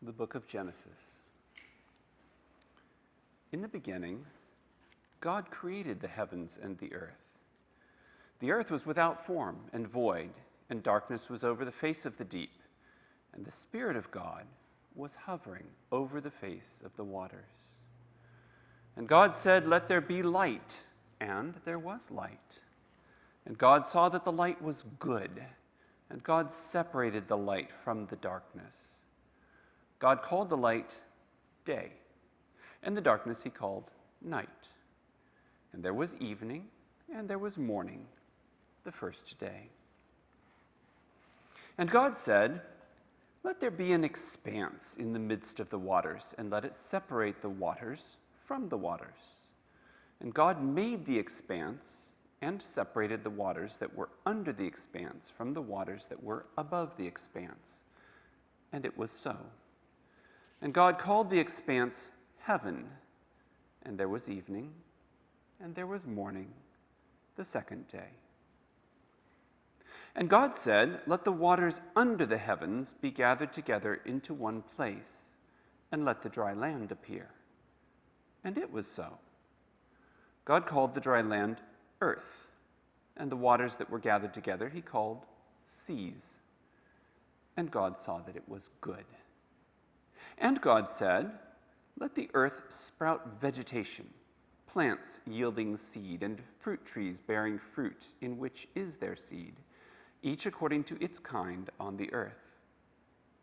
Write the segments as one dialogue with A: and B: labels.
A: The book of Genesis. In the beginning, God created the heavens and the earth. The earth was without form and void, and darkness was over the face of the deep, and the Spirit of God was hovering over the face of the waters. And God said, "Let there be light," and there was light. And God saw that the light was good, and God separated the light from the darkness. God called the light day, and the darkness he called night. And there was evening, and there was morning, the first day. And God said, "Let there be an expanse in the midst of the waters, and let it separate the waters from the waters." And God made the expanse and separated the waters that were under the expanse from the waters that were above the expanse. And it was so. And God called the expanse heaven, and there was evening, and there was morning, the second day. And God said, "Let the waters under the heavens be gathered together into one place, and let the dry land appear." And it was so. God called the dry land earth, and the waters that were gathered together he called seas. And God saw that it was good. And God said, "Let the earth sprout vegetation, plants yielding seed, and fruit trees bearing fruit, in which is their seed, each according to its kind on the earth."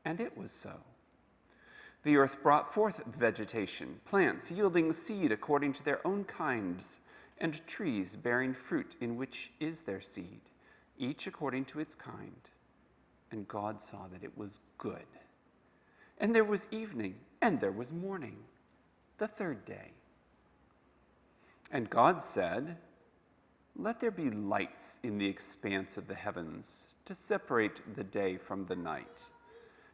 A: And it was so. The earth brought forth vegetation, plants yielding seed according to their own kinds, and trees bearing fruit, in which is their seed, each according to its kind. And God saw that it was good. And there was evening, and there was morning, the third day. And God said, "Let there be lights in the expanse of the heavens to separate the day from the night,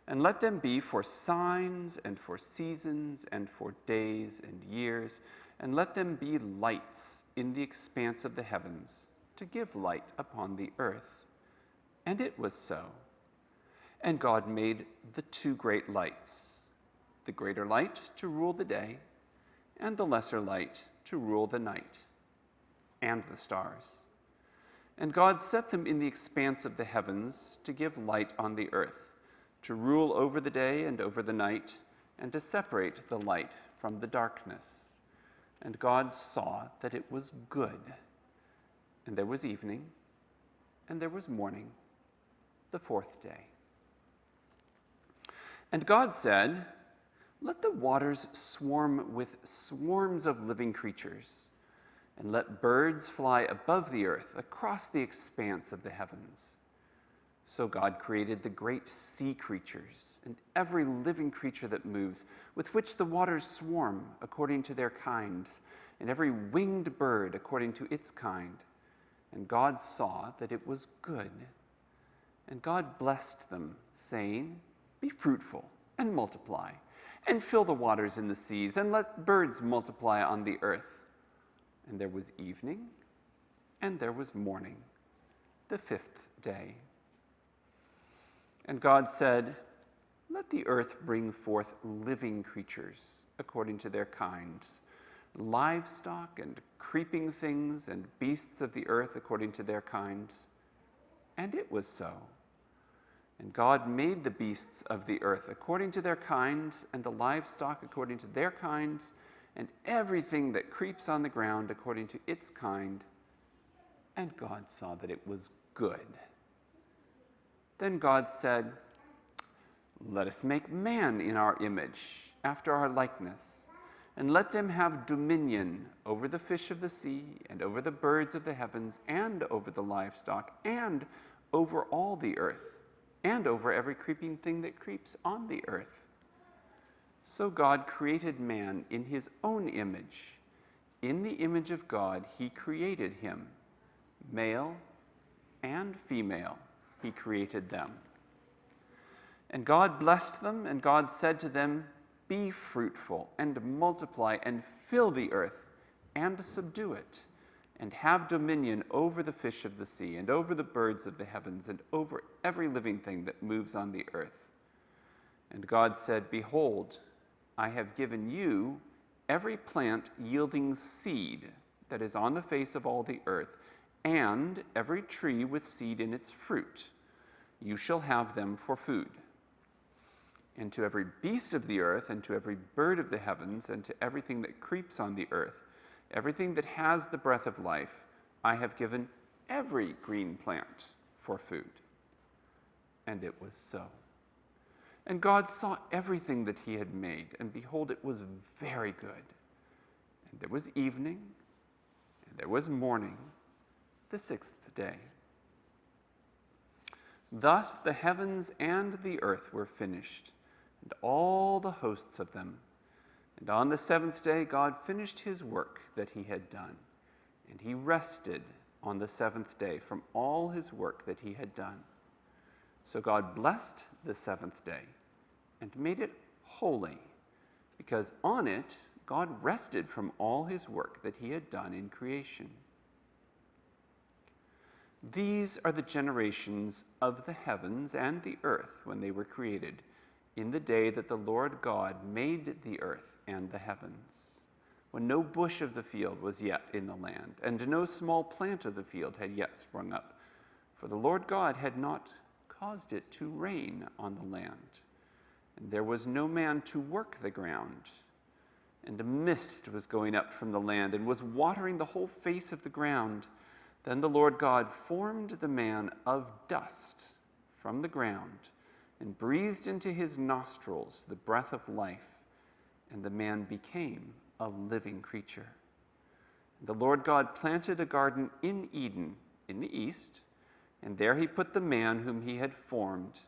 A: and let them be for signs and for seasons and for days and years, and let them be lights in the expanse of the heavens to give light upon the earth." And it was so. And God made the two great lights, the greater light to rule the day, and the lesser light to rule the night, and the stars. And God set them in the expanse of the heavens to give light on the earth, to rule over the day and over the night, and to separate the light from the darkness. And God saw that it was good. And there was evening, and there was morning, the fourth day. And God said, "Let the waters swarm with swarms of living creatures, and let birds fly above the earth across the expanse of the heavens." So God created the great sea creatures and every living creature that moves, with which the waters swarm according to their kinds, and every winged bird according to its kind. And God saw that it was good. And God blessed them, saying, "Be fruitful and multiply, and fill the waters in the seas, and let birds multiply on the earth." And there was evening, and there was morning, the fifth day. And God said, "Let the earth bring forth living creatures according to their kinds, livestock and creeping things, and beasts of the earth according to their kinds." And it was so. And God made the beasts of the earth according to their kinds, and the livestock according to their kinds, and everything that creeps on the ground according to its kind. And God saw that it was good. Then God said, "Let us make man in our image, after our likeness, and let them have dominion over the fish of the sea, and over the birds of the heavens, and over the livestock, and over all the earth, and over every creeping thing that creeps on the earth." So God created man in his own image. In the image of God he created him. Male and female he created them. And God blessed them, and God said to them, "Be fruitful and multiply and fill the earth and subdue it, and have dominion over the fish of the sea, and over the birds of the heavens, and over every living thing that moves on the earth." And God said, "Behold, I have given you every plant yielding seed that is on the face of all the earth, and every tree with seed in its fruit. You shall have them for food. And to every beast of the earth, and to every bird of the heavens, and to everything that creeps on the earth, everything that has the breath of life, I have given every green plant for food." And it was so. And God saw everything that he had made, and behold, it was very good. And there was evening, and there was morning, the sixth day. Thus the heavens and the earth were finished, and all the hosts of them. And on the seventh day God finished his work that he had done, and he rested on the seventh day from all his work that he had done. So God blessed the seventh day and made it holy, because on it God rested from all his work that he had done in creation. These are the generations of the heavens and the earth when they were created, in the day that the Lord God made the earth and the heavens, when no bush of the field was yet in the land, and no small plant of the field had yet sprung up, for the Lord God had not caused it to rain on the land, and there was no man to work the ground. And a mist was going up from the land, and was watering the whole face of the ground. Then the Lord God formed the man of dust from the ground, and breathed into his nostrils the breath of life, and the man became a living creature. The Lord God planted a garden in Eden in the east, and there he put the man whom he had formed.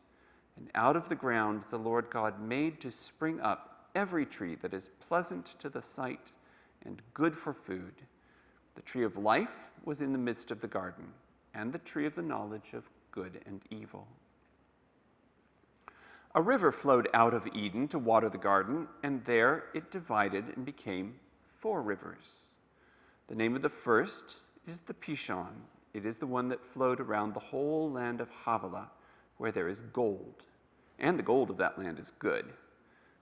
A: And out of the ground the Lord God made to spring up every tree that is pleasant to the sight and good for food. The tree of life was in the midst of the garden, and the tree of the knowledge of good and evil. A river flowed out of Eden to water the garden, and there it divided and became 4 rivers. The name of the first is the Pishon. It is the one that flowed around the whole land of Havilah, where there is gold, and the gold of that land is good.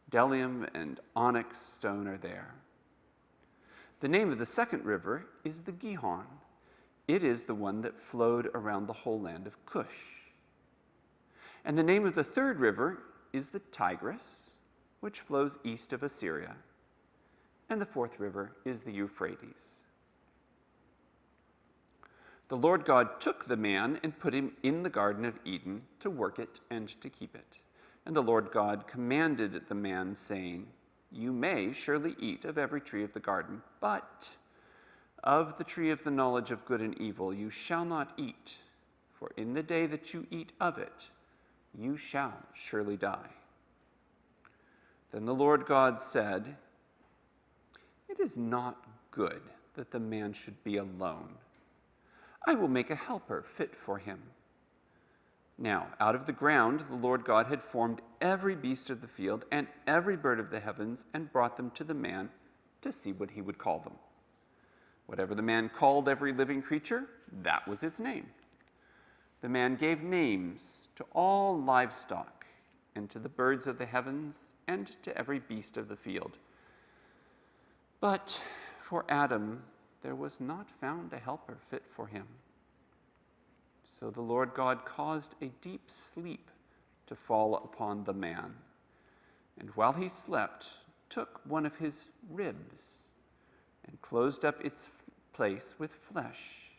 A: Bdellium and onyx stone are there. The name of the second river is the Gihon. It is the one that flowed around the whole land of Cush. And the name of the third river is the Tigris, which flows east of Assyria. And the fourth river is the Euphrates. The Lord God took the man and put him in the Garden of Eden to work it and to keep it. And the Lord God commanded the man, saying, "You may surely eat of every tree of the garden, but of the tree of the knowledge of good and evil you shall not eat, for in the day that you eat of it, you shall surely die." Then the Lord God said, "It is not good that the man should be alone. I will make a helper fit for him." Now, out of the ground the Lord God had formed every beast of the field and every bird of the heavens, and brought them to the man to see what he would call them. Whatever the man called every living creature, that was its name. The man gave names to all livestock, and to the birds of the heavens, and to every beast of the field. But for Adam there was not found a helper fit for him. So the Lord God caused a deep sleep to fall upon the man, and while he slept, took one of his ribs and closed up its place with flesh.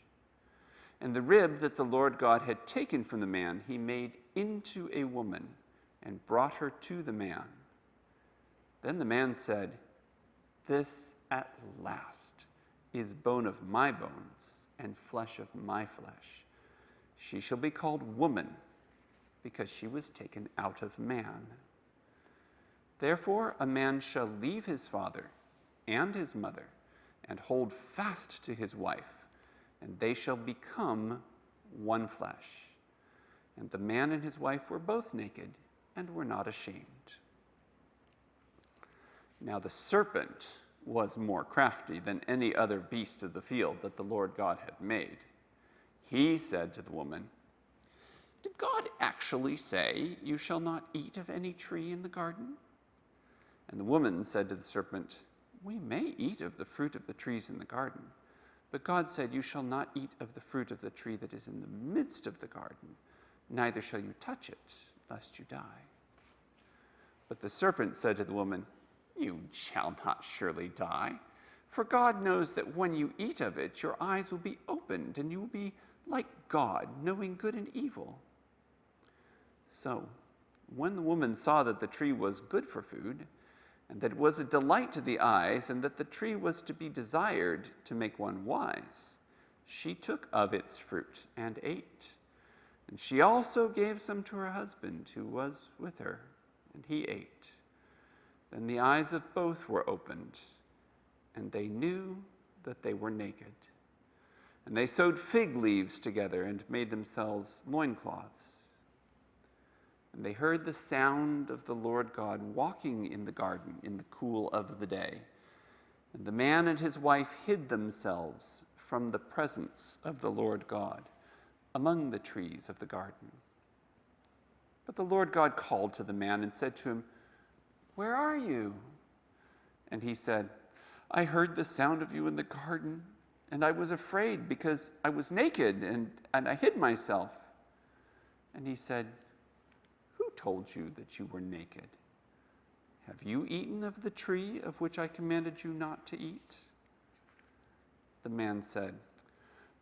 A: And the rib that the Lord God had taken from the man he made into a woman, and brought her to the man. Then the man said, "This at last is bone of my bones and flesh of my flesh. She shall be called woman, because she was taken out of man. Therefore a man shall leave his father and his mother, and hold fast to his wife, and they shall become one flesh. And the man and his wife were both naked, and were not ashamed." Now the serpent was more crafty than any other beast of the field that the Lord God had made. He said to the woman, Did God actually say, 'You shall not eat of any tree in the garden'?" And the woman said to the serpent, "We may eat of the fruit of the trees in the garden. But God said, 'You shall not eat of the fruit of the tree that is in the midst of the garden, neither shall you touch it, lest you die.' But the serpent said to the woman, 'You shall not surely die. For God knows that when you eat of it, your eyes will be opened, and you will be like God, knowing good and evil.' So, when the woman saw that the tree was good for food, and that it was a delight to the eyes, and that the tree was to be desired to make one wise, she took of its fruit and ate. And she also gave some to her husband who was with her, and he ate. Then the eyes of both were opened, and they knew that they were naked. And they sewed fig leaves together and made themselves loincloths. And they heard the sound of the Lord God walking in the garden in the cool of the day. And the man and his wife hid themselves from the presence of the Lord God among the trees of the garden. But the Lord God called to the man and said to him, 'Where are you?' And he said, 'I heard the sound of you in the garden, and I was afraid because I was naked and I hid myself.' And he said, 'Who told you that you were naked? Have you eaten of the tree of which I commanded you not to eat?' The man said,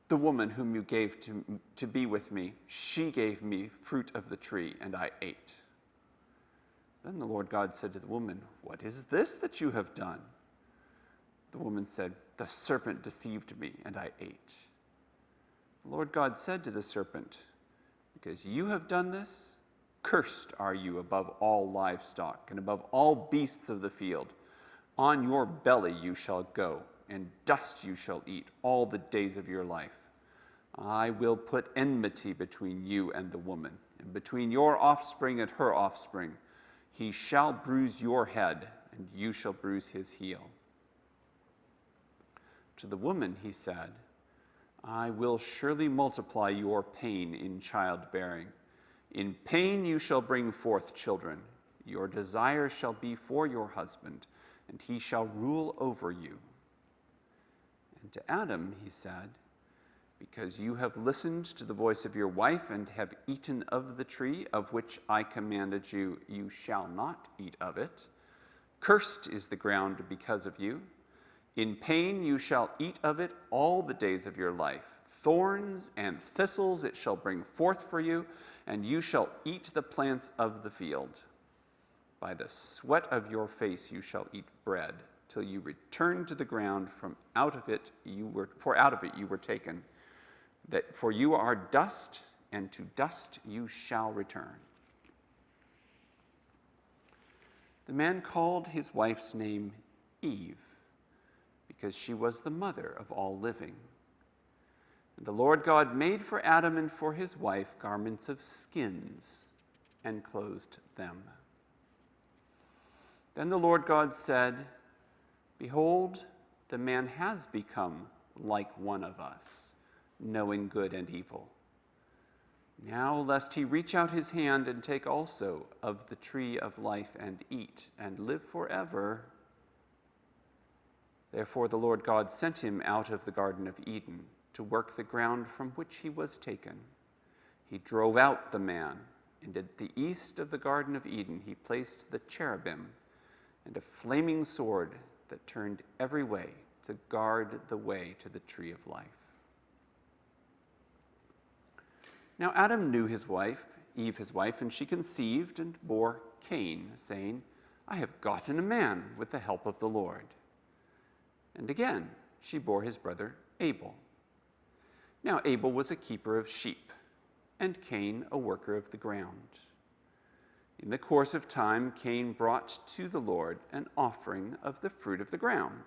A: 'The woman whom you gave to be with me, she gave me fruit of the tree, and I ate.' Then the Lord God said to the woman, 'What is this that you have done?' The woman said, 'The serpent deceived me, and I ate.' The Lord God said to the serpent, 'Because you have done this, cursed are you above all livestock and above all beasts of the field. On your belly you shall go, and dust you shall eat all the days of your life. I will put enmity between you and the woman, and between your offspring and her offspring. He shall bruise your head, and you shall bruise his heel.' To the woman he said, 'I will surely multiply your pain in childbearing. In pain you shall bring forth children. Your desire shall be for your husband, and he shall rule over you.' And to Adam he said, 'Because you have listened to the voice of your wife and have eaten of the tree of which I commanded you, you shall not eat of it. Cursed is the ground because of you. In pain you shall eat of it all the days of your life. Thorns and thistles it shall bring forth for you, and you shall eat the plants of the field. By the sweat of your face you shall eat bread, till you return to the ground, for out of it you were taken. For you are dust, and to dust you shall return.' The man called his wife's name Eve, because she was the mother of all living. And the Lord God made for Adam and for his wife garments of skins and clothed them. Then the Lord God said, 'Behold, the man has become like one of us, knowing good and evil. Now lest he reach out his hand and take also of the tree of life and eat and live forever.' Therefore the Lord God sent him out of the Garden of Eden to work the ground from which he was taken. He drove out the man, and at the east of the Garden of Eden he placed the cherubim and a flaming sword that turned every way to guard the way to the tree of life. Now Adam knew his wife, Eve his wife, and she conceived and bore Cain, saying, 'I have gotten a man with the help of the Lord.' And again she bore his brother Abel. Now Abel was a keeper of sheep, and Cain a worker of the ground. In the course of time, Cain brought to the Lord an offering of the fruit of the ground,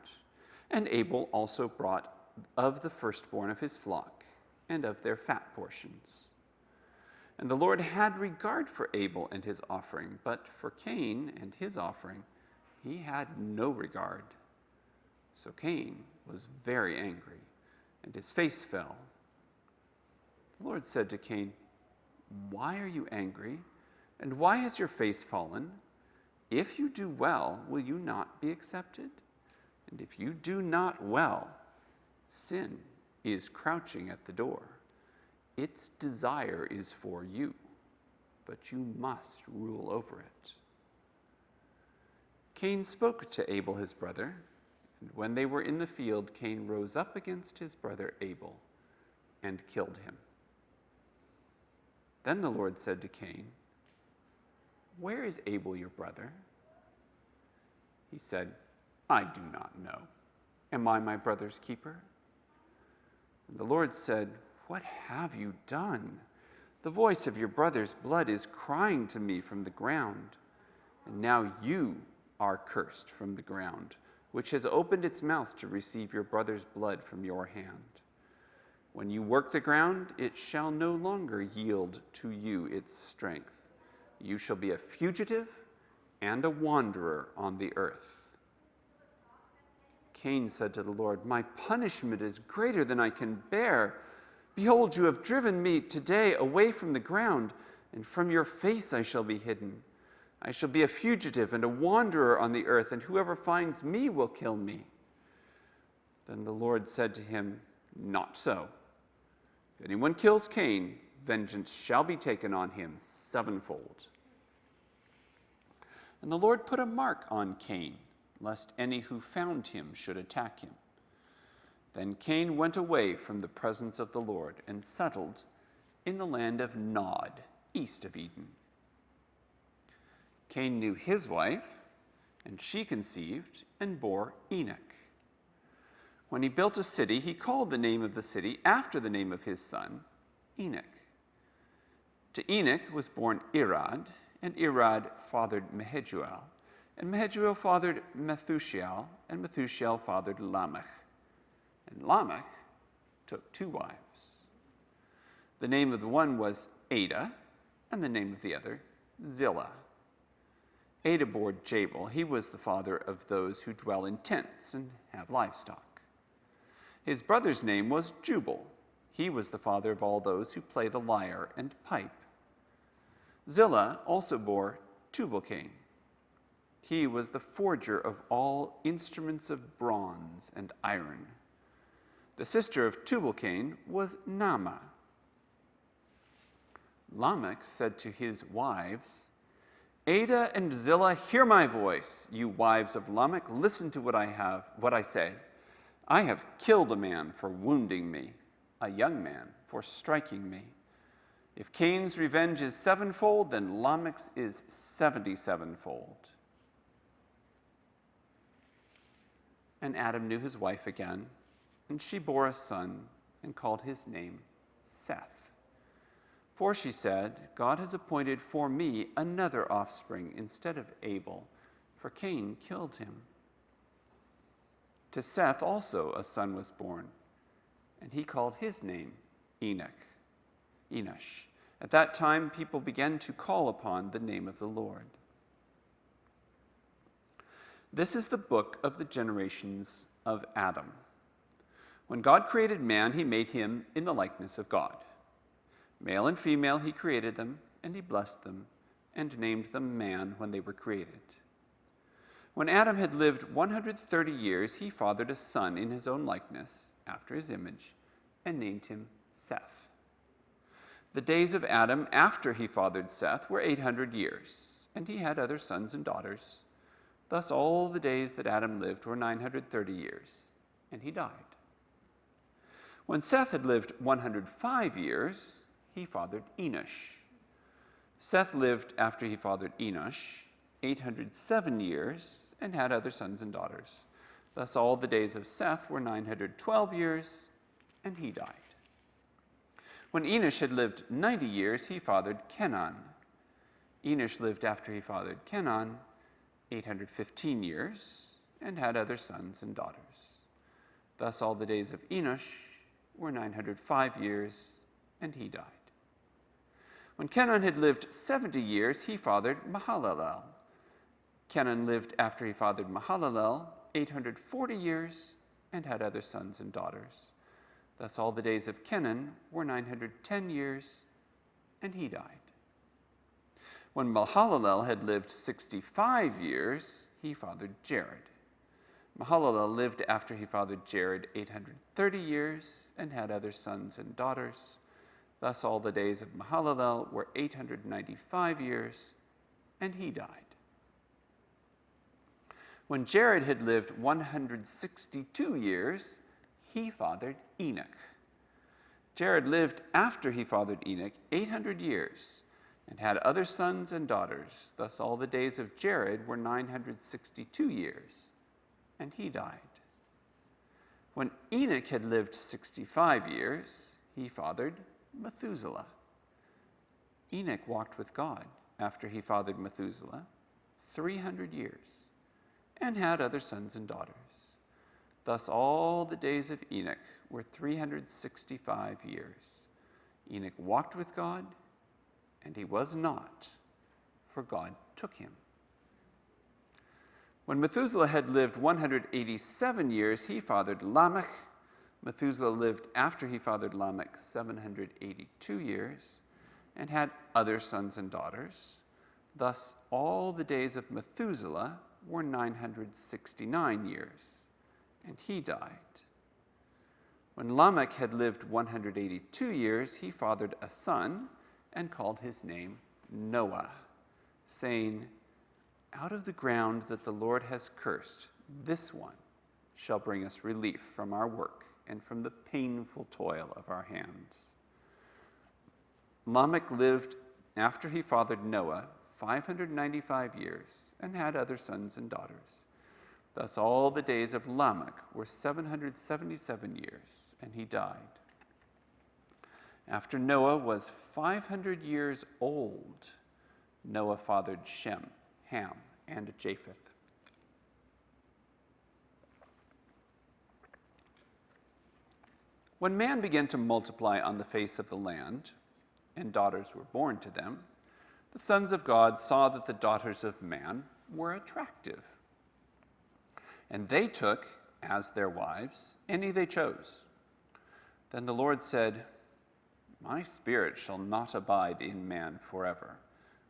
A: and Abel also brought of the firstborn of his flock and of their fat portions. And the Lord had regard for Abel and his offering, but for Cain and his offering he had no regard. So Cain was very angry, and his face fell. The Lord said to Cain, why are you angry? And why has your face fallen? If you do well, will you not be accepted? And if you do not well, sin is crouching at the door. Its desire is for you, but you must rule over it. Cain spoke to Abel his brother, and when they were in the field, Cain rose up against his brother Abel and killed him. Then the Lord said to Cain, "Where is Abel your brother?" He said, "I do not know. Am I my brother's keeper?" And the Lord said, "What have you done? The voice of your brother's blood is crying to me from the ground. And now you are cursed from the ground, which has opened its mouth to receive your brother's blood from your hand. When you work the ground, it shall no longer yield to you its strength. You shall be a fugitive and a wanderer on the earth." Cain said to the Lord, "My punishment is greater than I can bear. Behold, you have driven me today away from the ground, and from your face I shall be hidden. I shall be a fugitive and a wanderer on the earth, and whoever finds me will kill me." Then the Lord said to him, "Not so. If anyone kills Cain, vengeance shall be taken on him sevenfold." And the Lord put a mark on Cain, lest any who found him should attack him. Then Cain went away from the presence of the Lord and settled in the land of Nod, east of Eden. Cain knew his wife, and she conceived and bore Enoch. When he built a city, he called the name of the city after the name of his son, Enoch. To Enoch was born Irad, and Irad fathered Mehujael, and Mehujael fathered Methushael, and Methushael fathered Lamech. And Lamech took 2 wives. The name of the one was Ada, and the name of the other, Zillah. Ada bore Jabal. He was the father of those who dwell in tents and have livestock. His brother's name was Jubal. He was the father of all those who play the lyre and pipe. Zillah also bore Tubal-Cain. He was the forger of all instruments of bronze and iron. The sister of Tubal-Cain was Naamah. Lamech said to his wives, "Ada and Zillah, hear my voice. You wives of Lamech, listen to what I say. I have killed a man for wounding me, a young man for striking me. If Cain's revenge is 7-fold, then Lamech's is 77-fold." And Adam knew his wife again, and she bore a son and called his name Seth. For she said, "God has appointed for me another offspring instead of Abel, for Cain killed him." To Seth also a son was born, and he called his name Enosh. At that time, people began to call upon the name of the Lord. This is the book of the generations of Adam. When God created man, he made him in the likeness of God. Male and female he created them, and he blessed them, and named them man when they were created. When Adam had lived 130 years, he fathered a son in his own likeness, after his image, and named him Seth. The days of Adam after he fathered Seth were 800 years, and he had other sons and daughters. Thus all the days that Adam lived were 930 years, and he died. When Seth had lived 105 years, he fathered Enosh. Seth lived after he fathered Enosh 807 years and had other sons and daughters. Thus all the days of Seth were 912 years, and he died. When Enosh had lived 90 years, he fathered Kenan. Enosh lived after he fathered Kenan 815 years and had other sons and daughters. Thus all the days of Enosh were 905 years, and he died. When Kenan had lived 70 years, he fathered Mahalalel. Kenan lived after he fathered Mahalalel 840 years and had other sons and daughters. Thus all the days of Kenan were 910 years, and he died. When Mahalalel had lived 65 years, he fathered Jared. Mahalalel lived after he fathered Jared 830 years and had other sons and daughters. Thus all the days of Mahalalel were 895 years, and he died. When Jared had lived 162 years, he fathered Enoch. Jared lived after he fathered Enoch 800 years and had other sons and daughters. Thus all the days of Jared were 962 years, and he died. When Enoch had lived 65 years, he fathered Methuselah. Enoch walked with God after he fathered Methuselah 300 years and had other sons and daughters. Thus all the days of Enoch were 365 years. Enoch walked with God, and he was not, for God took him. When Methuselah had lived 187 years, he fathered Lamech. Methuselah lived after he fathered Lamech 782 years and had other sons and daughters. Thus all the days of Methuselah were 969 years, and he died. When Lamech had lived 182 years, he fathered a son and called his name Noah, saying, "Out of the ground that the Lord has cursed, this one shall bring us relief from our work and from the painful toil of our hands." Lamech lived after he fathered Noah 595 years and had other sons and daughters. Thus all the days of Lamech were 777 years, and he died. After Noah was 500 years old, Noah fathered Shem, Ham, and Japheth. When man began to multiply on the face of the land, and daughters were born to them, the sons of God saw that the daughters of man were attractive. And they took, as their wives, any they chose. Then the Lord said, "My spirit shall not abide in man forever,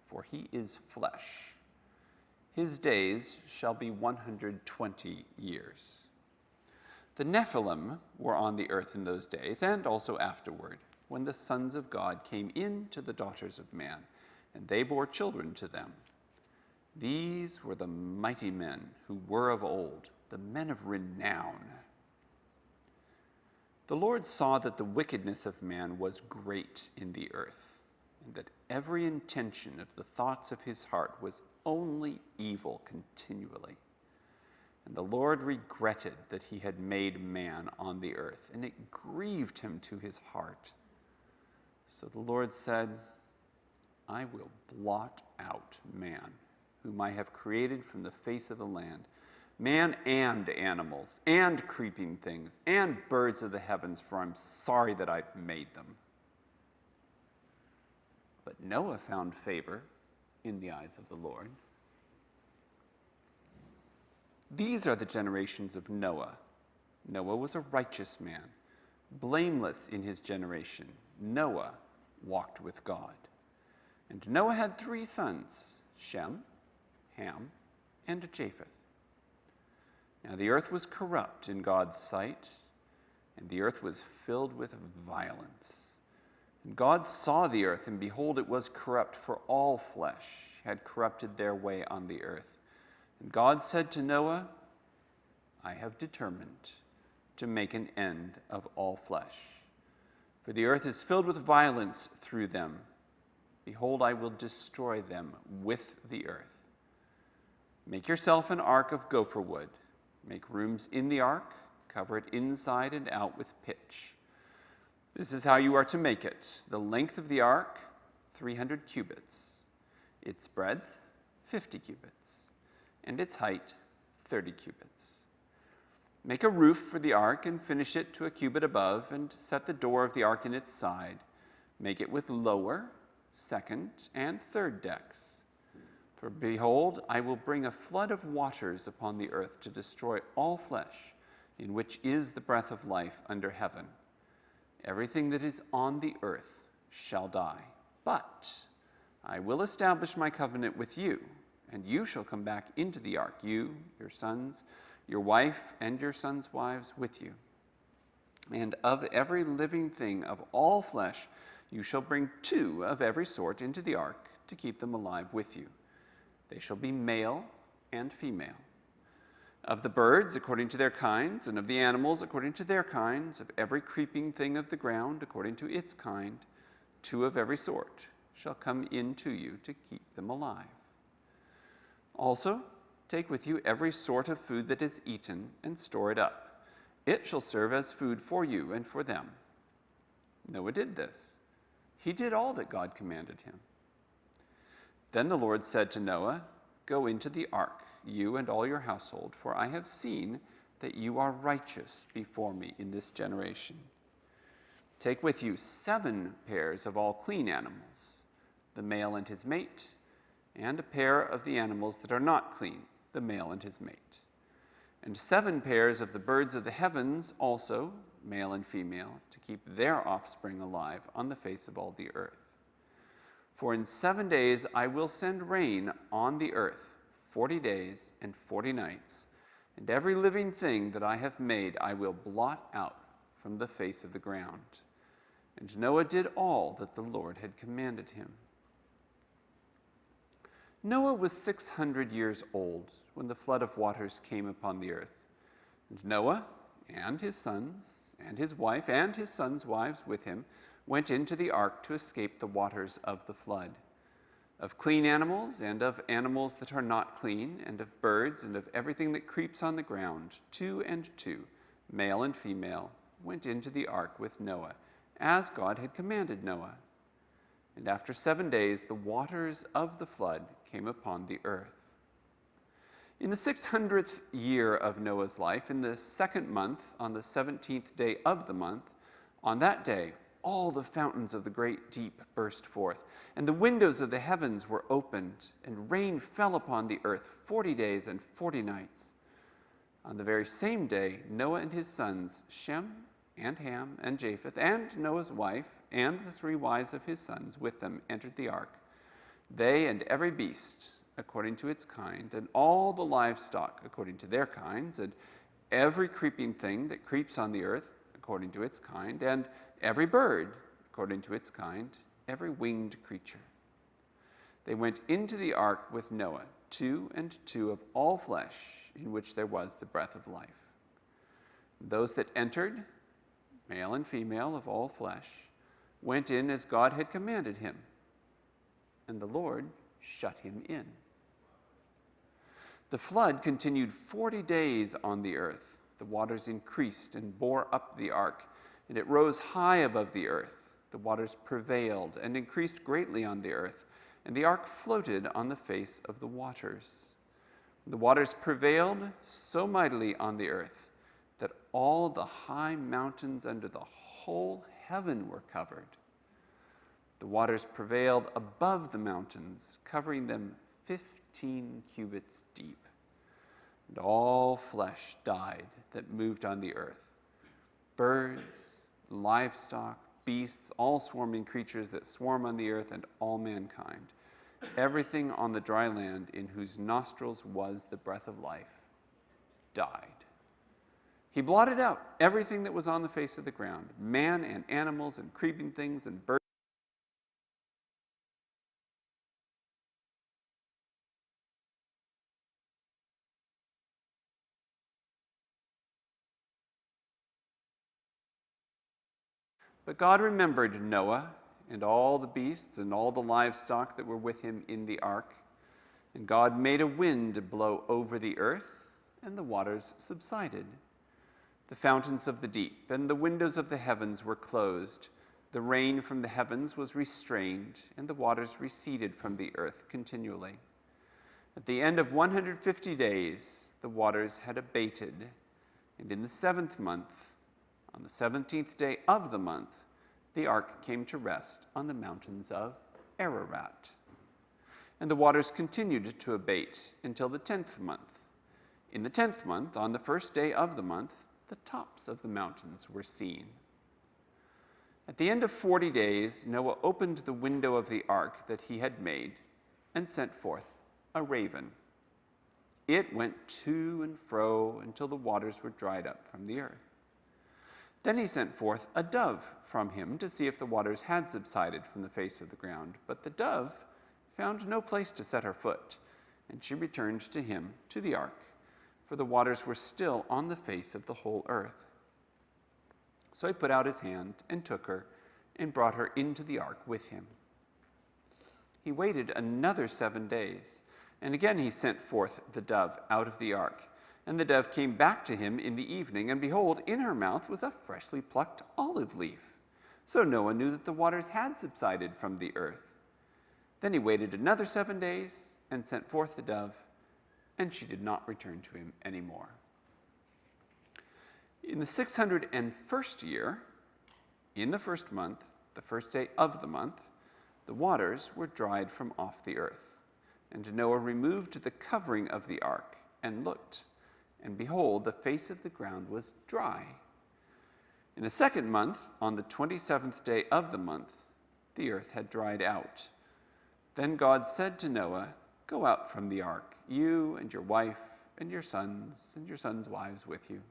A: for he is flesh. His days shall be 120 years. The Nephilim were on the earth in those days, and also afterward, when the sons of God came in to the daughters of man, and they bore children to them. These were the mighty men who were of old, the men of renown. The Lord saw that the wickedness of man was great in the earth, and that every intention of the thoughts of his heart was only evil continually. And the Lord regretted that he had made man on the earth, and it grieved him to his heart. So the Lord said, I will blot out man, whom I have created from the face of the land, man and animals, and creeping things, and birds of the heavens, for I'm sorry that I've made them. But Noah found favor in the eyes of the Lord. These are the generations of Noah. Noah was a righteous man, blameless in his generation. Noah walked with God. And Noah had 3 sons, Shem, Ham, and Japheth. Now the earth was corrupt in God's sight, and the earth was filled with violence. And God saw the earth, and behold, it was corrupt, for all flesh had corrupted their way on the earth. And God said to Noah, I have determined to make an end of all flesh, for the earth is filled with violence through them. Behold, I will destroy them with the earth. Make yourself an ark of gopher wood. Make rooms in the ark, cover it inside and out with pitch. This is how you are to make it. The length of the ark, 300 cubits. Its breadth, 50 cubits. And its height, 30 cubits. Make a roof for the ark and finish it to a cubit above, and set the door of the ark in its side. Make it with lower, second, and third decks. For behold, I will bring a flood of waters upon the earth to destroy all flesh, in which is the breath of life under heaven. Everything that is on the earth shall die. But I will establish my covenant with you, and you shall come back into the ark, you, your sons, your wife, and your sons' wives with you. And of every living thing of all flesh, you shall bring 2 of every sort into the ark to keep them alive with you. They shall be male and female. Of the birds according to their kinds, and of the animals according to their kinds, of every creeping thing of the ground according to its kind, 2 of every sort shall come in to you to keep them alive. Also, take with you every sort of food that is eaten and store it up. It shall serve as food for you and for them. Noah did this. He did all that God commanded him. Then the Lord said to Noah, "Go into the ark, you and all your household, for I have seen that you are righteous before me in this generation. Take with you 7 pairs of all clean animals, the male and his mate, and a pair of the animals that are not clean, the male and his mate. And 7 pairs of the birds of the heavens also, male and female, to keep their offspring alive on the face of all the earth. For in 7 days I will send rain on the earth, 40 days and 40 nights, and every living thing that I have made I will blot out from the face of the ground." And Noah did all that the Lord had commanded him. Noah was 600 years old when the flood of waters came upon the earth. And Noah and his sons and his wife and his sons' wives with him went into the ark to escape the waters of the flood. Of clean animals and of animals that are not clean, and of birds and of everything that creeps on the ground, 2 and 2, male and female, went into the ark with Noah, as God had commanded Noah. And after 7 days, the waters of the flood came upon the earth. In the 600th year of Noah's life, in the 2nd month, on the 17th day of the month, on that day, all the fountains of the great deep burst forth, and the windows of the heavens were opened, and rain fell upon the earth 40 days and 40 nights. On the very same day, Noah and his sons, Shem and Ham and Japheth, and Noah's wife, and the 3 wives of his sons with them entered the ark, they and every beast according to its kind, and all the livestock according to their kinds, and every creeping thing that creeps on the earth according to its kind, and every bird according to its kind, every winged creature. They went into the ark with Noah, 2 and 2 of all flesh, in which there was the breath of life. Those that entered, male and female of all flesh, went in as God had commanded him, and the Lord shut him in. The flood continued 40 days on the earth. The waters increased and bore up the ark, and it rose high above the earth. The waters prevailed and increased greatly on the earth, and the ark floated on the face of the waters. The waters prevailed so mightily on the earth that all the high mountains under the whole heaven were covered. The waters prevailed above the mountains, covering them 15 cubits deep. And all flesh died that moved on the earth, birds, livestock, beasts, all swarming creatures that swarm on the earth, and all mankind, everything on the dry land in whose nostrils was the breath of life, died. He blotted out everything that was on the face of the ground, man and animals and creeping things and birds. But God remembered Noah and all the beasts and all the livestock that were with him in the ark. And God made a wind blow over the earth, and the waters subsided. The fountains of the deep and the windows of the heavens were closed. The rain from the heavens was restrained, and the waters receded from the earth continually. At the end of 150 days, the waters had abated, and in the 7th month, on the 17th day of the month, the ark came to rest on the mountains of Ararat. And the waters continued to abate until the 10th month. In the 10th month, on the 1st day of the month, the tops of the mountains were seen. At the end of 40 days, Noah opened the window of the ark that he had made and sent forth a raven. It went to and fro until the waters were dried up from the earth. Then he sent forth a dove from him to see if the waters had subsided from the face of the ground. But the dove found no place to set her foot, and she returned to him to the ark, for the waters were still on the face of the whole earth. So he put out his hand and took her and brought her into the ark with him. He waited another 7 days, and again he sent forth the dove out of the ark. And the dove came back to him in the evening, and behold, in her mouth was a freshly plucked olive leaf. So Noah knew that the waters had subsided from the earth. Then he waited another 7 days and sent forth the dove, and she did not return to him anymore. In the 601st year, in the first month, the first day of the month, the waters were dried from off the earth. And Noah removed the covering of the ark and looked, and behold, the face of the ground was dry. In the second month, on the 27th day of the month, the earth had dried out. Then God said to Noah, "Go out from the ark, you and your wife and your sons wives with you.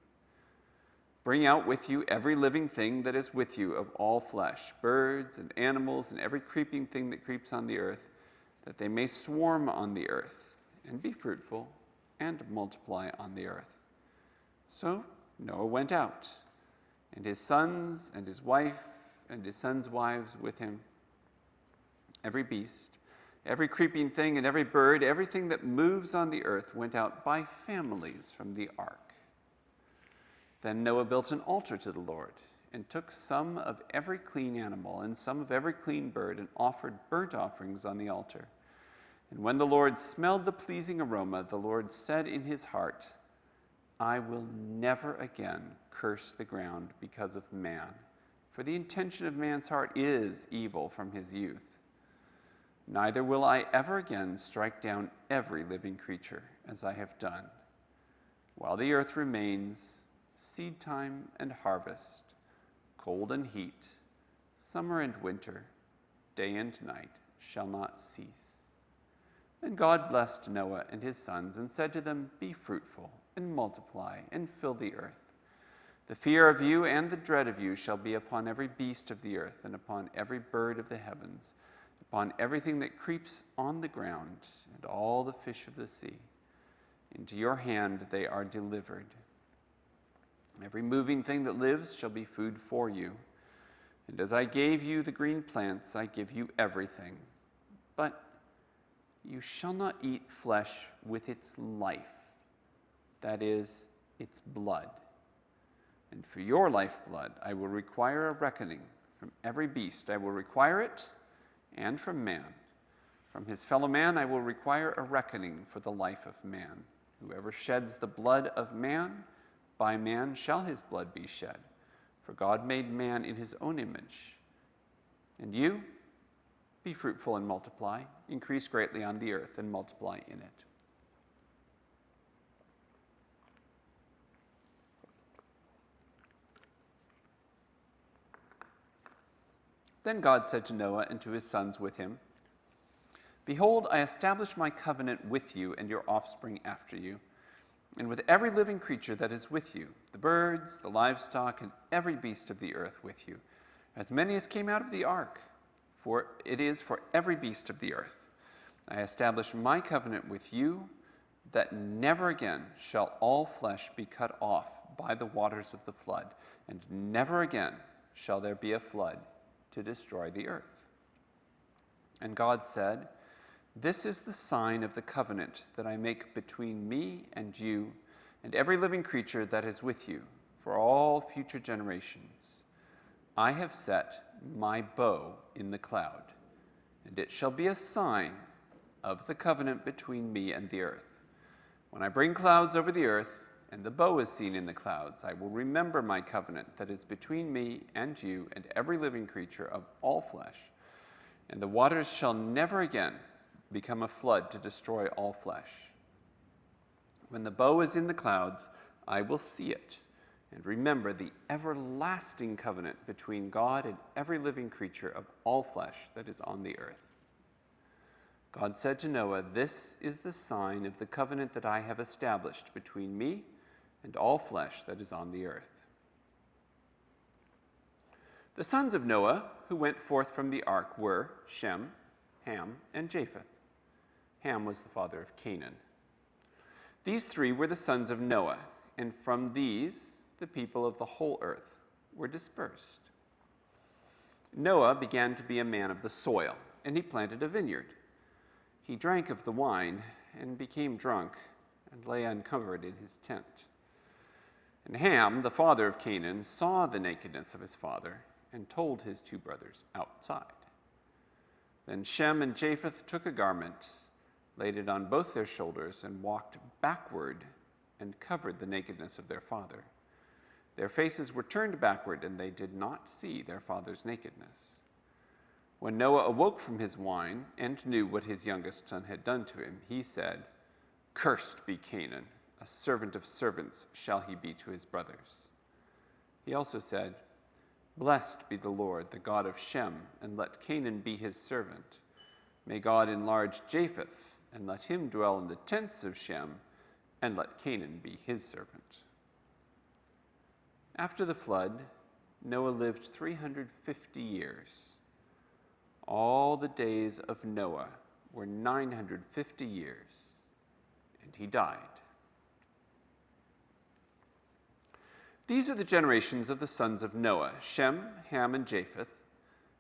A: Bring out with you every living thing that is with you of all flesh, birds and animals and every creeping thing that creeps on the earth, that they may swarm on the earth and be fruitful and multiply on the earth." So Noah went out, and his sons and his wife and his sons' wives with him. Every beast, every creeping thing and every bird, everything that moves on the earth went out by families from the ark. Then Noah built an altar to the Lord, and took some of every clean animal and some of every clean bird, and offered burnt offerings on the altar. And when the Lord smelled the pleasing aroma, the Lord said in his heart, "I will never again curse the ground because of man, for the intention of man's heart is evil from his youth. Neither will I ever again strike down every living creature, as I have done. While the earth remains, seed time and harvest, cold and heat, summer and winter, day and night shall not cease." And God blessed Noah and his sons and said to them, "Be fruitful and multiply and fill the earth. The fear of you and the dread of you shall be upon every beast of the earth and upon every bird of the heavens, upon everything that creeps on the ground and all the fish of the sea. Into your hand they are delivered. Every moving thing that lives shall be food for you. And as I gave you the green plants, I give you everything. But you shall not eat flesh with its life, that is, its blood. And for your lifeblood I will require a reckoning. From every beast I will require it, and from man. From his fellow man I will require a reckoning for the life of man. Whoever sheds the blood of man, by man shall his blood be shed. For God made man in his own image. And you, be fruitful and multiply, increase greatly on the earth and multiply in it." Then God said to Noah and to his sons with him, "Behold, I establish my covenant with you and your offspring after you, and with every living creature that is with you, the birds, the livestock, and every beast of the earth with you, as many as came out of the ark, for it is for every beast of the earth. I establish my covenant with you, that never again shall all flesh be cut off by the waters of the flood, and never again shall there be a flood to destroy the earth." And God said, "This is the sign of the covenant that I make between me and you and every living creature that is with you for all future generations. I have set my bow in the cloud, and it shall be a sign of the covenant between me and the earth. When I bring clouds over the earth, and the bow is seen in the clouds, I will remember my covenant that is between me and you and every living creature of all flesh, and the waters shall never again become a flood to destroy all flesh. When the bow is in the clouds, I will see it, and remember the everlasting covenant between God and every living creature of all flesh that is on the earth. God said to Noah, "This is the sign of the covenant that I have established between me and all flesh that is on the earth." The sons of Noah who went forth from the ark were Shem, Ham, and Japheth. Ham was the father of Canaan. These three were the sons of Noah, and from these the people of the whole earth were dispersed. Noah began to be a man of the soil, and he planted a vineyard. He drank of the wine and became drunk and lay uncovered in his tent. And Ham, the father of Canaan, saw the nakedness of his father and told his two brothers outside. Then Shem and Japheth took a garment, laid it on both their shoulders, and walked backward and covered the nakedness of their father. Their faces were turned backward, and they did not see their father's nakedness. When Noah awoke from his wine and knew what his youngest son had done to him, he said, "Cursed be Canaan, a servant of servants shall he be to his brothers." He also said, "Blessed be the Lord, the God of Shem, and let Canaan be his servant. May God enlarge Japheth, and let him dwell in the tents of Shem, and let Canaan be his servant." After the flood, Noah lived 350 years. All the days of Noah were 950 years, and he died. These are the generations of the sons of Noah: Shem, Ham, and Japheth.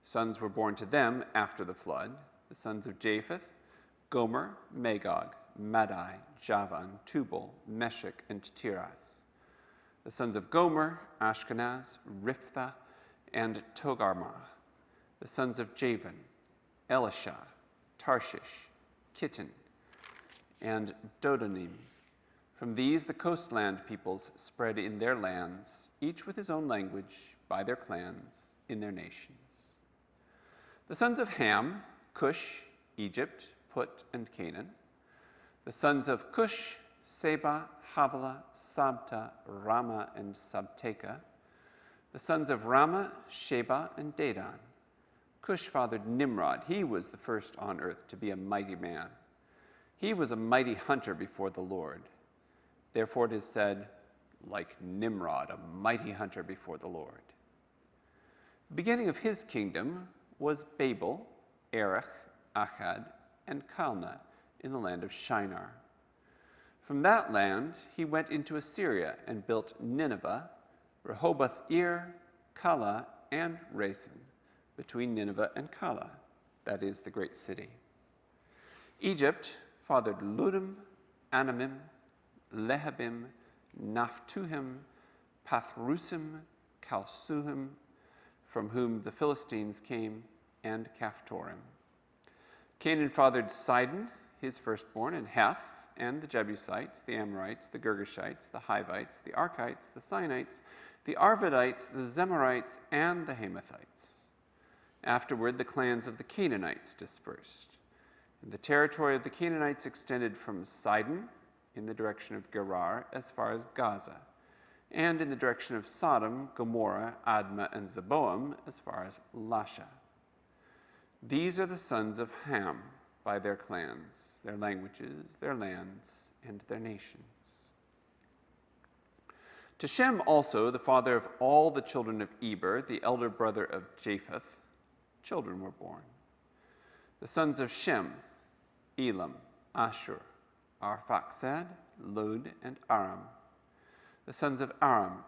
A: Sons were born to them after the flood. The sons of Japheth: Gomer, Magog, Madai, Javan, Tubal, Meshech, and Tiras. The sons of Gomer: Ashkenaz, Riphtha, and Togarmah. The sons of Javan: Elisha, Tarshish, Kittim, and Dodanim. From these the coastland peoples spread in their lands, each with his own language, by their clans, in their nations. The sons of Ham: Cush, Egypt, Put, and Canaan. The sons of Cush: Seba, Havilah, Sabta, Rama, and Sabteka. The sons of Rama: Sheba and Dedan. Cush fathered Nimrod. He was the first on earth to be a mighty man. He was a mighty hunter before the Lord. Therefore it is said, "Like Nimrod, a mighty hunter before the Lord." The beginning of his kingdom was Babel, Erech, Akkad, and Calneh in the land of Shinar. From that land he went into Assyria and built Nineveh, Rehoboth-ir, Calah, and Resen, between Nineveh and Calah, that is the great city. Egypt fathered Ludim, Anamim, Lehabim, Naphtuhim, Pathrusim, Calsuhim, from whom the Philistines came, and Caphtorim. Canaan fathered Sidon, his firstborn, and Heth, and the Jebusites, the Amorites, the Girgashites, the Hivites, the Archites, the Sinites, the Arvadites, the Zemarites, and the Hamathites. Afterward, the clans of the Canaanites dispersed. And the territory of the Canaanites extended from Sidon in the direction of Gerar as far as Gaza, and in the direction of Sodom, Gomorrah, Admah, and Zeboam as far as Lasha. These are the sons of Ham by their clans, their languages, their lands, and their nations. To Shem also, the father of all the children of Eber, the elder brother of Japheth, children were born. The sons of Shem: Elam, Ashur, Arphaxad, Lud, and Aram. The sons of Aram: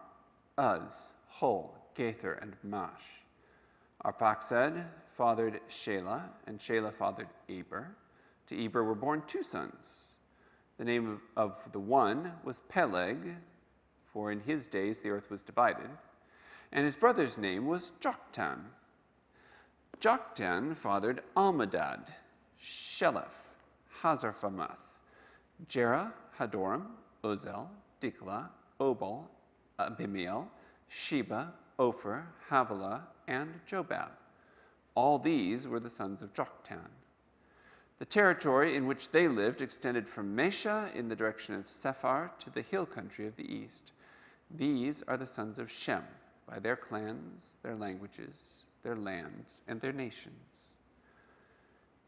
A: Uz, Hul, Gaither, and Mash. Arphaxad fathered Shelah, and Shelah fathered Eber. To Eber were born two sons. The name of the one was Peleg, for in his days the earth was divided, and his brother's name was Joktan. Joktan fathered Almadad, Sheleph, Hazarphamath, Jerah, Hadoram, Ozel, Diklah, Obal, Abimael, Sheba, Ophir, Havilah, and Jobab. All these were the sons of Joktan. The territory in which they lived extended from Mesha in the direction of Sephar to the hill country of the east, These are the sons of Shem, by their clans, their languages, their lands, and their nations.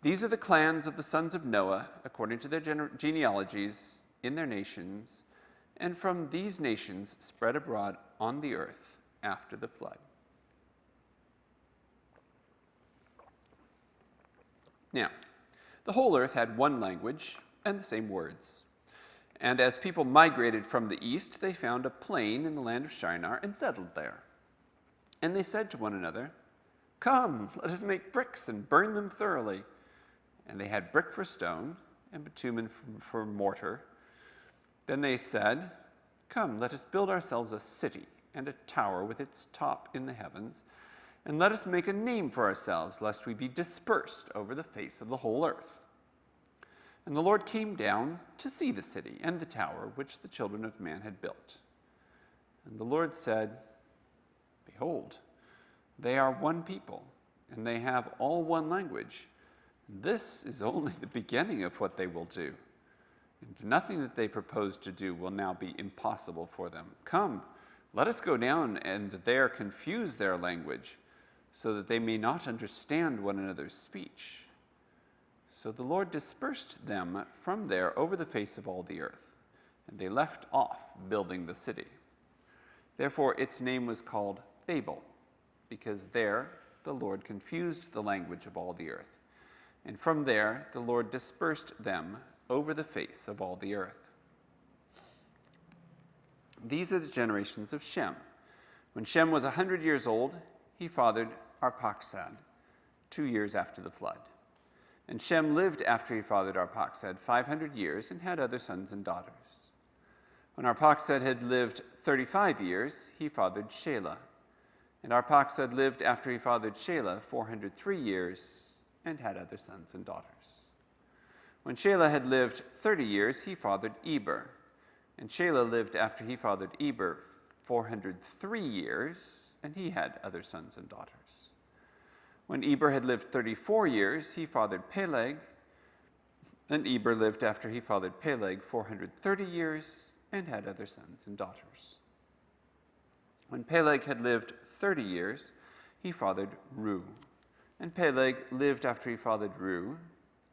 A: These are the clans of the sons of Noah, according to their genealogies, in their nations, and from these nations spread abroad on the earth after the flood. Now, the whole earth had one language and the same words. And as people migrated from the east, they found a plain in the land of Shinar and settled there. And they said to one another, "Come, let us make bricks and burn them thoroughly." And they had brick for stone and bitumen for mortar. Then they said, "Come, let us build ourselves a city and a tower with its top in the heavens, and let us make a name for ourselves, lest we be dispersed over the face of the whole earth." And the Lord came down to see the city and the tower which the children of man had built. And the Lord said, "Behold, they are one people, and they have all one language. This is only the beginning of what they will do. And nothing that they propose to do will now be impossible for them. Come, let us go down and there confuse their language, so that they may not understand one another's speech." So the Lord dispersed them from there over the face of all the earth, and they left off building the city. Therefore its name was called Babel, because there the Lord confused the language of all the earth. And from there the Lord dispersed them over the face of all the earth. These are the generations of Shem. When Shem was 100 years old, he fathered Arphaxad, 2 years after the flood. And Shem lived after he fathered Arphaxad 500 years and had other sons and daughters. When Arphaxad had lived 35 years, he fathered Shelah. And Arphaxad lived after he fathered Shelah 403 years and had other sons and daughters. When Shelah had lived 30 years, he fathered Eber. And Shelah lived after he fathered Eber 403 years, and he had other sons and daughters. When Eber had lived 34 years, he fathered Peleg. And Eber lived after he fathered Peleg 430 years, and had other sons and daughters. When Peleg had lived 30 years, he fathered Reu. And Peleg lived after he fathered Reu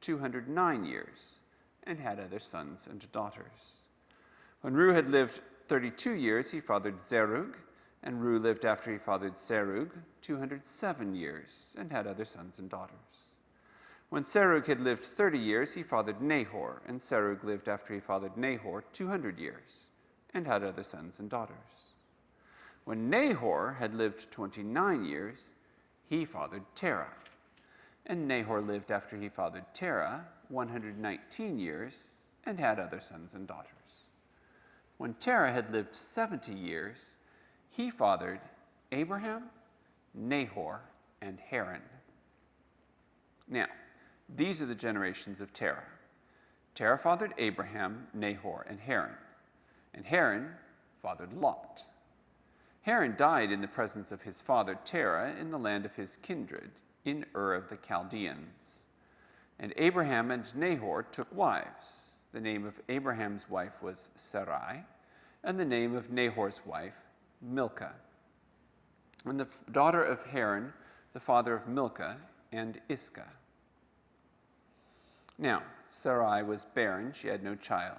A: 209 years, and had other sons and daughters. When Reu had lived 32 years, he fathered Zerug, and Reu lived after he fathered Zerug 207 years, and had other sons and daughters. When Zerug had lived 30 years, he fathered Nahor, and Zerug lived after he fathered Nahor 200 years, and had other sons and daughters. When Nahor had lived 29 years, he fathered Terah. And Nahor lived after he fathered Terah 119 years, and had other sons and daughters. When Terah had lived 70 years, he fathered Abraham, Nahor, and Haran. Now, these are the generations of Terah. Terah fathered Abraham, Nahor, and Haran. And Haran fathered Lot. Haran died in the presence of his father Terah in the land of his kindred, in Ur of the Chaldeans. And Abraham and Nahor took wives. The name of Abraham's wife was Sarai, and the name of Nahor's wife, Milcah. And the daughter of Haran, the father of Milcah, and Iscah. Now, Sarai was barren, she had no child.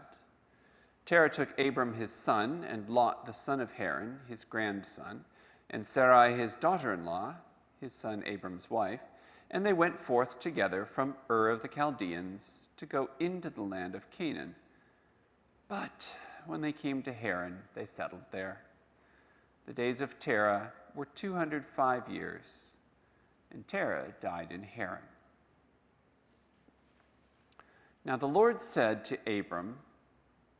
A: Terah took Abram his son, and Lot the son of Haran, his grandson, and Sarai his daughter-in-law, his son Abram's wife, and they went forth together from Ur of the Chaldeans to go into the land of Canaan. But when they came to Haran, they settled there. The days of Terah were 205 years, and Terah died in Haran. Now the Lord said to Abram,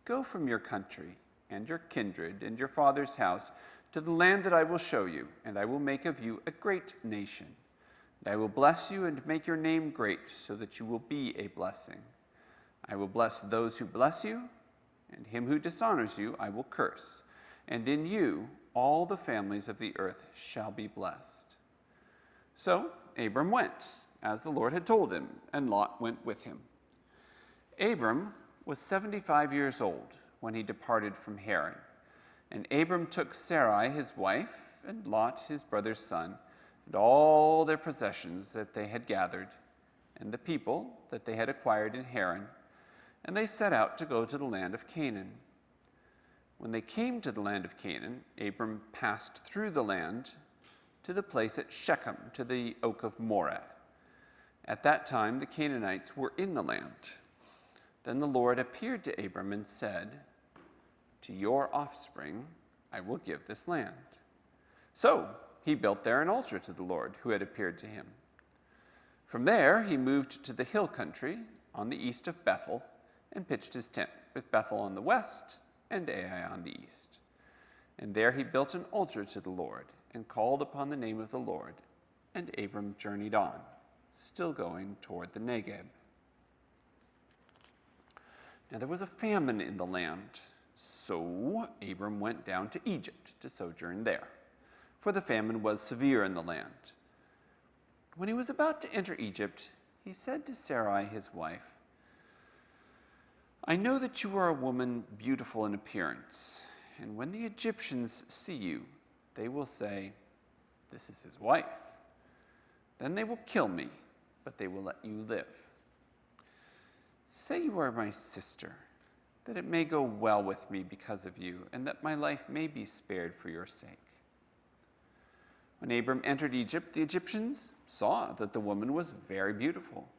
A: "Go from your country and your kindred and your father's house to the land that I will show you, and I will make of you a great nation. And I will bless you and make your name great, so that you will be a blessing. I will bless those who bless you, and him who dishonors you I will curse. And in you all the families of the earth shall be blessed." So Abram went, as the Lord had told him, and Lot went with him. Abram was 75 years old when he departed from Haran, And Abram took Sarai his wife, and Lot his brother's son, and all their possessions that they had gathered, and the people that they had acquired in Haran, and they set out to go to the land of Canaan. When they came to the land of Canaan, Abram passed through the land to the place at Shechem, to the oak of Moreh. At that time the Canaanites were in the land. Then the Lord appeared to Abram and said, "To your offspring I will give this land." So he built there an altar to the Lord who had appeared to him. From there he moved to the hill country on the east of Bethel and pitched his tent, with Bethel on the west and Ai on the east. And there he built an altar to the Lord and called upon the name of the Lord. And Abram journeyed on, still going toward the Negeb. Now there was a famine in the land, so Abram went down to Egypt to sojourn there, for the famine was severe in the land. When he was about to enter Egypt, he said to Sarai his wife, "I know that you are a woman beautiful in appearance, and when the Egyptians see you, they will say, 'This is his wife.' Then they will kill me, but they will let you live. Say you are my sister, that it may go well with me because of you, and that my life may be spared for your sake." When Abram entered Egypt, the Egyptians saw that the woman was very beautiful.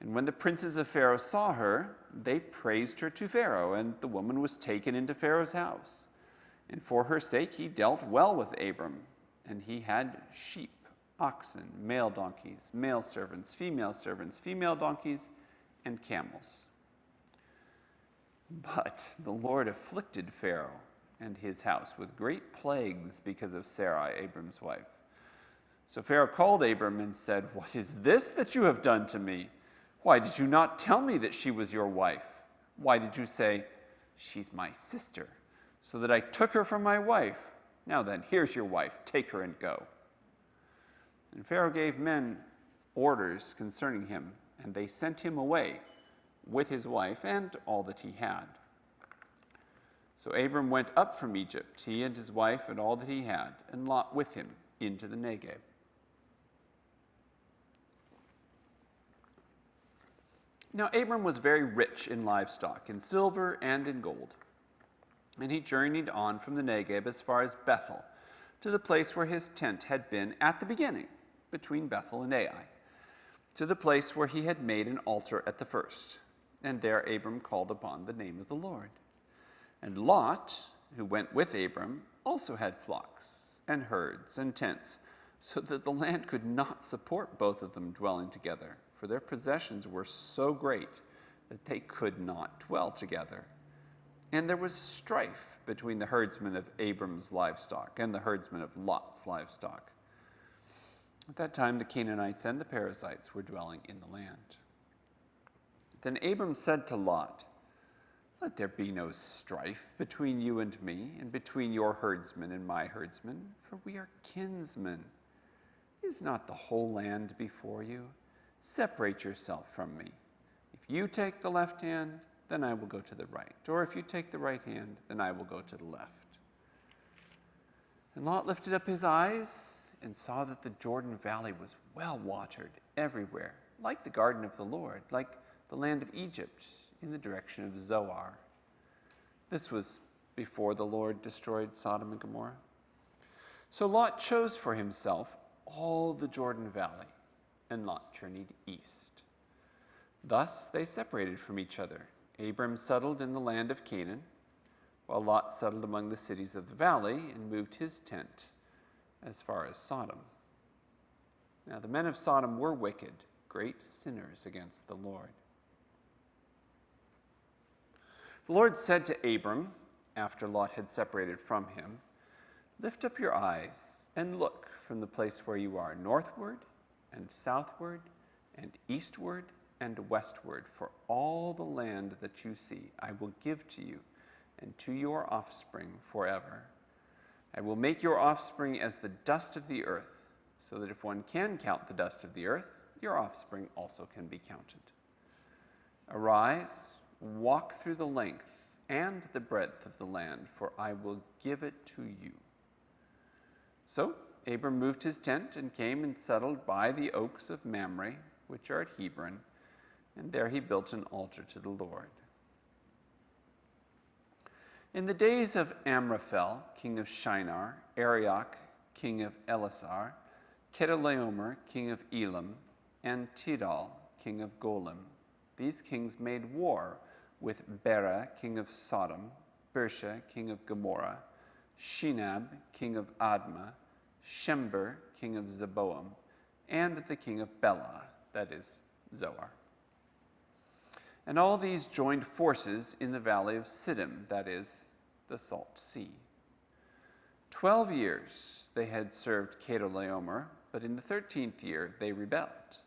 A: And when the princes of Pharaoh saw her, they praised her to Pharaoh, and the woman was taken into Pharaoh's house. And for her sake he dealt well with Abram, and he had sheep, oxen, male donkeys, male servants, female donkeys, and camels. But the Lord afflicted Pharaoh and his house with great plagues because of Sarai, Abram's wife. So Pharaoh called Abram and said, "What is this that you have done to me? Why did you not tell me that she was your wife? Why did you say, 'She's my sister,' so that I took her from my wife? Now then, here's your wife, take her and go." And Pharaoh gave men orders concerning him, and they sent him away with his wife and all that he had. So Abram went up from Egypt, he and his wife and all that he had, and Lot with him, into the Negeb. Now Abram was very rich in livestock, in silver and in gold. And he journeyed on from the Negeb as far as Bethel, to the place where his tent had been at the beginning, between Bethel and Ai, to the place where he had made an altar at the first. And there Abram called upon the name of the Lord. And Lot, who went with Abram, also had flocks and herds and tents, so that the land could not support both of them dwelling together, for their possessions were so great that they could not dwell together. And there was strife between the herdsmen of Abram's livestock and the herdsmen of Lot's livestock. At that time the Canaanites and the Perizzites were dwelling in the land. Then Abram said to Lot, "Let there be no strife between you and me, and between your herdsmen and my herdsmen, for we are kinsmen. Is not the whole land before you? Separate yourself from me. If you take the left hand, then I will go to the right. Or if you take the right hand, then I will go to the left." And Lot lifted up his eyes and saw that the Jordan Valley was well watered everywhere, like the garden of the Lord, like the land of Egypt in the direction of Zoar. This was before the Lord destroyed Sodom and Gomorrah. So Lot chose for himself all the Jordan Valley, and Lot journeyed east. Thus they separated from each other. Abram settled in the land of Canaan, while Lot settled among the cities of the valley and moved his tent as far as Sodom. Now the men of Sodom were wicked, great sinners against the Lord. The Lord said to Abram, after Lot had separated from him, "Lift up your eyes and look from the place where you are northward and southward and eastward and westward, for all the land that you see I will give to you and to your offspring forever. I will make your offspring as the dust of the earth, so that if one can count the dust of the earth, your offspring also can be counted. Arise, walk through the length and the breadth of the land, for I will give it to you." So Abram moved his tent and came and settled by the oaks of Mamre, which are at Hebron, and there he built an altar to the Lord. In the days of Amraphel, king of Shinar, Arioch, king of Elasar, Chedorlaomer, king of Elam, and Tidal, king of Golim, these kings made war with Bera, king of Sodom, Bersha, king of Gomorrah, Shinab, king of Admah, Shember, king of Zeboam, and the king of Bela, that is, Zoar. And all these joined forces in the valley of Siddim, that is, the Salt Sea. 12 years they had served Chedorlaomer, but in the 13th year they rebelled.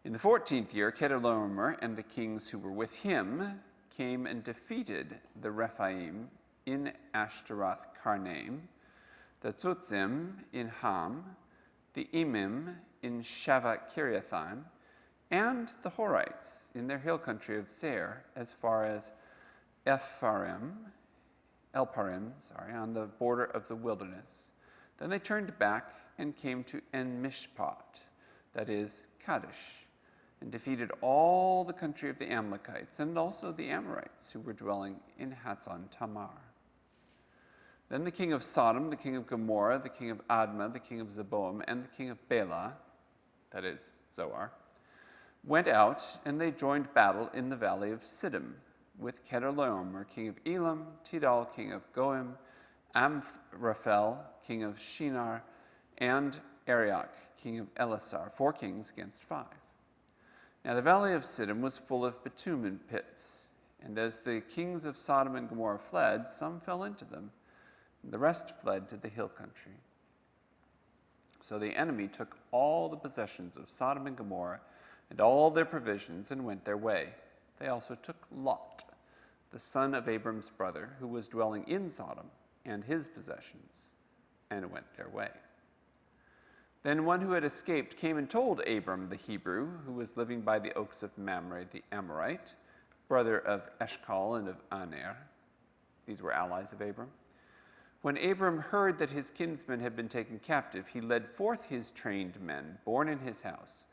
A: In the 14th year, Chedorlaomer and the kings who were with him came and defeated the Rephaim in Ashtaroth Karnaim, the Tzutzim in Ham, the Emim in Shavat Kiriathaim, and the Horites in their hill country of Seir, as far as Elparim, on the border of the wilderness. Then they turned back and came to En-Mishpat, that is, Kadesh, and defeated all the country of the Amalekites and also the Amorites who were dwelling in Hatzon Tamar. Then the king of Sodom, the king of Gomorrah, the king of Admah, the king of Zeboam, and the king of Bela, that is, Zoar, went out, and they joined battle in the valley of Siddim with Chedorlaomer, king of Elam, Tidal, king of Goim, Amraphel, king of Shinar, and Arioch, king of Elasar, 4 kings against 5. Now the valley of Siddim was full of bitumen pits, and as the kings of Sodom and Gomorrah fled, some fell into them, and the rest fled to the hill country. So the enemy took all the possessions of Sodom and Gomorrah and all their provisions and went their way. They also took Lot, the son of Abram's brother, who was dwelling in Sodom, and his possessions, and went their way. Then one who had escaped came and told Abram the Hebrew, who was living by the oaks of Mamre the Amorite, brother of Eshcol and of Aner. These were allies of Abram. When Abram heard that his kinsmen had been taken captive, he led forth his trained men, born in his house,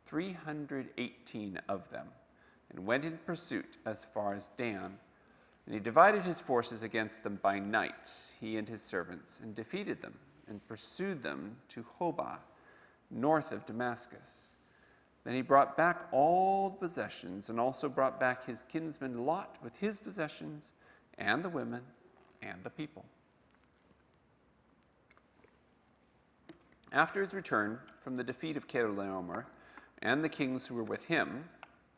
A: 318 of them, and went in pursuit as far as Dan. And he divided his forces against them by night, he and his servants, and defeated them, and pursued them to Hobah, north of Damascus. Then he brought back all the possessions, and also brought back his kinsman Lot with his possessions, and the women, and the people. After his return from the defeat of Chedorlaomer and the kings who were with him,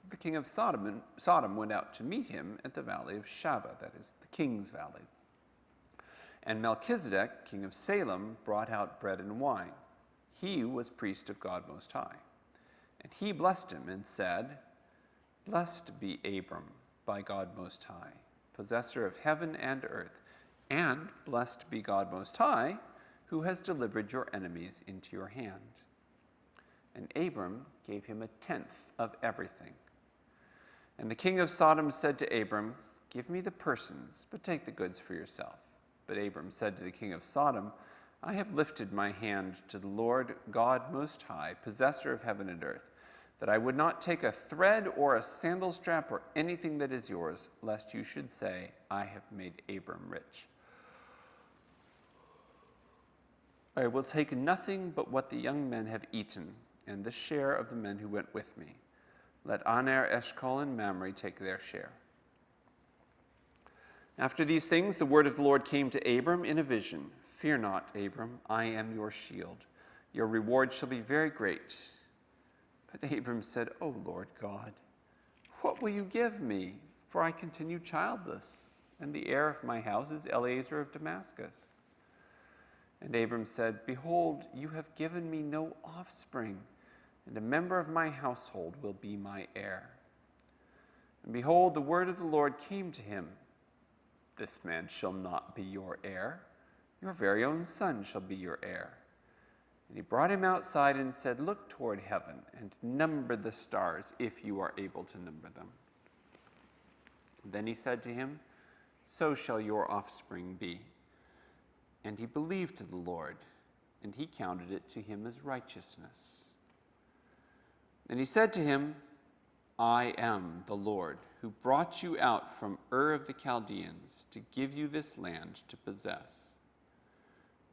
A: the king of Sodom went out to meet him at the valley of Shaveh, that is, the king's valley. And Melchizedek, king of Salem, brought out bread and wine. He was priest of God Most High. And he blessed him and said, "Blessed be Abram by God Most High, possessor of heaven and earth, and blessed be God Most High, who has delivered your enemies into your hand." And Abram gave him 1/10 of everything. And the king of Sodom said to Abram, "Give me the persons, but take the goods for yourself." But Abram said to the king of Sodom, "I have lifted my hand to the Lord God Most High, possessor of heaven and earth, that I would not take a thread or a sandal strap or anything that is yours, lest you should say, 'I have made Abram rich.' I will take nothing but what the young men have eaten, and the share of the men who went with me. Let Aner, Eshcol, and Mamre take their share." After these things, the word of the Lord came to Abram in a vision. "Fear not, Abram, I am your shield. Your reward shall be very great." But Abram said, "O Lord God, what will you give me? For I continue childless, and the heir of my house is Eliezer of Damascus." And Abram said, "Behold, you have given me no offspring, and a member of my household will be my heir." And behold, the word of the Lord came to him, "This man shall not be your heir. Your very own son shall be your heir." And he brought him outside and said, "Look toward heaven and number the stars, if you are able to number them." Then he said to him, so shall your offspring be. And he believed the Lord, and he counted it to him as righteousness. And he said to him, I am the Lord, who brought you out from Ur of the Chaldeans to give you this land to possess.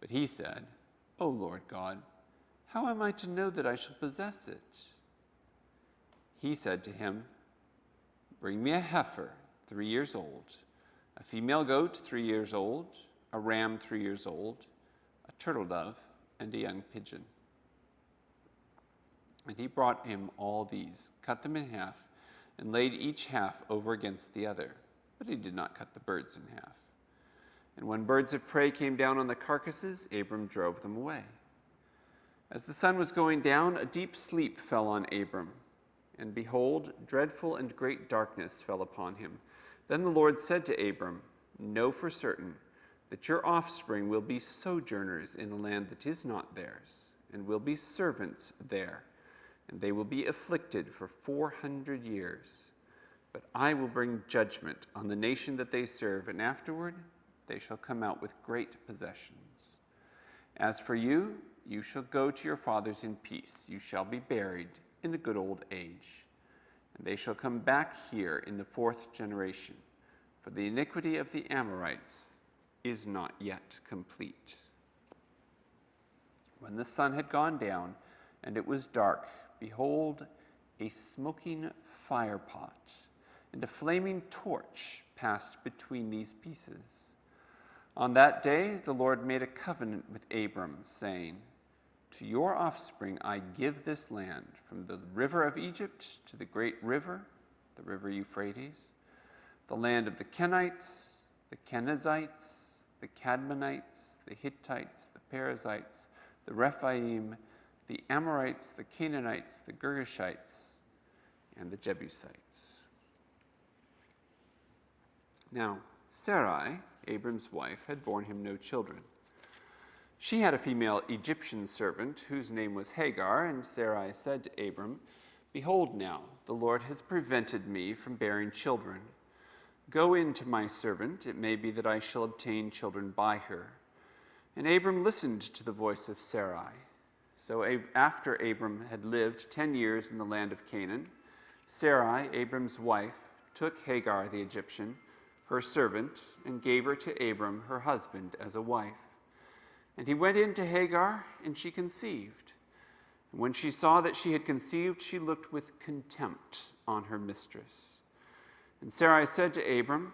A: But he said, O Lord God, how am I to know that I shall possess it? He said to him, Bring me a heifer, 3 years old, a female goat 3 years old, a ram 3 years old, a turtle dove, and a young pigeon. And he brought him all these, cut them in half, and laid each half over against the other. But he did not cut the birds in half. And when birds of prey came down on the carcasses, Abram drove them away. As the sun was going down, a deep sleep fell on Abram. And behold, dreadful and great darkness fell upon him. Then the Lord said to Abram, Know for certain that your offspring will be sojourners in a land that is not theirs, and will be servants there, and they will be afflicted for 400 years. But I will bring judgment on the nation that they serve, and afterward they shall come out with great possessions. As for you, you shall go to your fathers in peace. You shall be buried in a good old age. And they shall come back here in the 4th generation, for the iniquity of the Amorites is not yet complete. When the sun had gone down and it was dark, behold, a smoking firepot and a flaming torch passed between these pieces. On that day the Lord made a covenant with Abram, saying, To your offspring I give this land, from the river of Egypt to the great river, the river Euphrates, the land of the Kenites, the Kenizzites, the Cadmonites, the Hittites, the Perizzites, the Rephaim, the Amorites, the Canaanites, the Girgashites, and the Jebusites. Now, Sarai, Abram's wife, had borne him no children. She had a female Egyptian servant whose name was Hagar, and Sarai said to Abram, Behold now, the Lord has prevented me from bearing children. Go in to my servant, it may be that I shall obtain children by her. And Abram listened to the voice of Sarai. So after Abram had lived 10 years in the land of Canaan, Sarai, Abram's wife, took Hagar the Egyptian, her servant, and gave her to Abram, her husband, as a wife. And he went in to Hagar, and she conceived. And when she saw that she had conceived, she looked with contempt on her mistress. And Sarai said to Abram,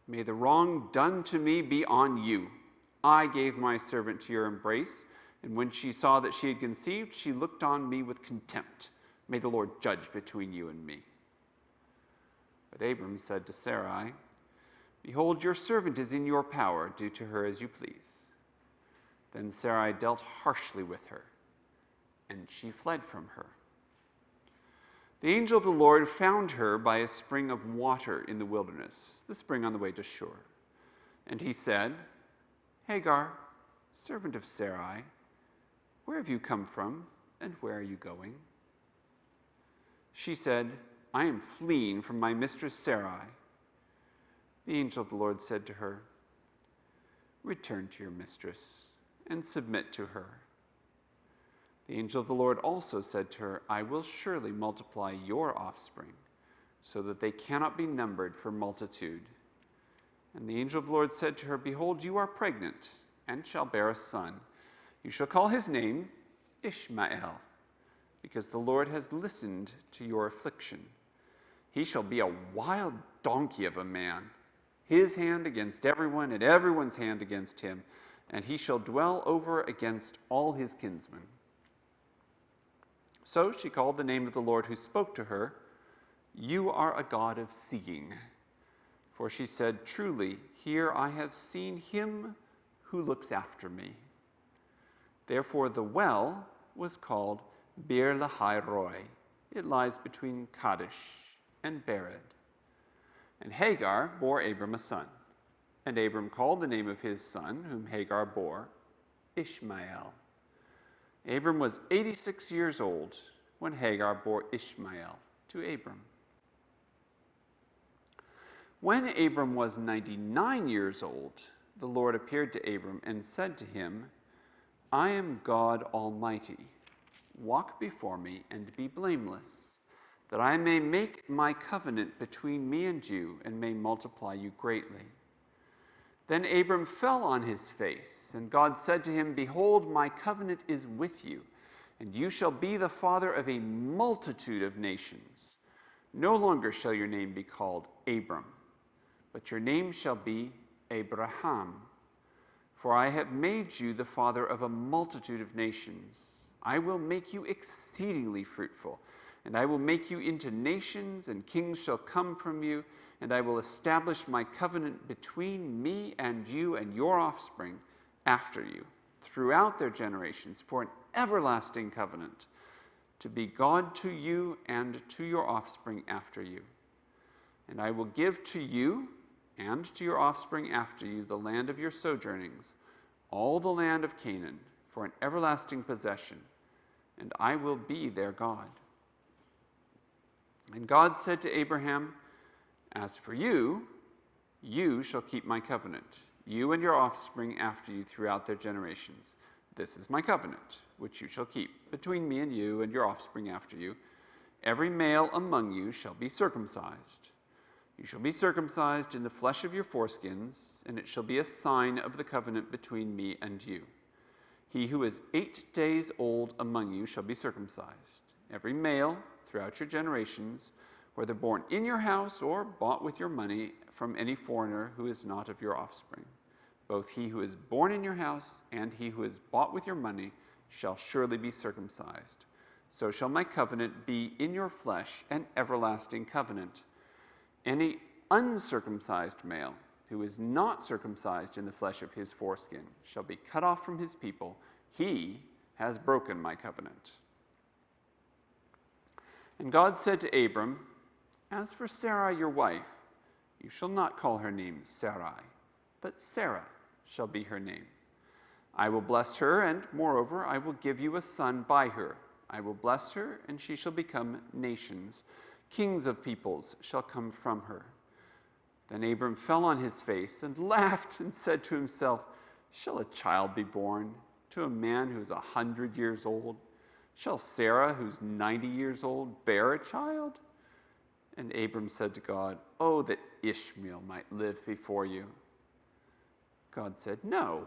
A: May the wrong done to me be on you. I gave my servant to your embrace, and when she saw that she had conceived, she looked on me with contempt. May the Lord judge between you and me. But Abram said to Sarai, Behold, your servant is in your power. Do to her as you please. Then Sarai dealt harshly with her, and she fled from her. The angel of the Lord found her by a spring of water in the wilderness, the spring on the way to Shur. And he said, Hagar, servant of Sarai, where have you come from, and where are you going? She said, I am fleeing from my mistress Sarai. The angel of the Lord said to her, Return to your mistress and submit to her. The angel of the Lord also said to her, I will surely multiply your offspring, so that they cannot be numbered for multitude. And the angel of the Lord said to her, Behold, you are pregnant, and shall bear a son. You shall call his name Ishmael, because the Lord has listened to your affliction. He shall be a wild donkey of a man, his hand against everyone, and everyone's hand against him, and he shall dwell over against all his kinsmen. So she called the name of the Lord who spoke to her, You are a God of seeing. For she said, Truly, here I have seen him who looks after me. Therefore the well was called Bir Lahai Roi. It lies between Kadesh and Bered. And Hagar bore Abram a son. And Abram called the name of his son, whom Hagar bore, Ishmael. Abram was 86 years old when Hagar bore Ishmael to Abram. When Abram was 99 years old, the Lord appeared to Abram and said to him, I am God Almighty. Walk before me and be blameless, that I may make my covenant between me and you and may multiply you greatly. Then Abram fell on his face, and God said to him, Behold, my covenant is with you, and you shall be the father of a multitude of nations. No longer shall your name be called Abram, but your name shall be Abraham. For I have made you the father of a multitude of nations. I will make you exceedingly fruitful, and I will make you into nations, and kings shall come from you, and I will establish my covenant between me and you and your offspring after you, throughout their generations, for an everlasting covenant, to be God to you and to your offspring after you. And I will give to you and to your offspring after you the land of your sojournings, all the land of Canaan, for an everlasting possession, and I will be their God. And God said to Abraham, As for you, you shall keep my covenant, you and your offspring after you throughout their generations. This is my covenant, which you shall keep between me and you and your offspring after you. Every male among you shall be circumcised. You shall be circumcised in the flesh of your foreskins, and it shall be a sign of the covenant between me and you. He who is 8 days old among you shall be circumcised. Every male throughout your generations, whether born in your house or bought with your money from any foreigner who is not of your offspring. Both he who is born in your house and he who is bought with your money shall surely be circumcised. So shall my covenant be in your flesh, an everlasting covenant. Any uncircumcised male who is not circumcised in the flesh of his foreskin shall be cut off from his people. He has broken my covenant. And God said to Abram, As for Sarai your wife, you shall not call her name Sarai, but Sarah shall be her name. I will bless her, and moreover, I will give you a son by her. I will bless her, and she shall become nations. Kings of peoples shall come from her. Then Abram fell on his face and laughed and said to himself, Shall a child be born to a man who is 100 years old? Shall Sarah, who's 90 years old, bear a child? And Abram said to God, Oh, that Ishmael might live before you. God said, No,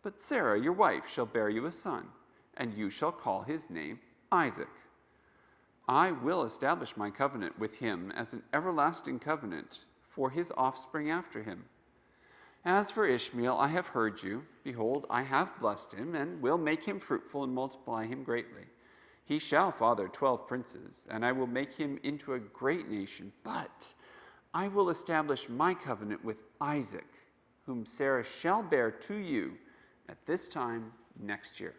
A: but Sarah, your wife, shall bear you a son, and you shall call his name Isaac. I will establish my covenant with him as an everlasting covenant for his offspring after him. As for Ishmael, I have heard you. Behold, I have blessed him, and will make him fruitful and multiply him greatly. He shall father 12 princes, and I will make him into a great nation. But I will establish my covenant with Isaac, whom Sarah shall bear to you at this time next year.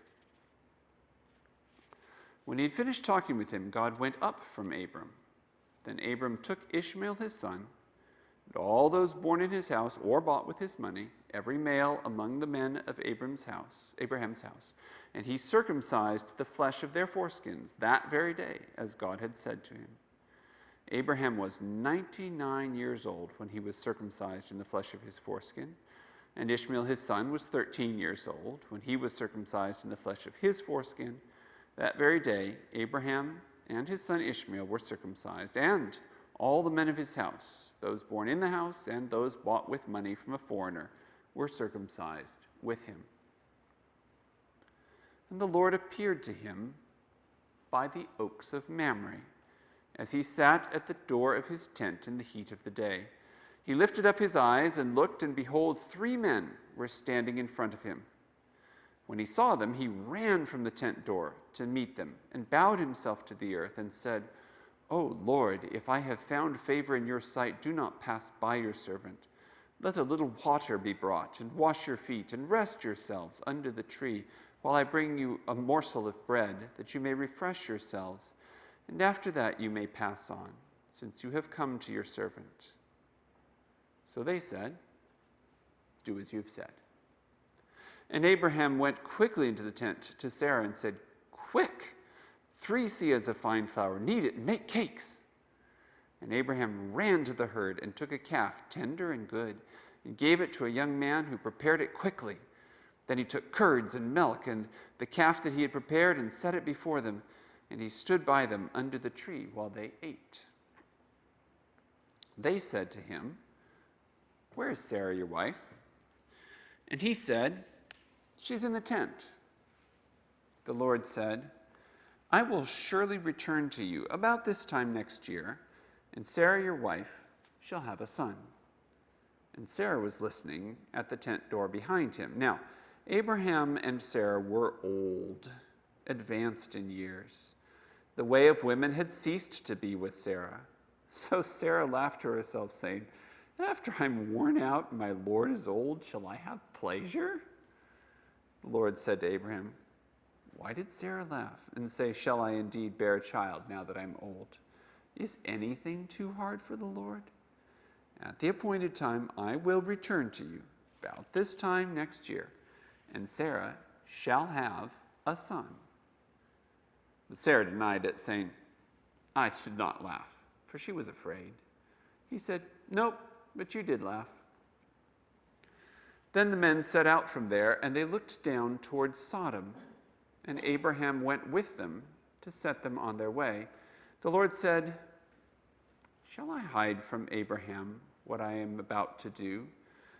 A: When he had finished talking with him, God went up from Abram. Then Abram took Ishmael his son, and all those born in his house or bought with his money, every male among the men of Abraham's house, and he circumcised the flesh of their foreskins that very day, as God had said to him. Abraham was 99 years old when he was circumcised in the flesh of his foreskin, and Ishmael his son was 13 years old when he was circumcised in the flesh of his foreskin. That very day, Abraham and his son Ishmael were circumcised, and all the men of his house, those born in the house and those bought with money from a foreigner, were circumcised with him. And the Lord appeared to him by the oaks of Mamre, as he sat at the door of his tent in the heat of the day. He lifted up his eyes and looked, and behold, 3 men were standing in front of him. When he saw them, he ran from the tent door to meet them and bowed himself to the earth and said, O Lord, if I have found favor in your sight, do not pass by your servant. Let a little water be brought, and wash your feet, and rest yourselves under the tree, while I bring you a morsel of bread, that you may refresh yourselves, and after that you may pass on, since you have come to your servant. So they said, Do as you have said. And Abraham went quickly into the tent to Sarah and said, Quick, 3 seahs of fine flour, knead it and make cakes. And Abraham ran to the herd and took a calf, tender and good, and gave it to a young man who prepared it quickly. Then he took curds and milk and the calf that he had prepared and set it before them, and he stood by them under the tree while they ate. They said to him, "Where is Sarah, your wife?" And he said, "She's in the tent." The Lord said, "I will surely return to you about this time next year, and Sarah, your wife, shall have a son." And Sarah was listening at the tent door behind him. Now, Abraham and Sarah were old, advanced in years. The way of women had ceased to be with Sarah. So Sarah laughed to herself, saying, "After I'm worn out and my Lord is old, shall I have pleasure?" The Lord said to Abraham, "Why did Sarah laugh and say, 'Shall I indeed bear a child now that I'm old?' Is anything too hard for the Lord? At the appointed time, I will return to you about this time next year, and Sarah shall have a son." But Sarah denied it, saying, "I should not laugh," for she was afraid. He said, "Nope, but you did laugh." Then the men set out from there, and they looked down towards Sodom, and Abraham went with them to set them on their way. The Lord said, "Shall I hide from Abraham what I am about to do,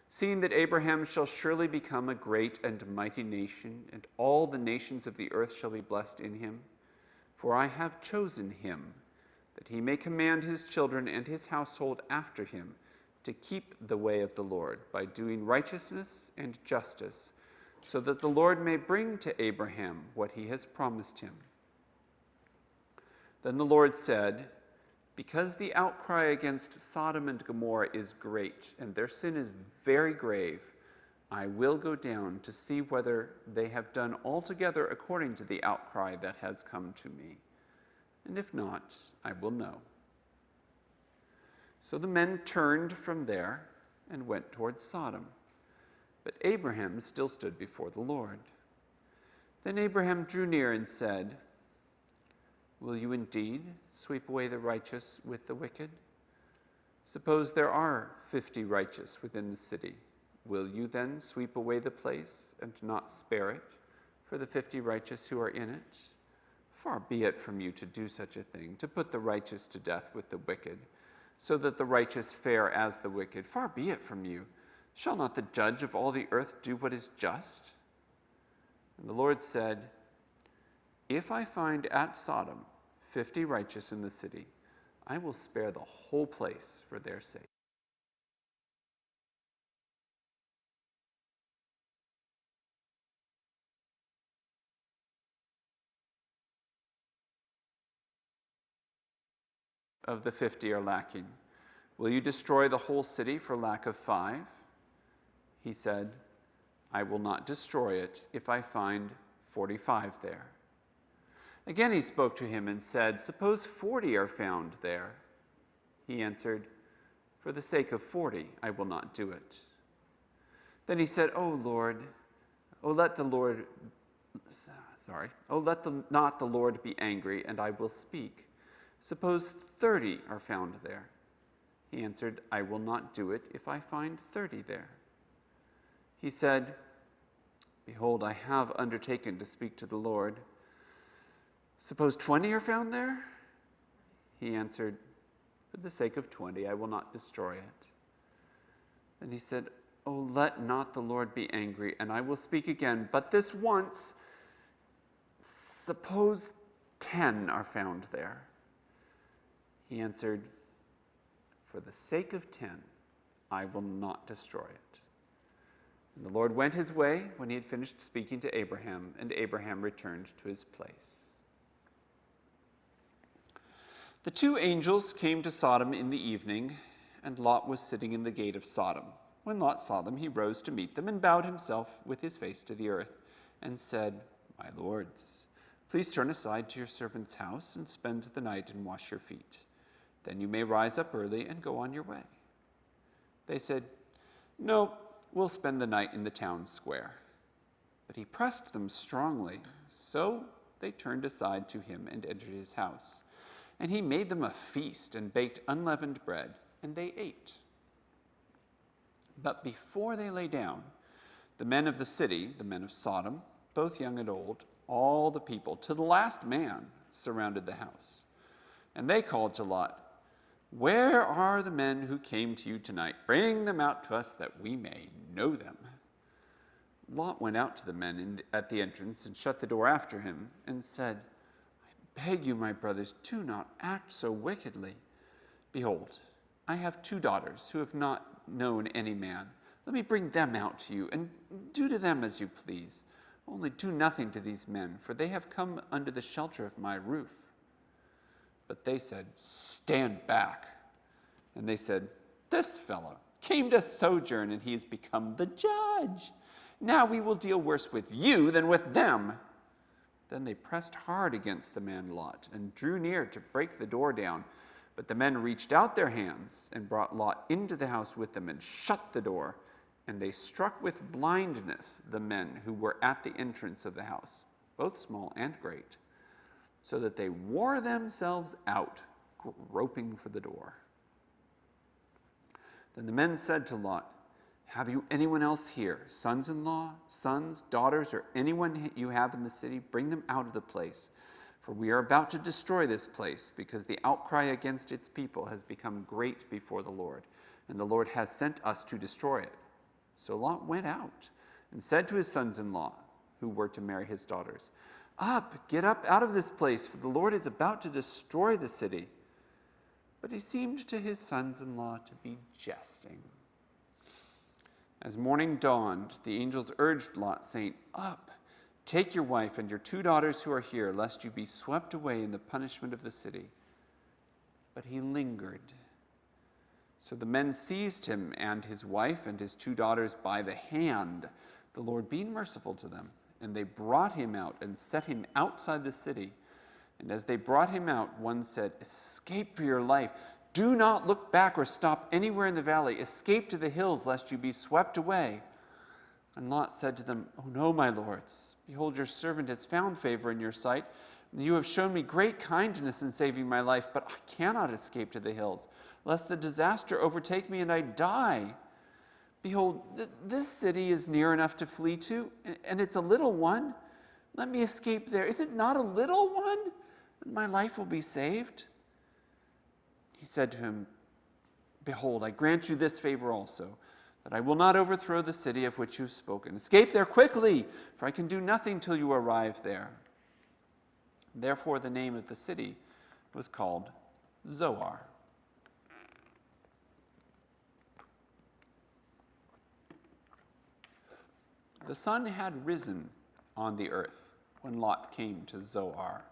A: seeing that Abraham shall surely become a great and mighty nation, and all the nations of the earth shall be blessed in him? For I have chosen him, that he may command his children and his household after him to keep the way of the Lord by doing righteousness and justice, so that the Lord may bring to Abraham what he has promised him." Then the Lord said, "Because the outcry against Sodom and Gomorrah is great, and their sin is very grave, I will go down to see whether they have done altogether according to the outcry that has come to me. And if not, I will know." So the men turned from there and went towards Sodom. But Abraham still stood before the Lord. Then Abraham drew near and said, "Will you indeed sweep away the righteous with the wicked? Suppose there are 50 righteous within the city. Will you then sweep away the place and not spare it for the 50 righteous who are in it? Far be it from you to do such a thing, to put the righteous to death with the wicked, so that the righteous fare as the wicked. Far be it from you. Shall not the judge of all the earth do what is just?" And the Lord said, "If I find at Sodom 50 righteous in the city, I will spare the whole place for their sake." Of the 50 are lacking. Will you destroy the whole city for lack of 5? He said, "I will not destroy it if I find 45 there." Again he spoke to him and said, "Suppose 40 are found there." He answered, "For the sake of 40, I will not do it." Then he said, not the Lord be angry, and I will speak. Suppose 30 are found there." He answered, "I will not do it if I find 30 there." He said, "Behold, I have undertaken to speak to the Lord. Suppose 20 are found there?" He answered, "For the sake of 20, I will not destroy it." Then he said, "Oh, let not the Lord be angry, and I will speak again, but this once. Suppose 10 are found there." He answered, "For the sake of 10, I will not destroy it." And the Lord went his way when he had finished speaking to Abraham, and Abraham returned to his place. The 2 angels came to Sodom in the evening, and Lot was sitting in the gate of Sodom. When Lot saw them, he rose to meet them and bowed himself with his face to the earth and said, "My lords, please turn aside to your servant's house and spend the night and wash your feet. Then you may rise up early and go on your way." They said, "No, we'll spend the night in the town square." But he pressed them strongly, so they turned aside to him and entered his house. And he made them a feast and baked unleavened bread, and they ate. But before they lay down, the men of the city, the men of Sodom, both young and old, all the people, to the last man, surrounded the house. And they called to Lot, "Where are the men who came to you tonight? Bring them out to us that we may know them." Lot went out to the men at the entrance and shut the door after him and said, "I beg you, my brothers, do not act so wickedly. Behold, I have 2 daughters who have not known any man. Let me bring them out to you, and do to them as you please. Only do nothing to these men, for they have come under the shelter of my roof." But they said, "Stand back." And they said, "This fellow came to sojourn, and he has become the judge. Now we will deal worse with you than with them." Then they pressed hard against the man Lot and drew near to break the door down. But the men reached out their hands and brought Lot into the house with them and shut the door. And they struck with blindness the men who were at the entrance of the house, both small and great, so that they wore themselves out, groping for the door. Then the men said to Lot, "Have you anyone else here, sons-in-law, sons, daughters, or anyone you have in the city? Bring them out of the place, for we are about to destroy this place, because the outcry against its people has become great before the Lord, and the Lord has sent us to destroy it." So Lot went out and said to his sons-in-law, who were to marry his daughters, Get up out of this place, for the Lord is about to destroy the city." But he seemed to his sons-in-law to be jesting. As morning dawned, the angels urged Lot, saying, "Up, take your wife and your 2 daughters who are here, lest you be swept away in the punishment of the city." But he lingered. So the men seized him and his wife and his 2 daughters by the hand, the Lord being merciful to them. And they brought him out and set him outside the city. And as they brought him out, one said, "Escape for your life. Do not look back or stop anywhere in the valley. Escape to the hills, lest you be swept away." And Lot said to them, "Oh no, my lords. Behold, your servant has found favor in your sight. And you have shown me great kindness in saving my life, but I cannot escape to the hills, lest the disaster overtake me and I die. Behold, this city is near enough to flee to, and it's a little one. Let me escape there. Is it not a little one? And my life will be saved." He said to him, "Behold, I grant you this favor also, that I will not overthrow the city of which you have spoken. Escape there quickly, for I can do nothing till you arrive there." Therefore the name of the city was called Zoar. The sun had risen on the earth when Lot came to Zoar.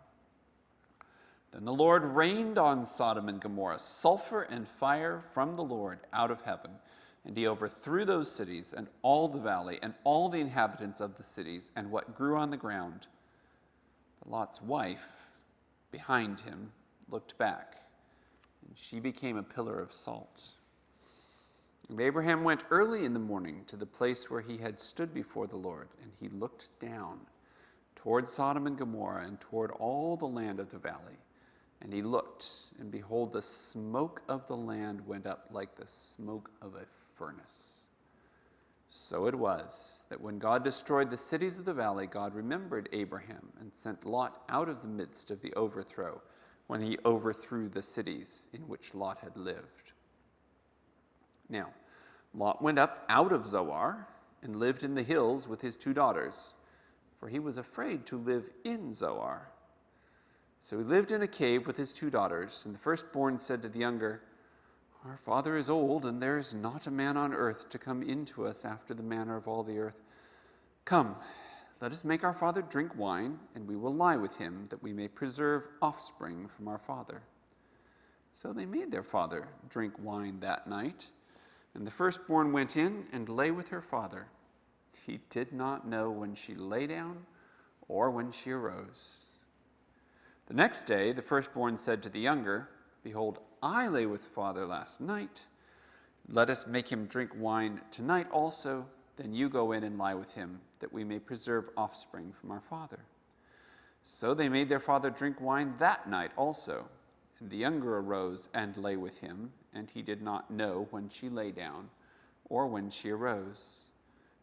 A: Then the Lord rained on Sodom and Gomorrah sulfur and fire from the Lord out of heaven, and he overthrew those cities and all the valley and all the inhabitants of the cities and what grew on the ground. But Lot's wife, behind him, looked back, and she became a pillar of salt. And Abraham went early in the morning to the place where he had stood before the Lord, and he looked down toward Sodom and Gomorrah and toward all the land of the valley. And he looked, and behold, the smoke of the land went up like the smoke of a furnace. So it was that when God destroyed the cities of the valley, God remembered Abraham and sent Lot out of the midst of the overthrow when he overthrew the cities in which Lot had lived. Now, Lot went up out of Zoar and lived in the hills with his 2 daughters, for he was afraid to live in Zoar. So he lived in a cave with his 2 daughters, and the firstborn said to the younger, "Our father is old, and there is not a man on earth to come in to us after the manner of all the earth. Come, let us make our father drink wine, and we will lie with him, that we may preserve offspring from our father." So they made their father drink wine that night. And the firstborn went in and lay with her father. He did not know when she lay down or when she arose. The next day the firstborn said to the younger, "Behold, I lay with father last night. Let us make him drink wine tonight also. Then you go in and lie with him, that we may preserve offspring from our father." So they made their father drink wine that night also. And the younger arose and lay with him, and he did not know when she lay down or when she arose.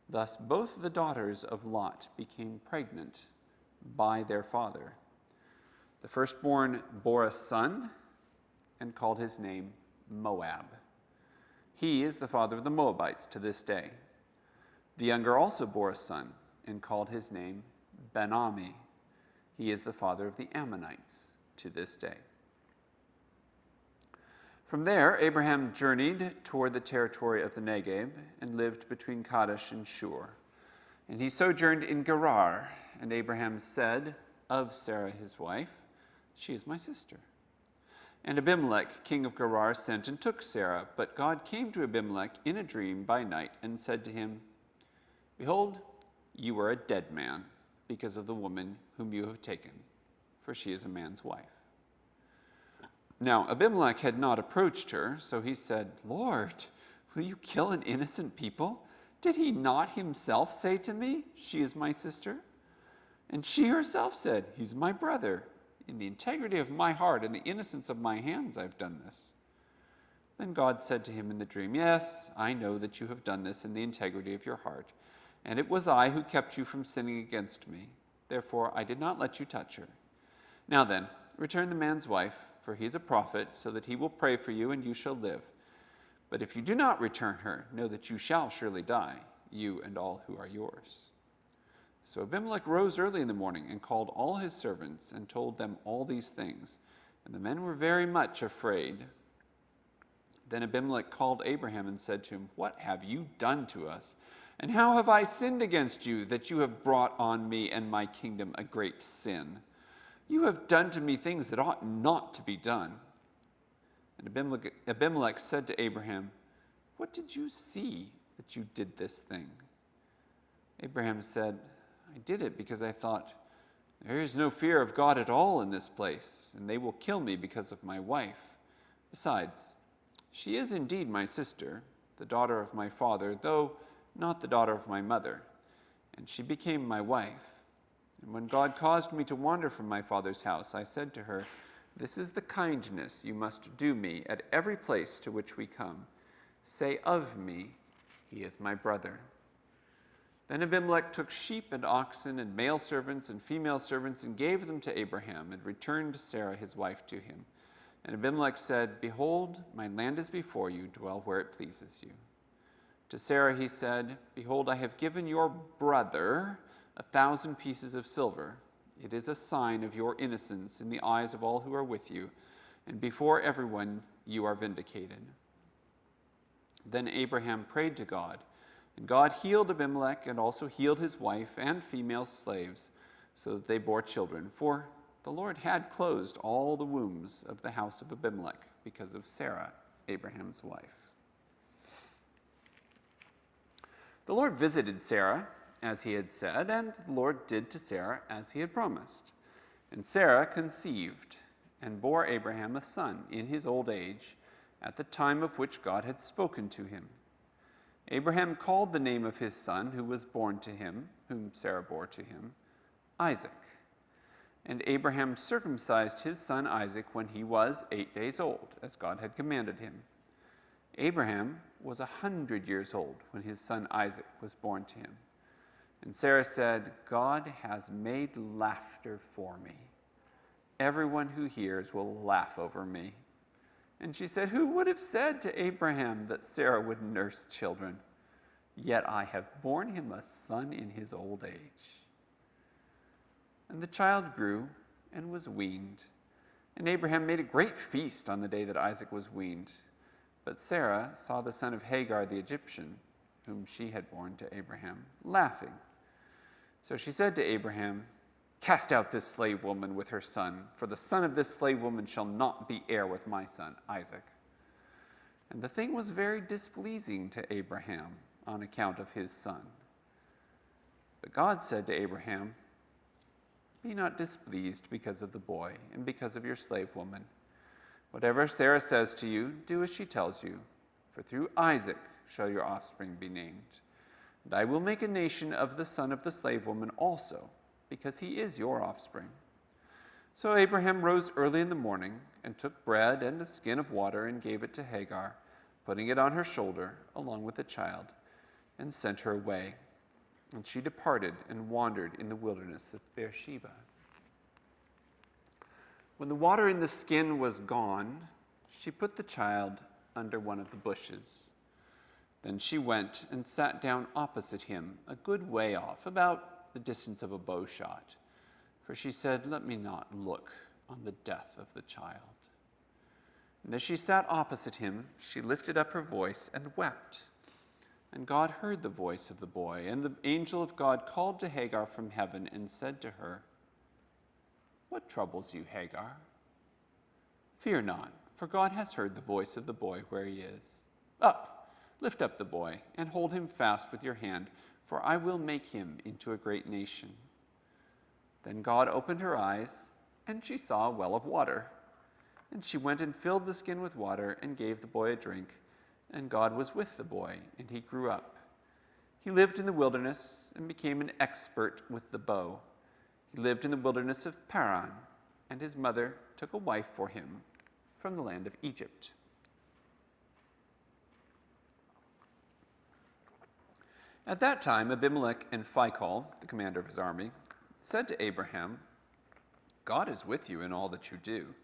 A: Thus both the daughters of Lot became pregnant by their father. The firstborn bore a son and called his name Moab. He is the father of the Moabites to this day. The younger also bore a son and called his name Ben-Ammi. He is the father of the Ammonites to this day. From there, Abraham journeyed toward the territory of the Negev and lived between Kadesh and Shur. And he sojourned in Gerar. And Abraham said of Sarah his wife, "She is my sister." And Abimelech, king of Gerar, sent and took Sarah. But God came to Abimelech in a dream by night and said to him, "Behold, you are a dead man because of the woman whom you have taken, for she is a man's wife." Now Abimelech had not approached her, so he said, "Lord, will you kill an innocent people? Did he not himself say to me, 'She is my sister'? And she herself said, 'He's my brother.' In the integrity of my heart and the innocence of my hands I've done this." Then God said to him in the dream, "Yes, I know that you have done this in the integrity of your heart, and it was I who kept you from sinning against me. Therefore I did not let you touch her. Now then, return the man's wife, for he is a prophet, so that he will pray for you and you shall live. But if you do not return her, know that you shall surely die, you and all who are yours." So Abimelech rose early in the morning and called all his servants and told them all these things. And the men were very much afraid. Then Abimelech called Abraham and said to him, "What have you done to us? And how have I sinned against you, that you have brought on me and my kingdom a great sin? You have done to me things that ought not to be done." And Abimelech said to Abraham, "What did you see that you did this thing?" Abraham said, "I did it because I thought, there is no fear of God at all in this place, and they will kill me because of my wife. Besides, she is indeed my sister, the daughter of my father, though not the daughter of my mother, and she became my wife. And when God caused me to wander from my father's house, I said to her, 'This is the kindness you must do me at every place to which we come. Say of me, he is my brother.' Then Abimelech took sheep and oxen and male servants and female servants and gave them to Abraham and returned Sarah his wife to him. And Abimelech said, 'Behold, my land is before you, dwell where it pleases you.' To Sarah he said, 'Behold, I have given your brother 1,000 pieces of silver. It is a sign of your innocence in the eyes of all who are with you, and before everyone you are vindicated.' Then Abraham prayed to God, and God healed Abimelech and also healed his wife and female slaves, so that they bore children. For the Lord had closed all the wombs of the house of Abimelech because of Sarah, Abraham's wife." The Lord visited Sarah, as he had said, and the Lord did to Sarah as he had promised. And Sarah conceived and bore Abraham a son in his old age, at the time of which God had spoken to him. Abraham called the name of his son who was born to him, whom Sarah bore to him, Isaac. And Abraham circumcised his son Isaac when he was 8 days old, as God had commanded him. Abraham was 100 years old when his son Isaac was born to him. And Sarah said, "God has made laughter for me. Everyone who hears will laugh over me." And she said, "Who would have said to Abraham that Sarah would nurse children? Yet I have borne him a son in his old age." And the child grew and was weaned. And Abraham made a great feast on the day that Isaac was weaned. But Sarah saw the son of Hagar the Egyptian, whom she had borne to Abraham, laughing. So she said to Abraham, "Cast out this slave woman with her son, for the son of this slave woman shall not be heir with my son Isaac." And the thing was very displeasing to Abraham on account of his son. But God said to Abraham, "Be not displeased because of the boy and because of your slave woman. Whatever Sarah says to you, do as she tells you, for through Isaac shall your offspring be named. And I will make a nation of the son of the slave woman also, because he is your offspring." So Abraham rose early in the morning and took bread and a skin of water and gave it to Hagar, putting it on her shoulder along with the child, and sent her away. And she departed and wandered in the wilderness of Beersheba. When the water in the skin was gone, she put the child under one of the bushes. Then she went and sat down opposite him, a good way off, about the distance of a bow shot. For she said, "Let me not look on the death of the child." And as she sat opposite him, she lifted up her voice and wept. And God heard the voice of the boy, and the angel of God called to Hagar from heaven and said to her, "What troubles you, Hagar? Fear not, for God has heard the voice of the boy where he is. Up, lift up the boy, and hold him fast with your hand, for I will make him into a great nation." Then God opened her eyes, and she saw a well of water. And she went and filled the skin with water and gave the boy a drink. And God was with the boy, and he grew up. He lived in the wilderness and became an expert with the bow. He lived in the wilderness of Paran, and his mother took a wife for him from the land of Egypt. At that time, Abimelech and Phicol, the commander of his army, said to Abraham, "God is with you in all that you do.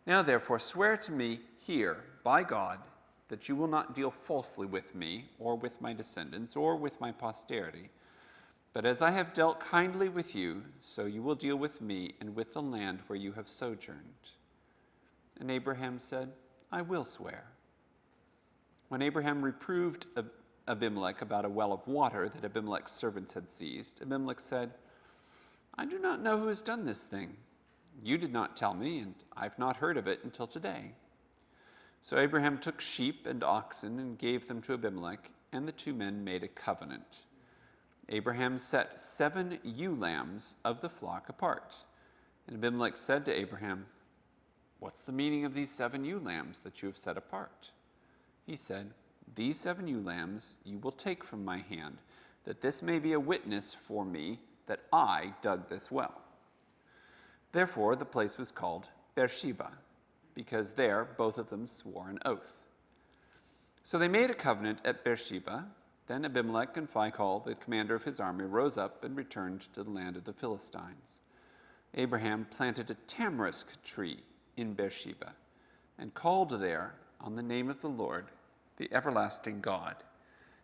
A: Now therefore swear to me here by God that you will not deal falsely with me or with my descendants or with my posterity. But as I have dealt kindly with you, so you will deal with me and with the land where you have sojourned." And Abraham said, "I will swear." When Abraham reproved Abimelech about a well of water that Abimelech's servants had seized, Abimelech said, "I do not know who has done this thing. You did not tell me, and I've not heard of it until today." So Abraham took sheep and oxen and gave them to Abimelech, and the two men made a covenant. Abraham set 7 ewe lambs of the flock apart. And Abimelech said to Abraham, "What's the meaning of these 7 ewe lambs that you have set apart?" He said, "These 7 ewe lambs you will take from my hand, that this may be a witness for me that I dug this well." Therefore the place was called Beersheba, because there both of them swore an oath. So they made a covenant at Beersheba. Then Abimelech and Phicol, the commander of his army, rose up and returned to the land of the Philistines. Abraham planted a tamarisk tree in Beersheba and called there on the name of the Lord, the everlasting God.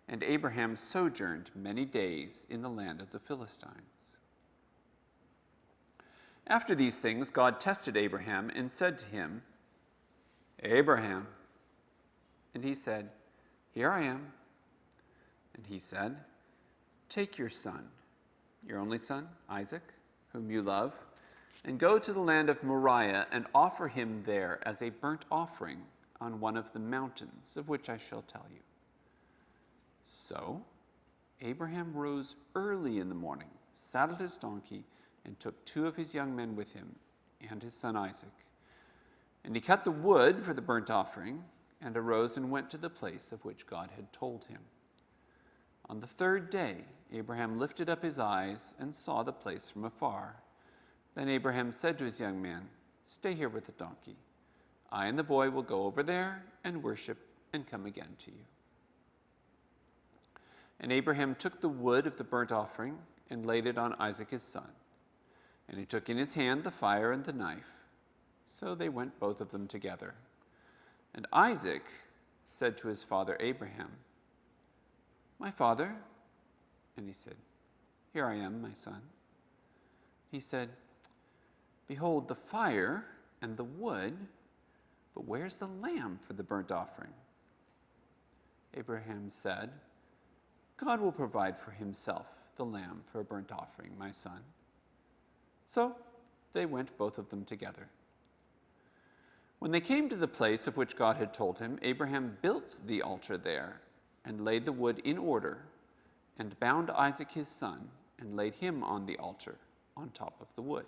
A: And Abraham sojourned many days in the land of the Philistines. After these things, God tested Abraham and said to him, "Abraham." And he said, "Here I am." And he said, "Take your son, your only son, Isaac, whom you love, and go to the land of Moriah and offer him there as a burnt offering on one of the mountains of which I shall tell you." So Abraham rose early in the morning, saddled his donkey, and took 2 of his young men with him and his son Isaac. And he cut the wood for the burnt offering and arose and went to the place of which God had told him. On the 3rd day, Abraham lifted up his eyes and saw the place from afar. Then Abraham said to his young man, "Stay here with the donkey. I and the boy will go over there and worship and come again to you." And Abraham took the wood of the burnt offering and laid it on Isaac his son. And he took in his hand the fire and the knife. So they went both of them together. And Isaac said to his father Abraham, "My father?" And he said, "Here I am, my son." He said, "Behold the fire and the wood, but where's the lamb for the burnt offering?" Abraham said, "God will provide for himself the lamb for a burnt offering, my son." So they went both of them together. When they came to the place of which God had told him, Abraham built the altar there and laid the wood in order and bound Isaac his son and laid him on the altar on top of the wood.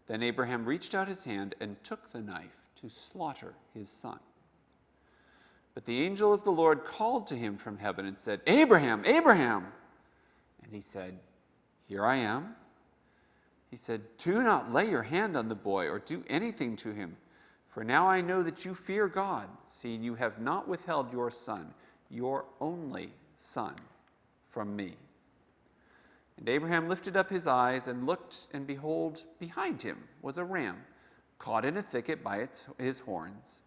A: Then Abraham reached out his hand and took the knife to slaughter his son. But the angel of the Lord called to him from heaven and said, "Abraham, Abraham!" And he said, "Here I am." He said, "Do not lay your hand on the boy or do anything to him, for now I know that you fear God, seeing you have not withheld your son, your only son, from me." And Abraham lifted up his eyes and looked, and behold, behind him was a ram, caught in a thicket by his horns.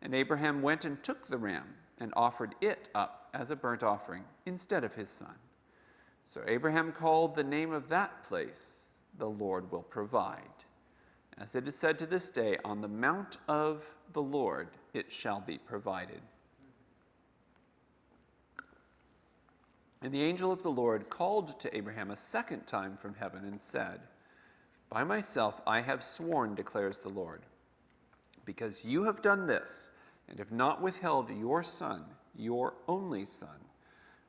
A: And Abraham went and took the ram and offered it up as a burnt offering instead of his son. So Abraham called the name of that place, "The Lord will provide." As it is said to this day, "On the mount of the Lord it shall be provided." And the angel of the Lord called to Abraham a second time from heaven and said, "By myself I have sworn, declares the Lord, because you have done this and have not withheld your son, your only son,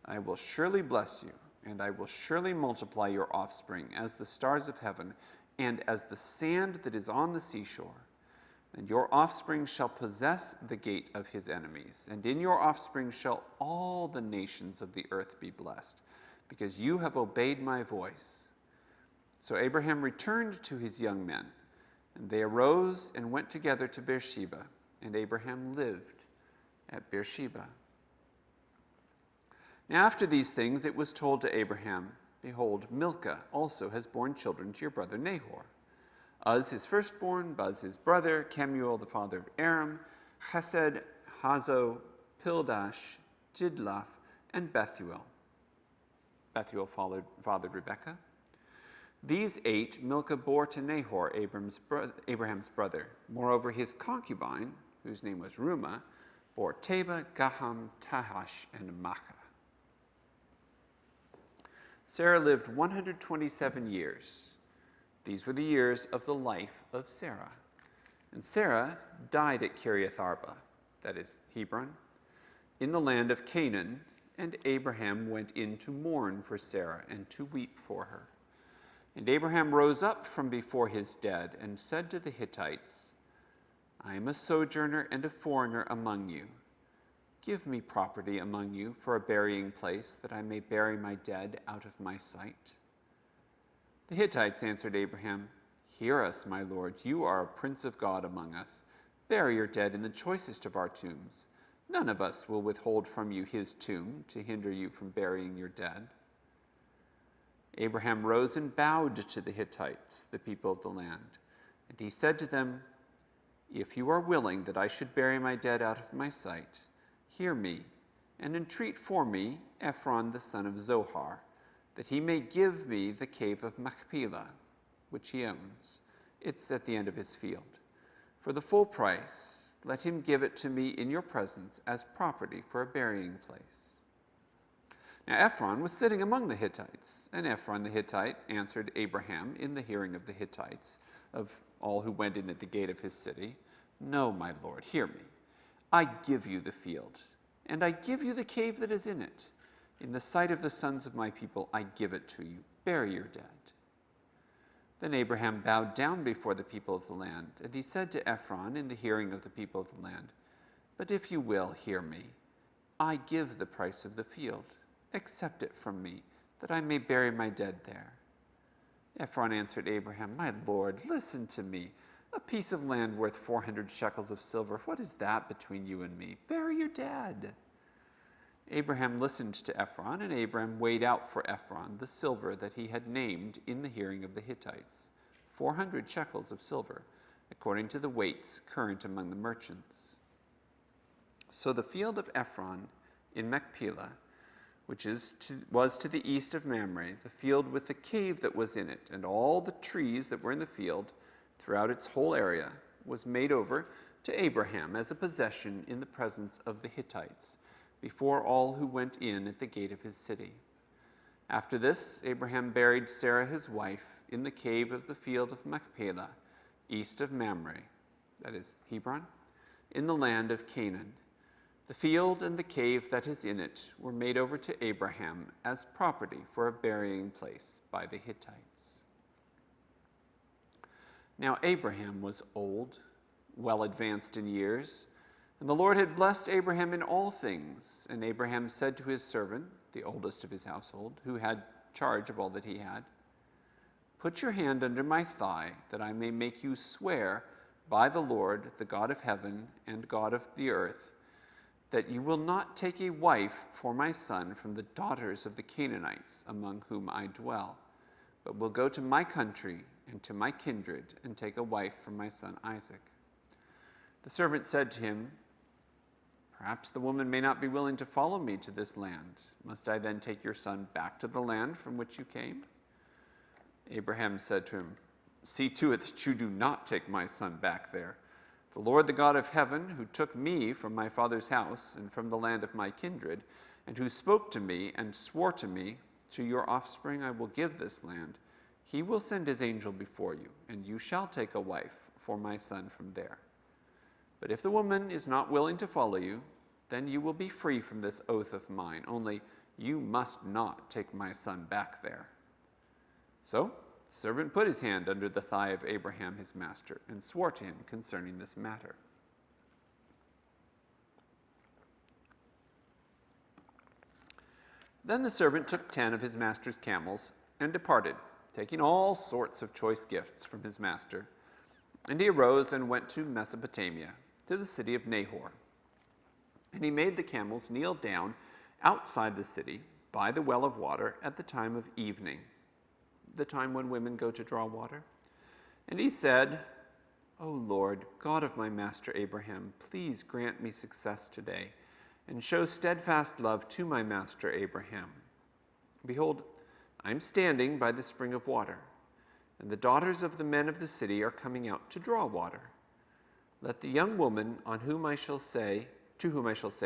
A: I will surely bless you, and I will surely multiply your offspring as the stars of heaven and as the sand that is on the seashore. And your offspring shall possess the gate of his enemies, and in your offspring shall all the nations of the earth be blessed, because you have obeyed my voice." So Abraham returned to his young men, and they arose and went together to Beersheba, and Abraham lived at Beersheba. Now after these things it was told to Abraham, "Behold, Milcah also has borne children to your brother Nahor. Uz his firstborn, Buz his brother, Kemuel the father of Aram, Chesed, Hazo, Pildash, Jidlaph, and Bethuel." Bethuel fathered Rebekah. These 8 Milcah bore to Nahor, Abraham's brother. Moreover, his concubine, whose name was Reumah, bore Teba, Gaham, Tahash, and Maachah. Sarah lived 127 years. These were the years of the life of Sarah. And Sarah died at Kiriath Arba, that is Hebron, in the land of Canaan, and Abraham went in to mourn for Sarah and to weep for her. And Abraham rose up from before his dead and said to the Hittites, "I am a sojourner and a foreigner among you. Give me property among you for a burying place, that I may bury my dead out of my sight." The Hittites answered Abraham, "Hear us, my lord, you are a prince of God among us. Bury your dead in the choicest of our tombs. None of us will withhold from you his tomb to hinder you from burying your dead." Abraham rose and bowed to the Hittites, the people of the land, and he said to them, "If you are willing that I should bury my dead out of my sight, hear me, and entreat for me Ephron the son of Zohar, that he may give me the cave of Machpelah, which he owns. It's at the end of his field. For the full price, let him give it to me in your presence as property for a burying place." Now Ephron was sitting among the Hittites, and Ephron the Hittite answered Abraham in the hearing of the Hittites, of all who went in at the gate of his city, "No, my lord, hear me. I give you the field, and I give you the cave that is in it. In the sight of the sons of my people, I give it to you. Bury your dead." Then Abraham bowed down before the people of the land, and he said to Ephron in the hearing of the people of the land, "But if you will hear me, I give the price of the field. Accept it from me, that I may bury my dead there." Ephron answered Abraham, "My lord, listen to me. A piece of land worth 400 shekels of silver. What is that between you and me? Bury your dead." Abraham listened to Ephron, and Abraham weighed out for Ephron the silver that he had named in the hearing of the Hittites, 400 shekels of silver, according to the weights current among the merchants. So the field of Ephron in Machpelah, which was to the east of Mamre, the field with the cave that was in it, and all the trees that were in the field throughout its whole area, was made over to Abraham as a possession in the presence of the Hittites, before all who went in at the gate of his city. After this, Abraham buried Sarah his wife in the cave of the field of Machpelah, east of Mamre, that is Hebron, in the land of Canaan. The field and the cave that is in it were made over to Abraham as property for a burying place by the Hittites. Now Abraham was old, well advanced in years, and the Lord had blessed Abraham in all things. And Abraham said to his servant, the oldest of his household, who had charge of all that he had, Put your hand under my thigh, that I may make you swear by the Lord, the God of heaven and God of the earth, that you will not take a wife for my son from the daughters of the Canaanites among whom I dwell, but will go to my country and to my kindred and take a wife for my son Isaac. The servant said to him, Perhaps the woman may not be willing to follow me to this land. Must I then take your son back to the land from which you came? Abraham said to him, See to it that you do not take my son back there. The Lord, the God of heaven, who took me from my father's house and from the land of my kindred, and who spoke to me and swore to me, To your offspring I will give this land, he will send his angel before you, and you shall take a wife for my son from there. But if the woman is not willing to follow you, then you will be free from this oath of mine, only you must not take my son back there. So the servant put his hand under the thigh of Abraham his master and swore to him concerning this matter. Then the servant took 10 of his master's camels and departed, taking all sorts of choice gifts from his master. And he arose and went to Mesopotamia, to the city of Nahor. And he made the camels kneel down outside the city by the well of water at the time of evening, the time when women go to draw water. And he said, O Lord, God of my master Abraham, please grant me success today, and show steadfast love to my master Abraham. Behold, I am standing by the spring of water, and the daughters of the men of the city are coming out to draw water. Let the young woman to whom I shall say,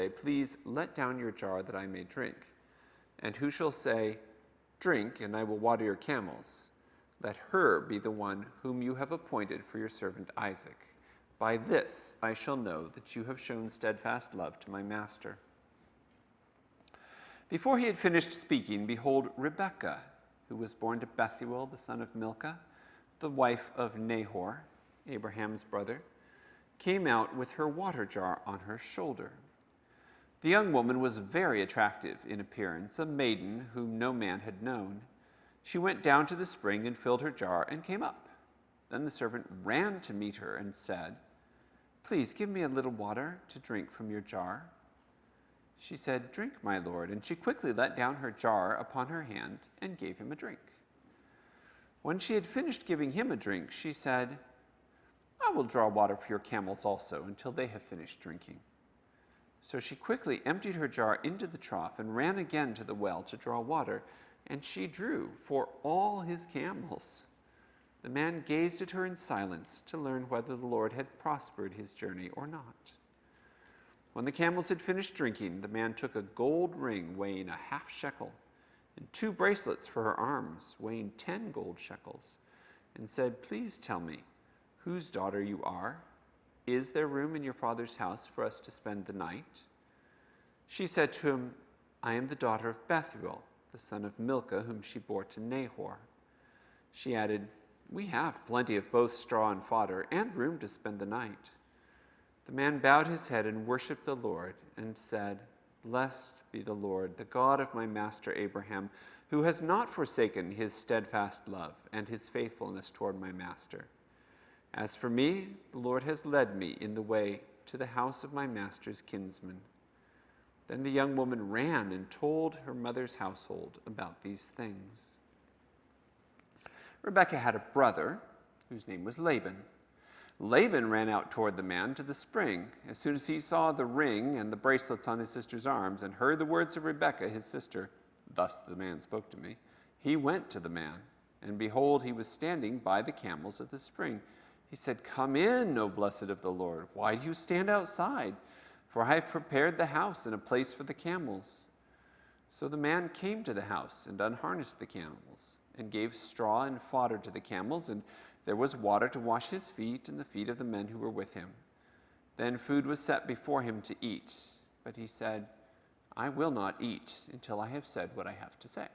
A: Please let down your jar that I may drink, and who shall say, Drink, and I will water your camels. Let her be the one whom you have appointed for your servant Isaac. By this I shall know that you have shown steadfast love to my master. Before he had finished speaking, behold, Rebekah, who was born to Bethuel, the son of Milcah, the wife of Nahor, Abraham's brother, came out with her water jar on her shoulder. The young woman was very attractive in appearance, a maiden whom no man had known. She went down to the spring and filled her jar and came up. Then the servant ran to meet her and said, Please give me a little water to drink from your jar. She said, Drink, my lord, and she quickly let down her jar upon her hand and gave him a drink. When she had finished giving him a drink, she said, I will draw water for your camels also until they have finished drinking. So she quickly emptied her jar into the trough and ran again to the well to draw water, and she drew for all his camels. The man gazed at her in silence to learn whether the Lord had prospered his journey or not. When the camels had finished drinking, the man took a gold ring weighing a half shekel and 2 bracelets for her arms weighing 10 gold shekels, and said, Please tell me whose daughter you are. Is there room in your father's house for us to spend the night? She said to him, I am the daughter of Bethuel, the son of Milcah, whom she bore to Nahor. She added, We have plenty of both straw and fodder, and room to spend the night. The man bowed his head and worshipped the Lord, and said, Blessed be the Lord, the God of my master Abraham, who has not forsaken his steadfast love and his faithfulness toward my master. As for me, the Lord has led me in the way to the house of my master's kinsman. Then the young woman ran and told her mother's household about these things. Rebekah had a brother whose name was Laban. Laban ran out toward the man to the spring. As soon as he saw the ring and the bracelets on his sister's arms and heard the words of Rebekah, his sister, Thus the man spoke to me, he went to the man, and behold, he was standing by the camels at the spring. He said, Come in, O blessed of the Lord. Why do you stand outside? For I have prepared the house and a place for the camels. So the man came to the house and unharnessed the camels, and gave straw and fodder to the camels, and there was water to wash his feet and the feet of the men who were with him. Then food was set before him to eat, but he said, I will not eat until I have said what I have to say.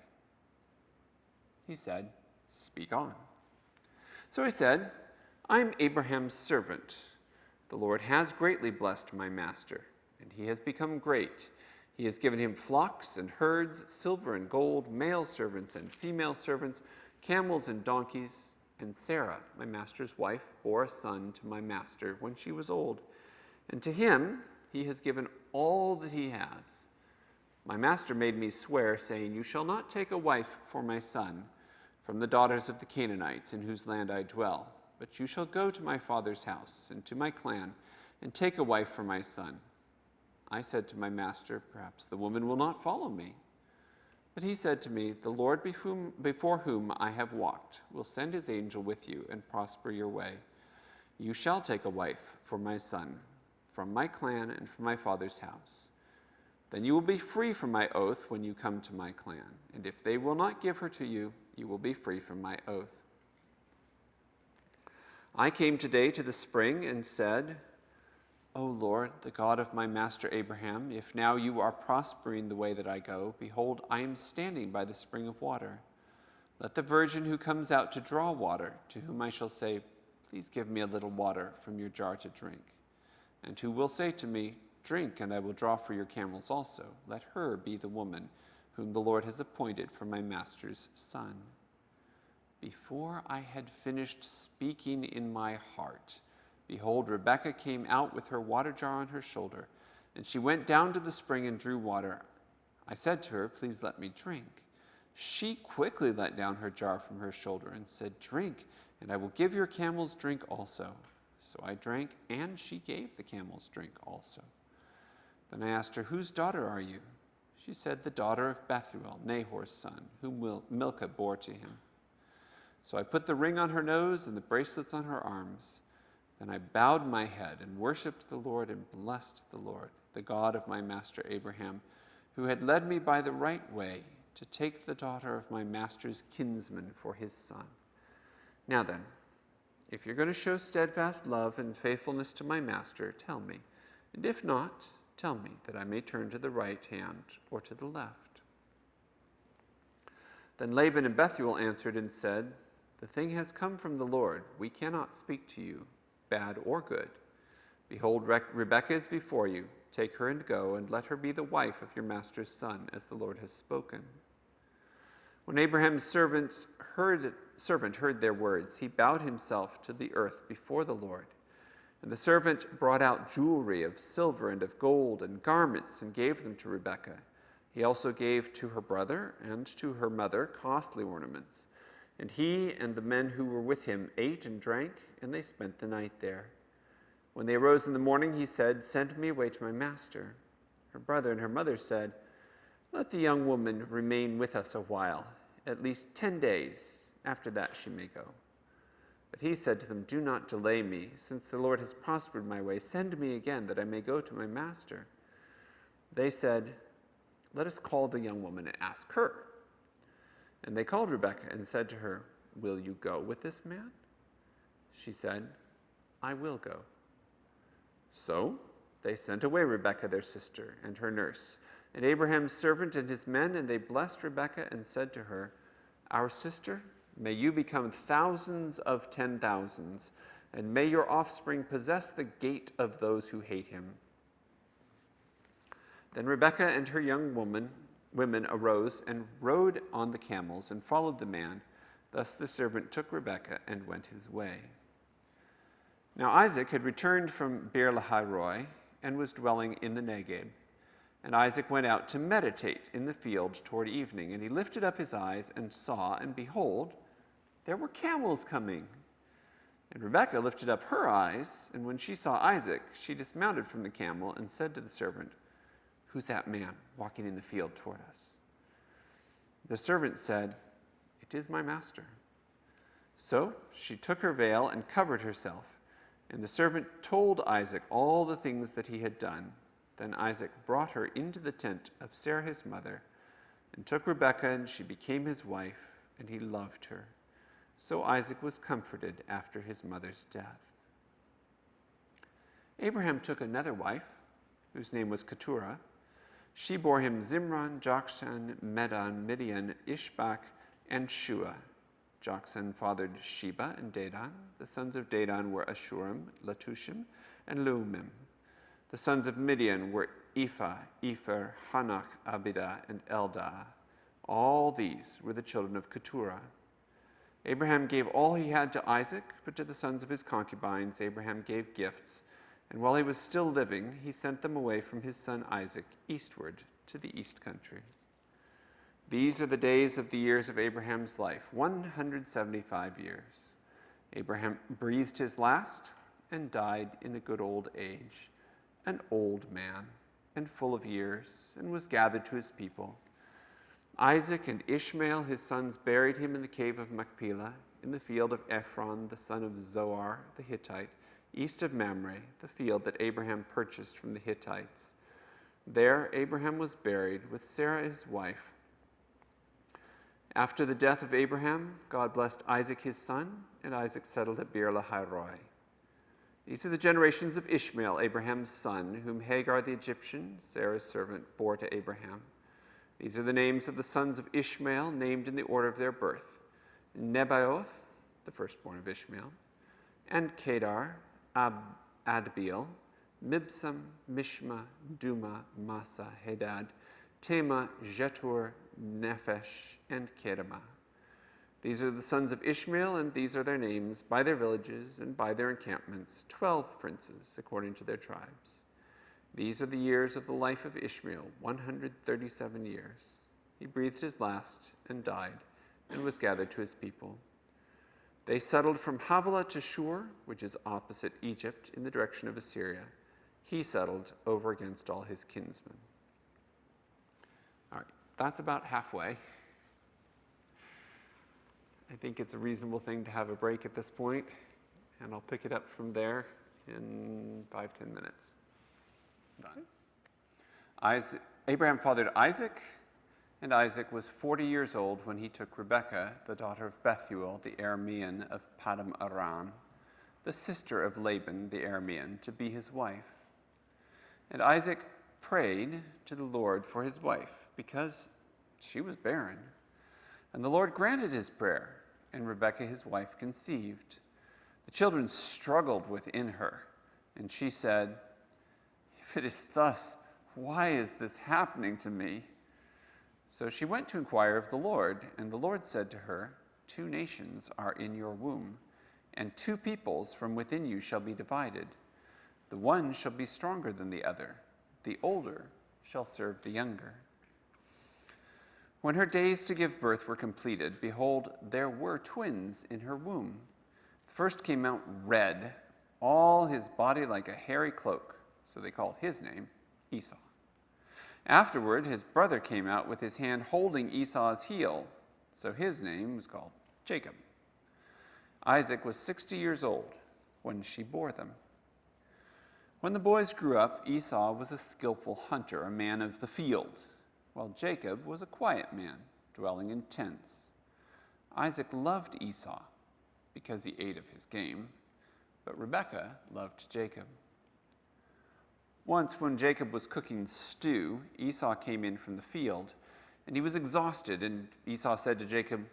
A: He said, Speak on. So he said, I am Abraham's servant. The Lord has greatly blessed my master, and he has become great. He has given him flocks and herds, silver and gold, male servants and female servants, camels and donkeys. And Sarah, my master's wife, bore a son to my master when she was old. And to him he has given all that he has. My master made me swear, saying, you shall not take a wife for my son from the daughters of the Canaanites in whose land I dwell, but you shall go to my father's house and to my clan and take a wife for my son. I said to my master, perhaps the woman will not follow me. But he said to me, the Lord before whom I have walked will send his angel with you and prosper your way. You shall take a wife for my son from my clan and from my father's house. Then you will be free from my oath when you come to my clan. And if they will not give her to you, you will be free from my oath. I came today to the spring and said, O Lord, the God of my master Abraham, if now you are prospering the way that I go, behold, I am standing by the spring of water. Let the virgin who comes out to draw water, to whom I shall say, please give me a little water from your jar to drink, and who will say to me, drink, and I will draw for your camels also, let her be the woman whom the Lord has appointed for my master's son. Before I had finished speaking in my heart, behold, Rebekah came out with her water jar on her shoulder, and she went down to the spring and drew water. I said to her, please let me drink. She quickly let down her jar from her shoulder and said, drink, and I will give your camels drink also. So I drank, and she gave the camels drink also. Then I asked her, whose daughter are you? She said, the daughter of Bethuel, Nahor's son, whom Milcah bore to him. So I put the ring on her nose and the bracelets on her arms. Then I bowed my head and worshipped the Lord and blessed the Lord, the God of my master Abraham, who had led me by the right way to take the daughter of my master's kinsman for his son. Now then, if you're going to show steadfast love and faithfulness to my master, tell me. And if not, tell me that I may turn to the right hand or to the left. Then Laban and Bethuel answered and said, the thing has come from the Lord. We cannot speak to you, bad or good. Behold, Rebekah is before you. Take her and go, and let her be the wife of your master's son, as the Lord has spoken. When Abraham's servant heard their words, he bowed himself to the earth before the Lord. And the servant brought out jewelry of silver and of gold and garments and gave them to Rebekah. He also gave to her brother and to her mother costly ornaments. And he and the men who were with him ate and drank, and they spent the night there. When they arose in the morning, he said, send me away to my master. Her brother and her mother said, let the young woman remain with us a while, at least 10 days. After that she may go. But he said to them, do not delay me, since the Lord has prospered my way. Send me again, that I may go to my master. They said, let us call the young woman and ask her. And they called Rebekah and said to her, will you go with this man? She said, I will go. So they sent away Rebekah their sister and her nurse, and Abraham's servant and his men, and they blessed Rebekah and said to her, our sister, may you become thousands of 10,000s, and may your offspring possess the gate of those who hate him. Then Rebekah and her young women arose and rode on the camels and followed the man. Thus the servant took Rebekah and went his way. Now Isaac had returned from Beer-lahai-roi and was dwelling in the Negeb. And Isaac went out to meditate in the field toward evening, and he lifted up his eyes and saw, and behold, there were camels coming. And Rebekah lifted up her eyes, and when she saw Isaac, she dismounted from the camel and said to the servant, who's that man walking in the field toward us? The servant said, it is my master. So she took her veil and covered herself. And the servant told Isaac all the things that he had done. Then Isaac brought her into the tent of Sarah his mother, and took Rebekah, and she became his wife, and he loved her. So Isaac was comforted after his mother's death. Abraham took another wife, whose name was Keturah. She bore him Zimran, Jokshan, Medan, Midian, Ishbak, and Shua. Joksan fathered Sheba and Dedan. The sons of Dedan were Ashurim, Latushim, and Leumim. The sons of Midian were Ephah, Epher, Hanach, Abidah, and Eldah. All these were the children of Keturah. Abraham gave all he had to Isaac, but to the sons of his concubines Abraham gave gifts, and while he was still living, he sent them away from his son Isaac eastward to the east country. These are the days of the years of Abraham's life, 175 years. Abraham breathed his last and died in a good old age, an old man and full of years, and was gathered to his people. Isaac and Ishmael, his sons, buried him in the cave of Machpelah, in the field of Ephron, the son of Zohar the Hittite, east of Mamre, the field that Abraham purchased from the Hittites. There Abraham was buried with Sarah his wife. After the death of Abraham, God blessed Isaac his son, and Isaac settled at Beer-lahai-roi. These are the generations of Ishmael, Abraham's son, whom Hagar the Egyptian, Sarah's servant, bore to Abraham. These are the names of the sons of Ishmael, named in the order of their birth: Nebaioth, the firstborn of Ishmael, and Kedar, Adbeel, Mibsam, Mishma, Duma, Massa, Hadad, Tema, Jetur, Nephesh, and Kedemah. These are the sons of Ishmael, and these are their names, by their villages and by their encampments, 12 princes, according to their tribes. These are the years of the life of Ishmael, 137 years. He breathed his last and died, and was gathered to his people. They settled from Havilah to Shur, which is opposite Egypt, in the direction of Assyria. He settled over against all his kinsmen. All right, that's about halfway. I think it's a reasonable thing to have a break at this point, and I'll pick it up from there in 5-10 minutes. Abraham fathered Isaac, and Isaac was 40 years old when he took Rebekah, the daughter of Bethuel, the Aramean of Paddan Aram, the sister of Laban, the Aramean, to be his wife. And Isaac prayed to the Lord for his wife, because she was barren. And the Lord granted his prayer, and Rebekah his wife conceived. The children struggled within her, and she said, "If it is thus, why is this happening to me?" So she went to inquire of the Lord, and the Lord said to her, "Two nations are in your womb, and two peoples from within you shall be divided. The one shall be stronger than the other. The older shall serve the younger." When her days to give birth were completed, behold, there were twins in her womb. The first came out red, all his body like a hairy cloak, so they called his name Esau. Afterward, his brother came out with his hand holding Esau's heel, so his name was called Jacob. Isaac was 60 years old when she bore them. When the boys grew up, Esau was a skillful hunter, a man of the field, while Jacob was a quiet man, dwelling in tents. Isaac loved Esau because he ate of his game, but Rebekah loved Jacob. Once, when Jacob was cooking stew, Esau came in from the field, and he was exhausted, and Esau said to Jacob,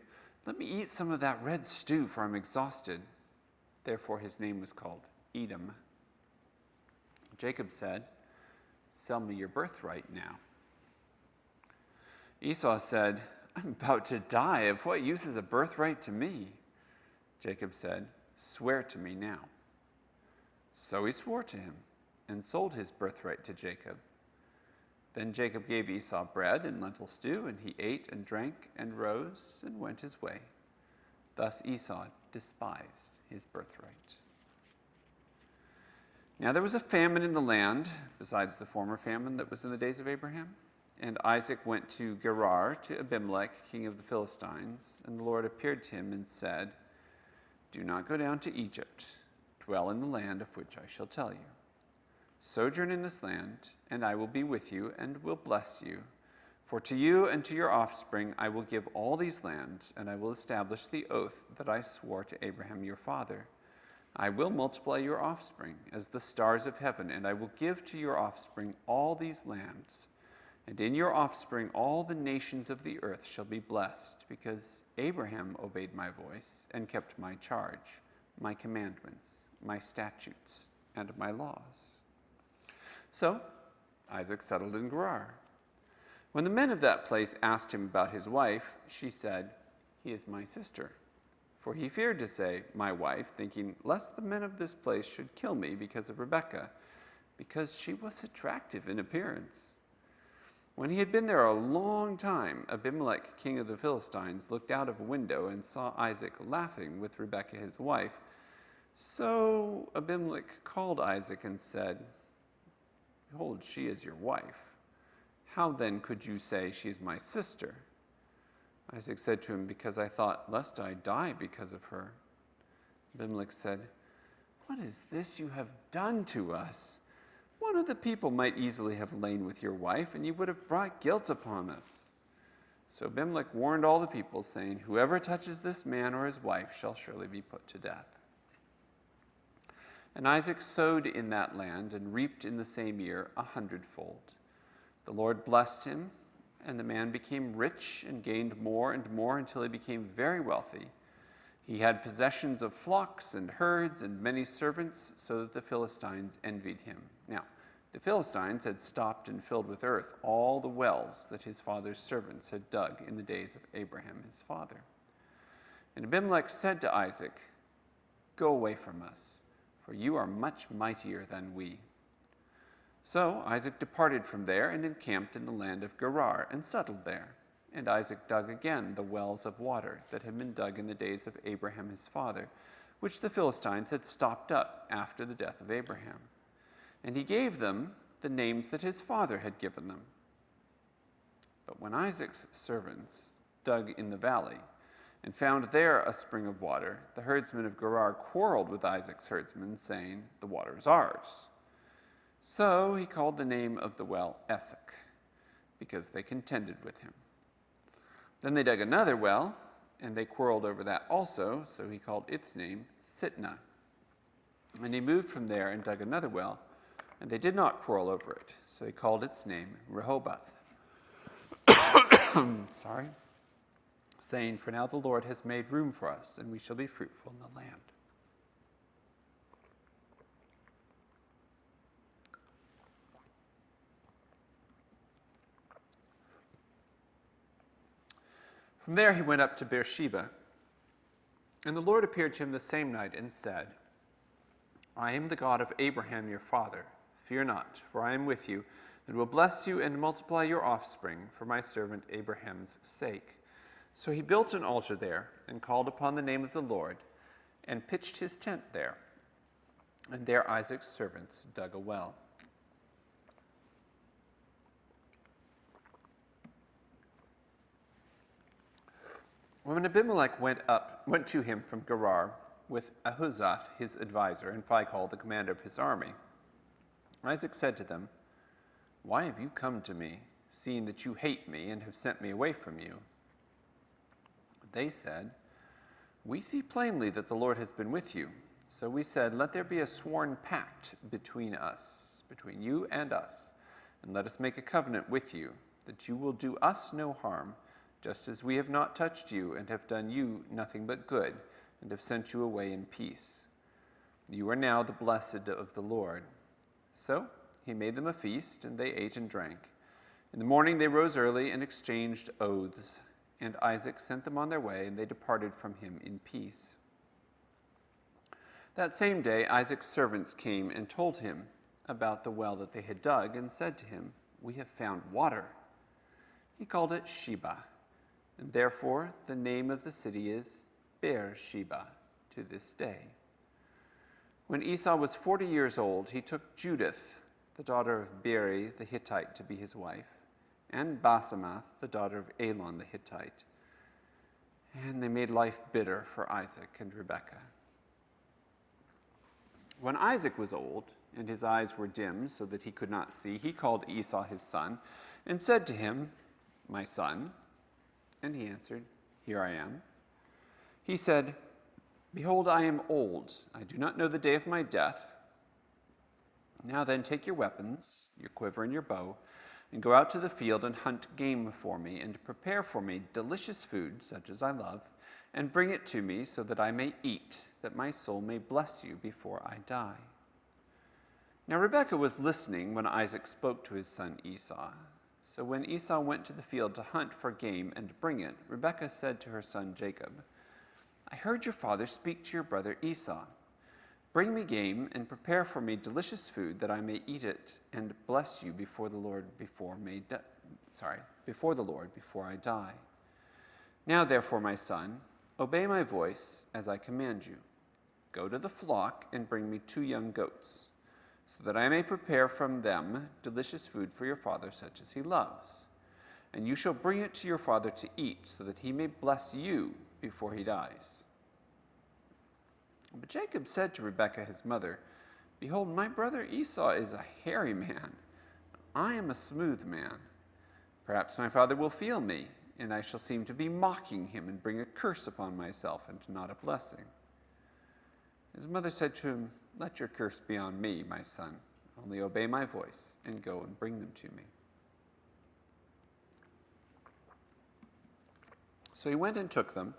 A: "Let me eat some of that red stew, for I'm exhausted." Therefore his name was called Edom. Jacob said, "Sell me your birthright now." Esau said, "I'm about to die. Of what use is a birthright to me?" Jacob said, "Swear to me now." So he swore to him and sold his birthright to Jacob. Then Jacob gave Esau bread and lentil stew, and he ate and drank and rose and went his way. Thus Esau despised his birthright. Now there was a famine in the land, besides the former famine that was in the days of Abraham. And Isaac went to Gerar, to Abimelech, king of the Philistines, and the Lord appeared to him and said, "Do not go down to Egypt. Dwell in the land of which I shall tell you. Sojourn in this land, and I will be with you and will bless you. For to you and to your offspring I will give all these lands, and I will establish the oath that I swore to Abraham your father. I will multiply your offspring as the stars of heaven, and I will give to your offspring all these lands. And in your offspring all the nations of the earth shall be blessed, because Abraham obeyed my voice and kept my charge, my commandments, my statutes, and my laws." So Isaac settled in Gerar. When the men of that place asked him about his wife, she said, "He is my sister." For he feared to say, my wife, thinking, lest the men of this place should kill me because of Rebekah, because she was attractive in appearance. When he had been there a long time, Abimelech, king of the Philistines, looked out of a window and saw Isaac laughing with Rebekah his wife. So Abimelech called Isaac and said, behold, she is your wife. How then could you say she is my sister? Isaac said to him, because I thought, lest I die because of her. Abimelech said, what is this you have done to us? One of the people might easily have lain with your wife, and you would have brought guilt upon us. So Abimelech warned all the people, saying, whoever touches this man or his wife shall surely be put to death. And Isaac sowed in that land and reaped in the same year 100-fold. The Lord blessed him, and the man became rich and gained more and more until he became very wealthy. He had possessions of flocks and herds and many servants, so that the Philistines envied him. Now, the Philistines had stopped and filled with earth all the wells that his father's servants had dug in the days of Abraham his father. And Abimelech said to Isaac, go away from us, for you are much mightier than we. So Isaac departed from there and encamped in the land of Gerar and settled there. And Isaac dug again the wells of water that had been dug in the days of Abraham his father, which the Philistines had stopped up after the death of Abraham. And he gave them the names that his father had given them. But when Isaac's servants dug in the valley and found there a spring of water, the herdsmen of Gerar quarreled with Isaac's herdsmen, saying, the water is ours. So he called the name of the well Esek, because they contended with him. Then they dug another well, and they quarreled over that also, so he called its name Sitnah. And he moved from there and dug another well, and they did not quarrel over it, so he called its name Rehoboth. Sorry. Saying, for now the Lord has made room for us, and we shall be fruitful in the land. From there he went up to Beersheba, and the Lord appeared to him the same night and said, I am the God of Abraham your father. Fear not, for I am with you, and will bless you and multiply your offspring for my servant Abraham's sake. So he built an altar there, and called upon the name of the Lord, and pitched his tent there. And there Isaac's servants dug a well. When Abimelech went to him from Gerar with Ahuzath his advisor and Phicol the commander of his army, Isaac said to them, why have you come to me, seeing that you hate me and have sent me away from you? They said, we see plainly that the Lord has been with you. So we said, let there be a sworn pact between us, between you and us, and let us make a covenant with you, that you will do us no harm, just as we have not touched you and have done you nothing but good, and have sent you away in peace. You are now the blessed of the Lord. So he made them a feast, and they ate and drank. In the morning they rose early and exchanged oaths, and Isaac sent them on their way, and they departed from him in peace. That same day Isaac's servants came and told him about the well that they had dug, and said to him, we have found water. He called it Sheba, and therefore the name of the city is Beersheba to this day. When Esau was 40 years old, he took Judith, the daughter of Beeri the Hittite, to be his wife, and Basemath, the daughter of Elon the Hittite. And they made life bitter for Isaac and Rebekah. When Isaac was old, and his eyes were dim so that he could not see, he called Esau his son, and said to him, my son. And he answered, here I am. He said, behold, I am old. I do not know the day of my death. Now then, take your weapons, your quiver and your bow, and go out to the field and hunt game for me, and prepare for me delicious food, such as I love, and bring it to me so that I may eat, that my soul may bless you before I die. Now Rebekah was listening when Isaac spoke to his son Esau. So when Esau went to the field to hunt for game and bring it, Rebekah said to her son Jacob, I heard your father speak to your brother Esau. Bring me game and prepare for me delicious food that I may eat it and bless you before the Lord before I die. Now therefore, my son, obey my voice as I command you. Go to the flock and bring me 2 young goats, so that I may prepare from them delicious food for your father such as he loves. And you shall bring it to your father to eat, so that he may bless you before he dies. But Jacob said to Rebekah his mother, Behold, my brother Esau is a hairy man. I am a smooth man. Perhaps my father will feel me, and I shall seem to be mocking him and bring a curse upon myself and not a blessing. His mother said to him, Let your curse be on me, my son. Only obey my voice and go and bring them to me. So he went and took them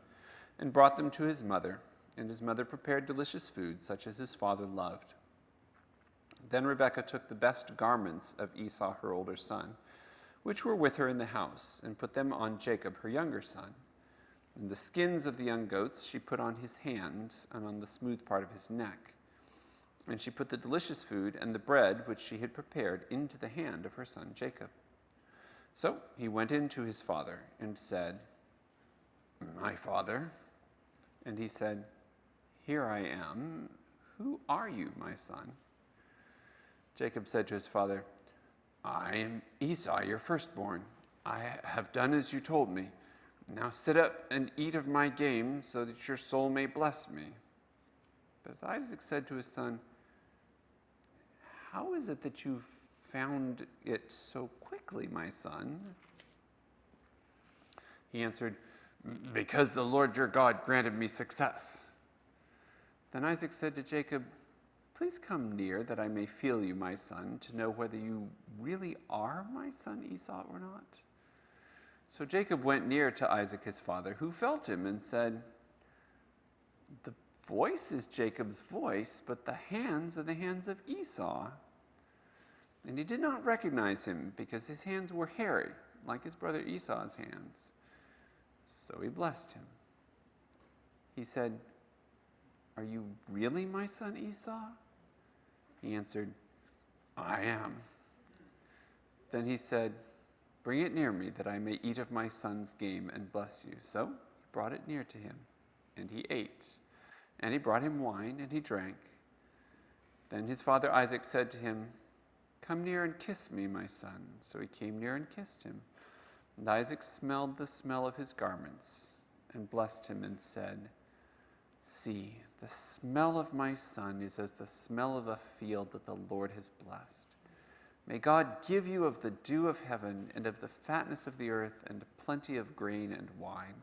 A: and brought them to his mother, and his mother prepared delicious food such as his father loved. Then Rebekah took the best garments of Esau, her older son, which were with her in the house, and put them on Jacob, her younger son. And the skins of the young goats she put on his hands and on the smooth part of his neck. And she put the delicious food and the bread which she had prepared into the hand of her son Jacob. So he went in to his father and said, My father. And he said, Here I am. Who are you, my son? Jacob said to his father, I am Esau, your firstborn. I have done as you told me. Now sit up and eat of my game, so that your soul may bless me. But Isaac said to his son, How is it that you found it so quickly, my son? He answered, Because the Lord your God granted me success. Then Isaac said to Jacob, Please come near, that I may feel you, my son, to know whether you really are my son Esau or not. So Jacob went near to Isaac his father, who felt him and said, The voice is Jacob's voice, but the hands are the hands of Esau. And he did not recognize him, because his hands were hairy, like his brother Esau's hands. So he blessed him. He said, Are you really my son Esau? He answered, I am. Then he said, Bring it near me, that I may eat of my son's game and bless you. So he brought it near to him, and he ate. And he brought him wine, and he drank. Then his father Isaac said to him, Come near and kiss me, my son. So he came near and kissed him. And Isaac smelled the smell of his garments, and blessed him, and said, See, the smell of my son is as the smell of a field that the Lord has blessed. May God give you of the dew of heaven and of the fatness of the earth and plenty of grain and wine.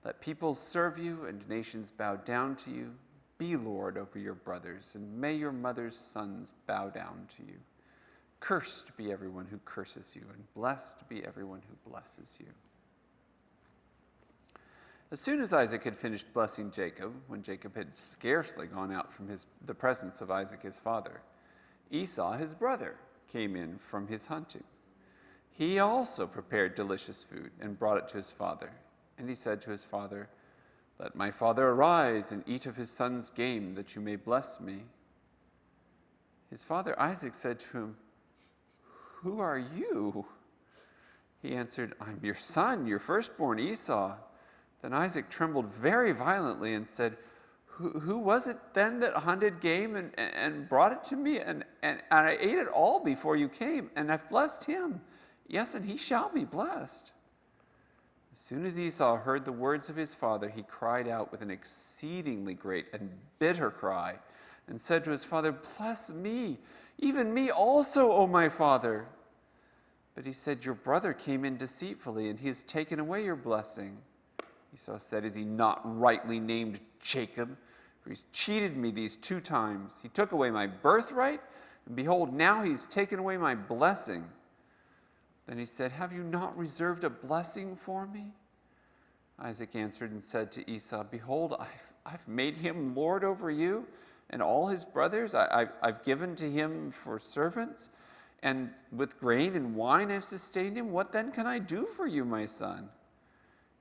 A: Let peoples serve you and nations bow down to you. Be Lord over your brothers, and may your mother's sons bow down to you. Cursed be everyone who curses you, and blessed be everyone who blesses you. As soon as Isaac had finished blessing Jacob, when Jacob had scarcely gone out from the presence of Isaac his father, Esau his brother came in from his hunting. He also prepared delicious food and brought it to his father. And he said to his father, Let my father arise and eat of his son's game, that you may bless me. His father Isaac said to him, Who are you? He answered, I'm your son, your firstborn Esau. Then Isaac trembled very violently and said, Who was it then that hunted game and brought it to me? And I ate it all before you came, and I've blessed him. Yes, and he shall be blessed. As soon as Esau heard the words of his father, he cried out with an exceedingly great and bitter cry, and said to his father, Bless me, even me also, O my father. But he said, Your brother came in deceitfully, and he has taken away your blessing. Esau said, Is he not rightly named Jacob? For he's cheated me these 2 times. He took away my birthright, and behold, now he's taken away my blessing. Then he said, Have you not reserved a blessing for me? Isaac answered and said to Esau, Behold, I've made him lord over you, and all his brothers I've given to him for servants, and with grain and wine I've sustained him. What then can I do for you, my son?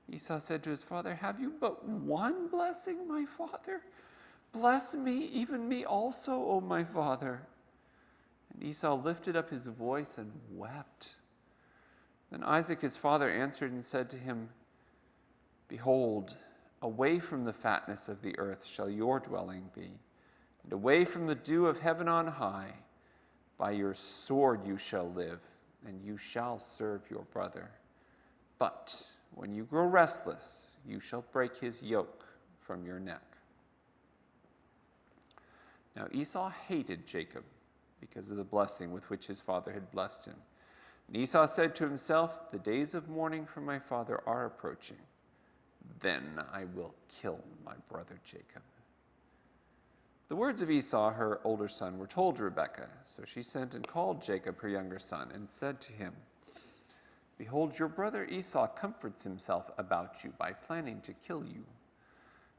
A: Esau said to his father, "Have you but one blessing, my father? Bless me, even me also, O my father." And Esau lifted up his voice and wept. Then Isaac his father answered and said to him, "Behold, away from the fatness of the earth shall your dwelling be, and away from the dew of heaven on high. By your sword you shall live, and you shall serve your brother. But when you grow restless, you shall break his yoke from your neck." Now Esau hated Jacob because of the blessing with which his father had blessed him. And Esau said to himself, "The days of mourning for my father are approaching. Then I will kill my brother Jacob." The words of Esau, her older son, were told to Rebekah. So she sent and called Jacob, her younger son, and said to him, "Behold, your brother Esau comforts himself about you by planning to kill you.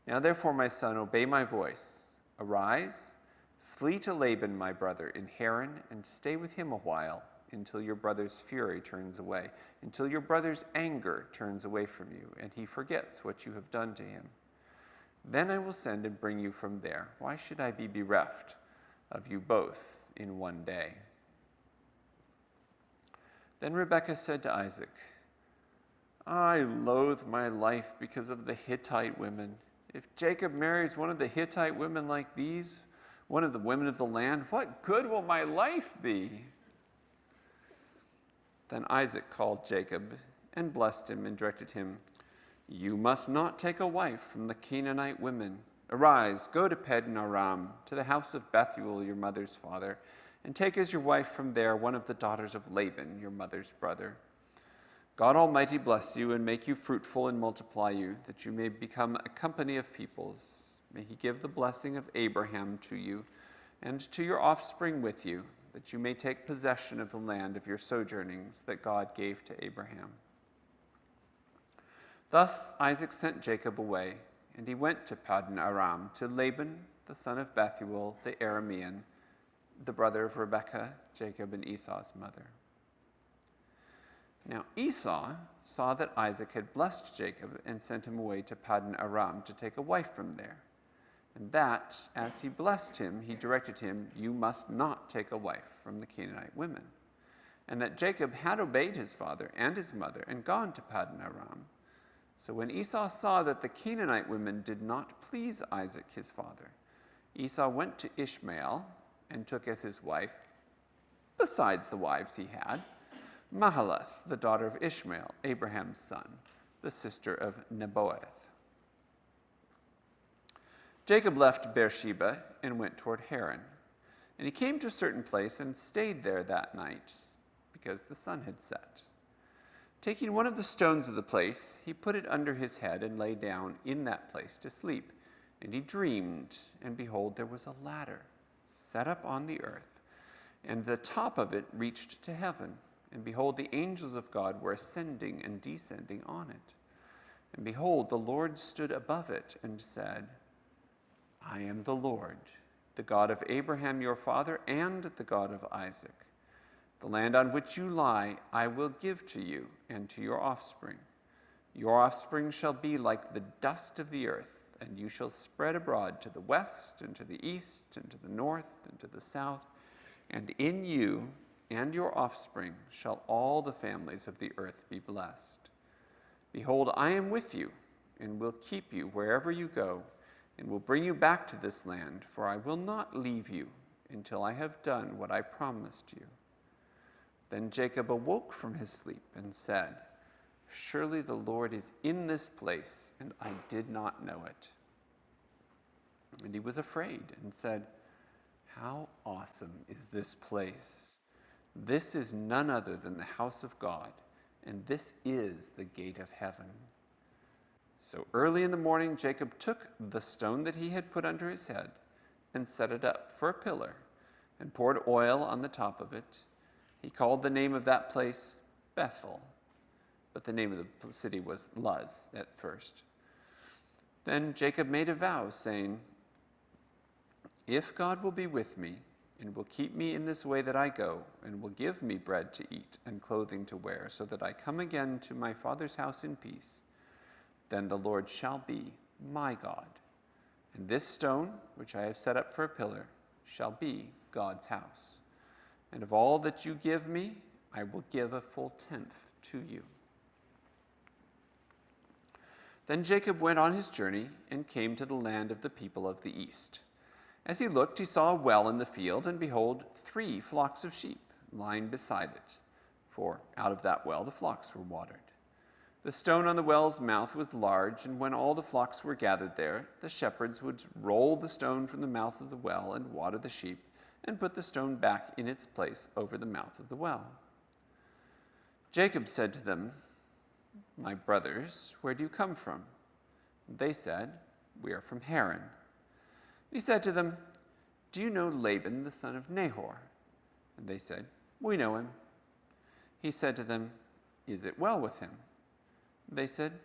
A: Now therefore, my son, obey my voice. Arise, flee to Laban, my brother, in Haran, and stay with him a while, until your brother's fury turns away, until your brother's anger turns away from you, and he forgets what you have done to him. Then I will send and bring you from there. Why should I be bereft of you both in one day?" Then Rebekah said to Isaac, "I loathe my life because of the Hittite women. If Jacob marries one of the Hittite women like these, one of the women of the land, what good will my life be?" Then Isaac called Jacob and blessed him and directed him, "You must not take a wife from the Canaanite women. Arise, go to Padan Aram, to the house of Bethuel, your mother's father, and take as your wife from there one of the daughters of Laban, your mother's brother. God Almighty bless you and make you fruitful and multiply you, that you may become a company of peoples. May he give the blessing of Abraham to you and to your offspring with you, that you may take possession of the land of your sojournings that God gave to Abraham." Thus Isaac sent Jacob away, and he went to Padan Aram, to Laban, the son of Bethuel, the Aramean, the brother of Rebekah, Jacob and Esau's mother. Now Esau saw that Isaac had blessed Jacob and sent him away to Padan Aram to take a wife from there, and that, as he blessed him, he directed him, "You must not take a wife from the Canaanite women," and that Jacob had obeyed his father and his mother and gone to Padan Aram. So when Esau saw that the Canaanite women did not please Isaac his father, Esau went to Ishmael and took as his wife, besides the wives he had, Mahalath, the daughter of Ishmael, Abraham's son, the sister of Nebaioth. Jacob left Beersheba and went toward Haran. And he came to a certain place and stayed there that night, because the sun had set. Taking one of the stones of the place, he put it under his head and lay down in that place to sleep. And he dreamed, and behold, there was a ladder set up on the earth, and the top of it reached to heaven. And behold, the angels of God were ascending and descending on it. And behold, the Lord stood above it and said, "I am the Lord, the God of Abraham your father, and the God of Isaac. The land on which you lie I will give to you and to your offspring. Your offspring shall be like the dust of the earth, and you shall spread abroad to the west and to the east and to the north and to the south. And in you and your offspring shall all the families of the earth be blessed. Behold, I am with you and will keep you wherever you go, and will bring you back to this land, for I will not leave you until I have done what I promised you." Then Jacob awoke from his sleep and said, "Surely the Lord is in this place, and I did not know it." And he was afraid and said, "How awesome is this place! This is none other than the house of God, and this is the gate of heaven." So early in the morning, Jacob took the stone that he had put under his head and set it up for a pillar and poured oil on the top of it. He called the name of that place Bethel, but the name of the city was Luz at first. Then Jacob made a vow, saying, "If God will be with me and will keep me in this way that I go, and will give me bread to eat and clothing to wear, so that I come again to my father's house in peace, then the Lord shall be my God, and this stone, which I have set up for a pillar, shall be God's house. And of all that you give me, I will give a full tenth to you." Then Jacob went on his journey and came to the land of the people of the east. As he looked, he saw a well in the field, and behold, 3 flocks of sheep lying beside it, for out of that well the flocks were watered. The stone on the well's mouth was large, and when all the flocks were gathered there, the shepherds would roll the stone from the mouth of the well and water the sheep, and put the stone back in its place over the mouth of the well. Jacob said to them, "My brothers, where do you come from?" They said, "We are from Haran." He said to them, "Do you know Laban, the son of Nahor?" And they said, "We know him." He said to them, "Is it well with him?" They said,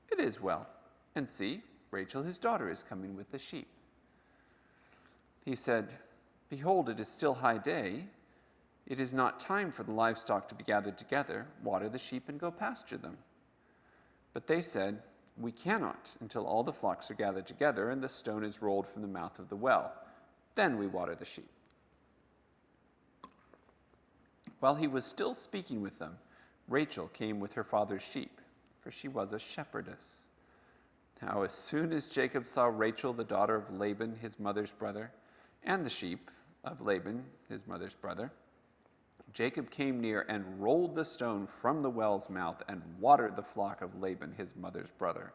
A: "It is well. And see, Rachel his daughter is coming with the sheep." He said, "Behold, it is still high day. It is not time for the livestock to be gathered together. Water the sheep and go pasture them." But they said, "We cannot until all the flocks are gathered together and the stone is rolled from the mouth of the well. Then we water the sheep." While he was still speaking with them, Rachel came with her father's sheep, for she was a shepherdess. Now, as soon as Jacob saw Rachel, the daughter of Laban, his mother's brother, and the sheep of Laban, his mother's brother, Jacob came near and rolled the stone from the well's mouth and watered the flock of Laban, his mother's brother.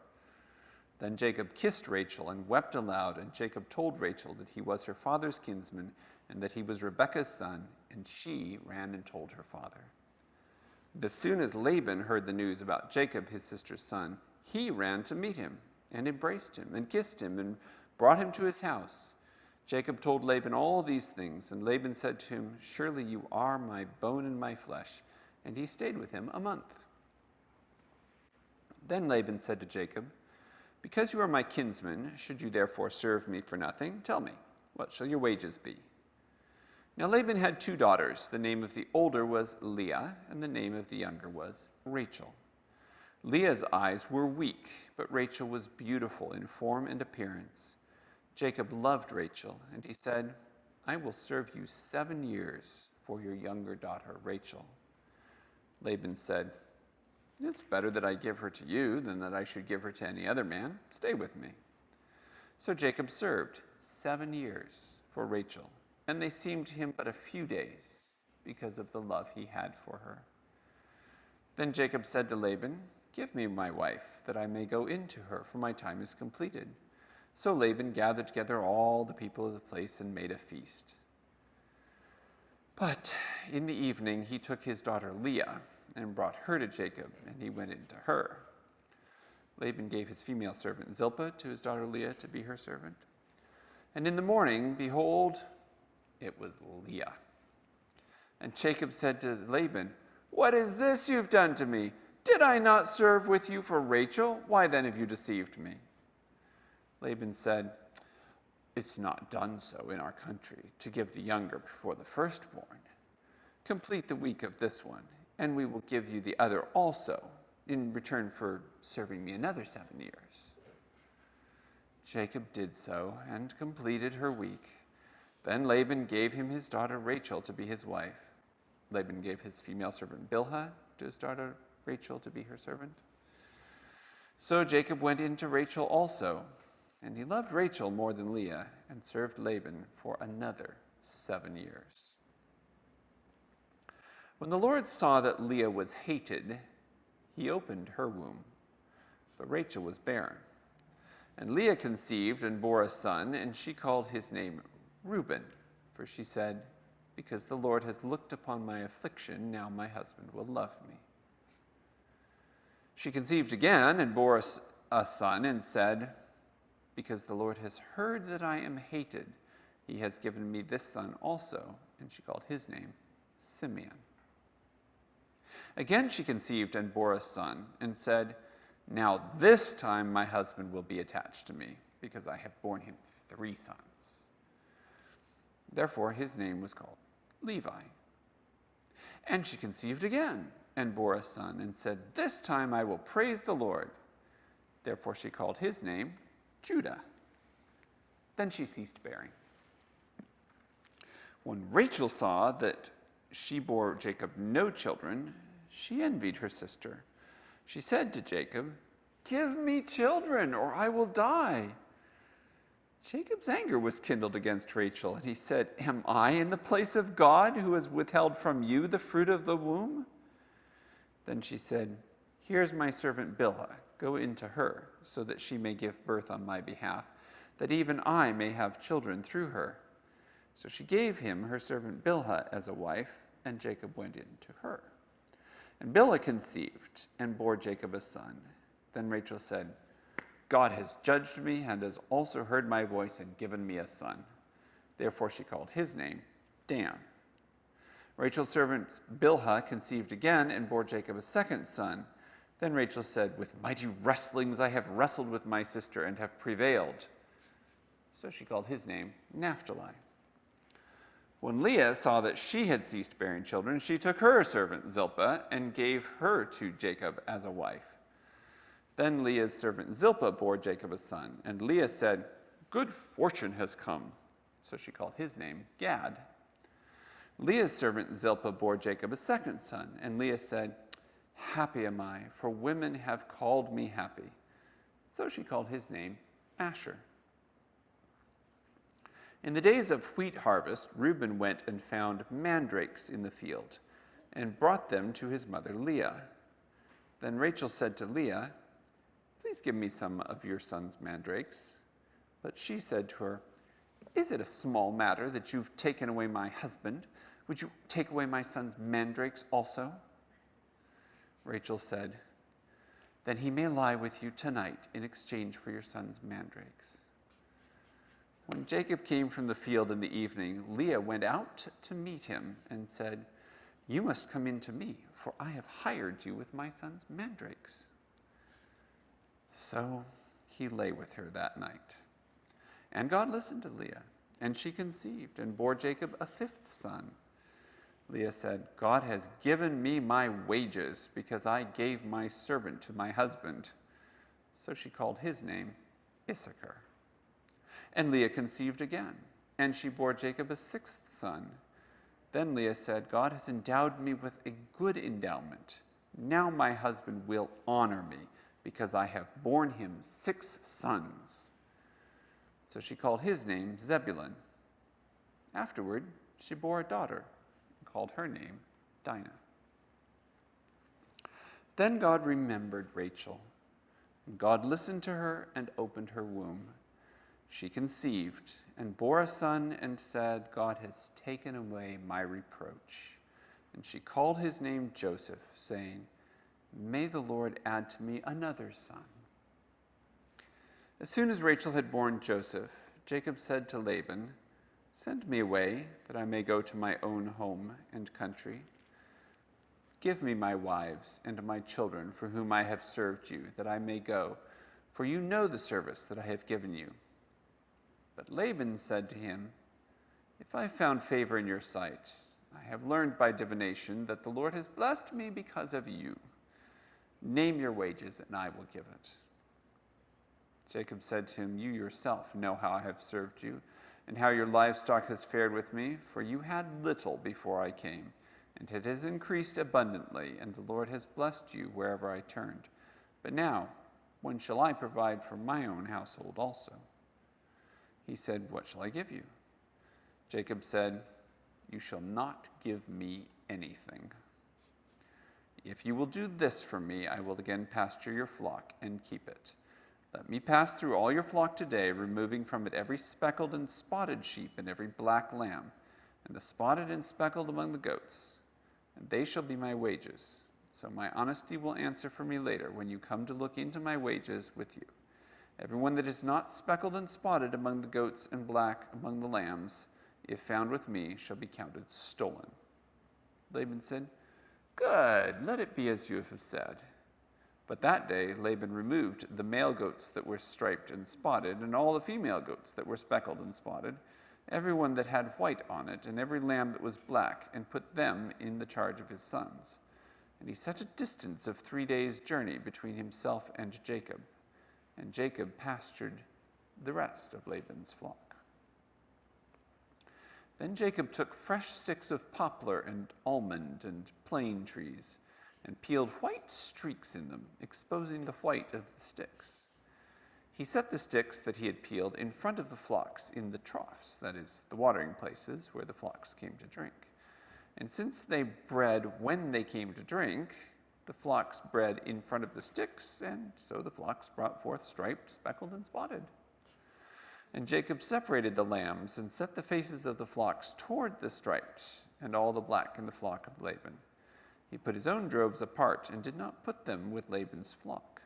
A: Then Jacob kissed Rachel and wept aloud, and Jacob told Rachel that he was her father's kinsman and that he was Rebekah's son, and she ran and told her father. And as soon as Laban heard the news about Jacob, his sister's son, he ran to meet him and embraced him and kissed him and brought him to his house. Jacob told Laban all these things, and Laban said to him, "Surely you are my bone and my flesh." And he stayed with him a month. Then Laban said to Jacob, "Because you are my kinsman, should you therefore serve me for nothing? Tell me, what shall your wages be?" Now Laban had 2 daughters. The name of the older was Leah, and the name of the younger was Rachel. Leah's eyes were weak, but Rachel was beautiful in form and appearance. Jacob loved Rachel, and he said, "I will serve you 7 years for your younger daughter, Rachel." Laban said, "It's better that I give her to you than that I should give her to any other man. Stay with me." So Jacob served 7 years for Rachel, and they seemed to him but a few days because of the love he had for her. Then Jacob said to Laban, "Give me my wife, that I may go in to her, for my time is completed." So Laban gathered together all the people of the place and made a feast. But in the evening he took his daughter Leah and brought her to Jacob, and he went in to her. Laban gave his female servant Zilpah to his daughter Leah to be her servant. And in the morning, behold, it was Leah. And Jacob said to Laban, "What is this you've done to me? Did I not serve with you for Rachel? Why then have you deceived me?" Laban said, "It's not done so in our country to give the younger before the firstborn. Complete the week of this one, and we will give you the other also, in return for serving me another 7 years." Jacob did so and completed her week. Then Laban gave him his daughter Rachel to be his wife. Laban gave his female servant Bilhah to his daughter Rachel to be her servant. So Jacob went in to Rachel also, and he loved Rachel more than Leah, and served Laban for another 7 years. When the Lord saw that Leah was hated, he opened her womb, but Rachel was barren. And Leah conceived and bore a son, and she called his name Reuben, for she said, "Because the Lord has looked upon my affliction, now my husband will love me." She conceived again and bore a son, and said, "Because the Lord has heard that I am hated, he has given me this son also." And she called his name Simeon. Again she conceived and bore a son, and said, "Now this time my husband will be attached to me, because I have borne him 3 sons." Therefore his name was called Levi. And she conceived again and bore a son, and said, "This time I will praise the Lord." Therefore she called his name Judah. Then she ceased bearing. When Rachel saw that she bore Jacob no children, she envied her sister. She said to Jacob, "Give me children, or I will die." Jacob's anger was kindled against Rachel, and he said, "Am I in the place of God, who has withheld from you the fruit of the womb?" Then she said, "Here's my servant Bilhah. Go into her, so that she may give birth on my behalf, that even I may have children through her." So she gave him her servant Bilhah as a wife, and Jacob went in to her. And Bilhah conceived and bore Jacob a son. Then Rachel said, "God has judged me and has also heard my voice and given me a son." Therefore she called his name Dan. Rachel's servant Bilhah conceived again and bore Jacob a second son. Then Rachel said, "With mighty wrestlings I have wrestled with my sister and have prevailed." So she called his name Naphtali. When Leah saw that she had ceased bearing children, she took her servant Zilpah and gave her to Jacob as a wife. Then Leah's servant Zilpah bore Jacob a son, and Leah said, "Good fortune has come." So she called his name Gad. Leah's servant Zilpah bore Jacob a second son, and Leah said, "Happy am I, for women have called me happy." So she called his name Asher. In the days of wheat harvest, Reuben went and found mandrakes in the field and brought them to his mother Leah. Then Rachel said to Leah, "Please give me some of your son's mandrakes." But she said to her, "Is it a small matter that you've taken away my husband? Would you take away my son's mandrakes also?" Rachel said, "Then he may lie with you tonight in exchange for your son's mandrakes." When Jacob came from the field in the evening, Leah went out to meet him and said, "You must come in to me, for I have hired you with my son's mandrakes." So he lay with her that night. And God listened to Leah, and she conceived and bore Jacob a fifth son. Leah said, "God has given me my wages because I gave my servant to my husband." So she called his name Issachar. And Leah conceived again, and she bore Jacob a sixth son. Then Leah said, "God has endowed me with a good endowment. Now my husband will honor me, because I have borne him 6 sons." So she called his name Zebulun. Afterward, she bore a daughter and called her name Dinah. Then God remembered Rachel, and God listened to her and opened her womb. She conceived and bore a son and said, "God has taken away my reproach." And she called his name Joseph, saying, "May the Lord add to me another son." As soon as Rachel had borne Joseph, Jacob said to Laban, "Send me away, that I may go to my own home and country. Give me my wives and my children for whom I have served you, that I may go, for you know the service that I have given you." But Laban said to him, "If I have found favor in your sight, I have learned by divination that the Lord has blessed me because of you. Name your wages, and I will give it." Jacob said to him, "You yourself know how I have served you, and how your livestock has fared with me, for you had little before I came, and it has increased abundantly, and the Lord has blessed you wherever I turned. But now, when shall I provide for my own household also?" He said, "What shall I give you?" Jacob said, "You shall not give me anything. If you will do this for me, I will again pasture your flock and keep it. Let me pass through all your flock today, removing from it every speckled and spotted sheep and every black lamb, and the spotted and speckled among the goats, and they shall be my wages. So my honesty will answer for me later when you come to look into my wages with you. Everyone that is not speckled and spotted among the goats and black among the lambs, if found with me, shall be counted stolen." Laban said, "Good, let it be as you have said." But that day Laban removed the male goats that were striped and spotted, and all the female goats that were speckled and spotted, every one that had white on it, and every lamb that was black, and put them in the charge of his sons. And he set a distance of 3 days' journey between himself and Jacob. and Jacob pastured the rest of Laban's flock. Then Jacob took fresh sticks of poplar and almond and plane trees, and peeled white streaks in them, exposing the white of the sticks. He set the sticks that he had peeled in front of the flocks in the troughs, that is, the watering places where the flocks came to drink. And since they bred when they came to drink, the flocks bred in front of the sticks, and so the flocks brought forth striped, speckled, and spotted. And Jacob separated the lambs and set the faces of the flocks toward the striped and all the black in the flock of Laban. He put his own droves apart and did not put them with Laban's flock.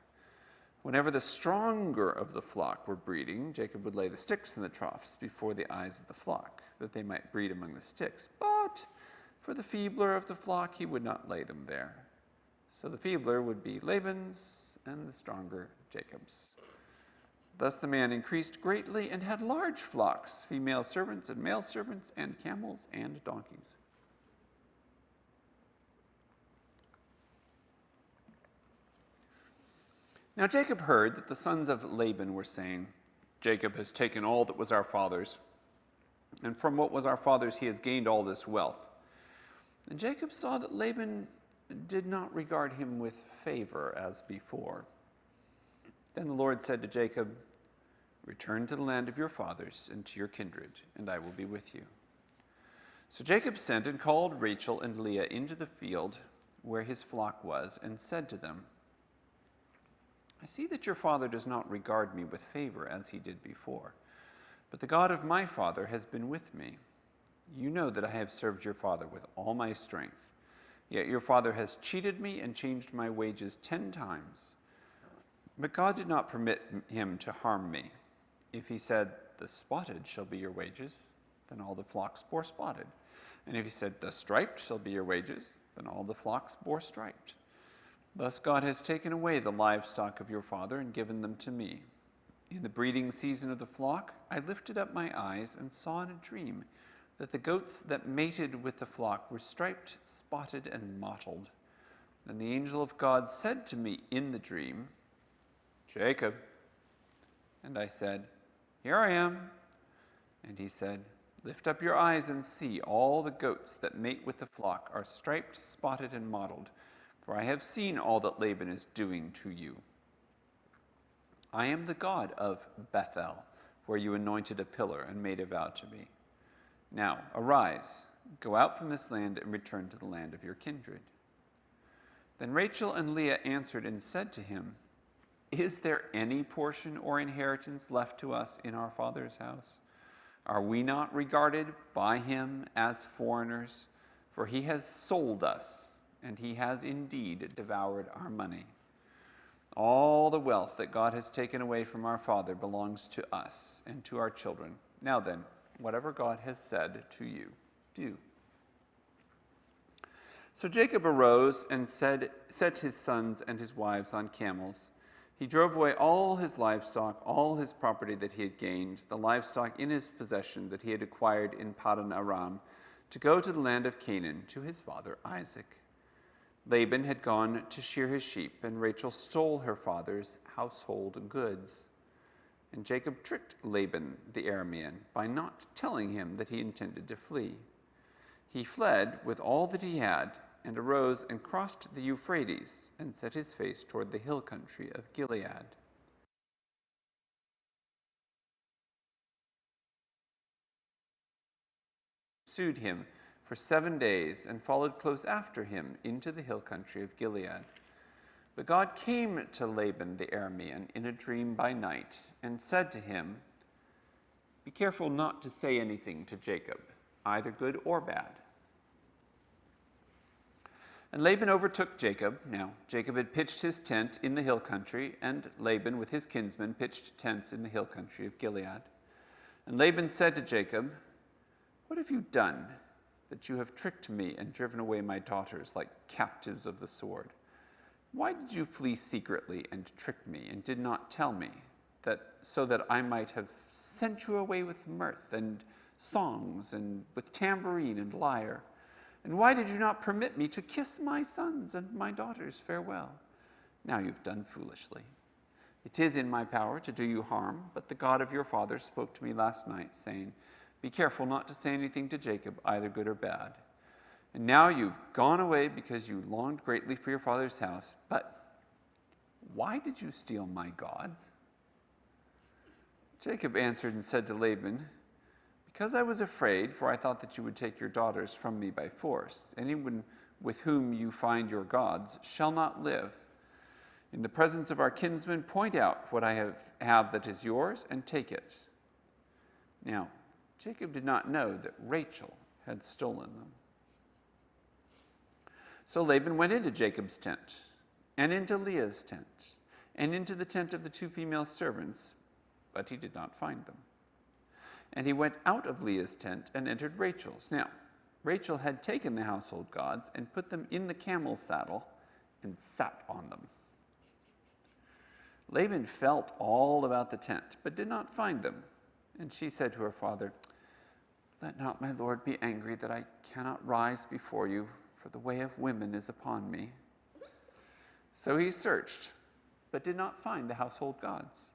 A: Whenever the stronger of the flock were breeding, Jacob would lay the sticks in the troughs before the eyes of the flock, that they might breed among the sticks. But for the feebler of the flock, he would not lay them there. So the feebler would be Laban's, and the stronger Jacob's. Thus the man increased greatly and had large flocks, female servants and male servants, and camels and donkeys. Now Jacob heard that the sons of Laban were saying, Jacob has taken all that was our father's, and from what was our father's he has gained all this wealth. And Jacob saw that Laban did not regard him with favor as before. Then the Lord said to Jacob, return to the land of your fathers and to your kindred, and I will be with you. So Jacob sent and called Rachel and Leah into the field where his flock was, and said to them, I see that your father does not regard me with favor as he did before, but the God of my father has been with me. You know that I have served your father with all my strength. Yet your father has cheated me and changed my wages 10 times. But God did not permit him to harm me. If he said, the spotted shall be your wages, then all the flocks bore spotted. And if he said, the striped shall be your wages, then all the flocks bore striped. Thus God has taken away the livestock of your father and given them to me. In the breeding season of the flock, I lifted up my eyes and saw in a dream that the goats that mated with the flock were striped, spotted, and mottled. Then the angel of God said to me in the dream, Jacob. And I said, here I am. And he said, lift up your eyes and see, all the goats that mate with the flock are striped, spotted, and mottled, for I have seen all that Laban is doing to you. I am the God of Bethel, where you anointed a pillar and made a vow to me. Now, arise, go out from this land and return to the land of your kindred. Then Rachel and Leah answered and said to him, is there any portion or inheritance left to us in our father's house? Are we not regarded by him as foreigners? For he has sold us, and he has indeed devoured our money. All the wealth that God has taken away from our father belongs to us and to our children. Now then, whatever God has said to you, do. So Jacob arose and set his sons and his wives on camels. He drove away all his livestock, all his property that he had gained, the livestock in his possession that he had acquired in Paddan Aram, to go to the land of Canaan to his father Isaac. Laban had gone to shear his sheep, and Rachel stole her father's household goods. And Jacob tricked Laban the Aramean by not telling him that he intended to flee. He fled with all that he had, and arose and crossed the Euphrates and set his face toward the hill country of Gilead. Pursued him for 7 days and followed close after him into the hill country of Gilead. But God came to Laban the Aramean in a dream by night and said to him, be careful not to say anything to Jacob, either good or bad. And Laban overtook Jacob. Now, Jacob had pitched his tent in the hill country, and Laban with his kinsmen pitched tents in the hill country of Gilead. And Laban said to Jacob, what have you done, that you have tricked me and driven away my daughters like captives of the sword? Why did you flee secretly and trick me, and did not tell me, so that I might have sent you away with mirth and songs, and with tambourine and lyre? And why did you not permit me to kiss my sons and my daughters farewell? Now you've done foolishly. It is in my power to do you harm, but the God of your father spoke to me last night, saying, be careful not to say anything to Jacob, either good or bad. And now you've gone away because you longed greatly for your father's house. But why did you steal my gods? Jacob answered and said to Laban, because I was afraid, for I thought that you would take your daughters from me by force. Anyone with whom you find your gods shall not live. In the presence of our kinsmen, point out what I have that is yours, and take it. Now, Jacob did not know that Rachel had stolen them. So Laban went into Jacob's tent, and into Leah's tent, and into the tent of the two female servants, but he did not find them. And he went out of Leah's tent and entered Rachel's. Now, Rachel had taken the household gods and put them in the camel's saddle and sat on them. Laban felt all about the tent, but did not find them. And she said to her father, let not my lord be angry that I cannot rise before you, for the way of women is upon me. So he searched, but did not find the household gods.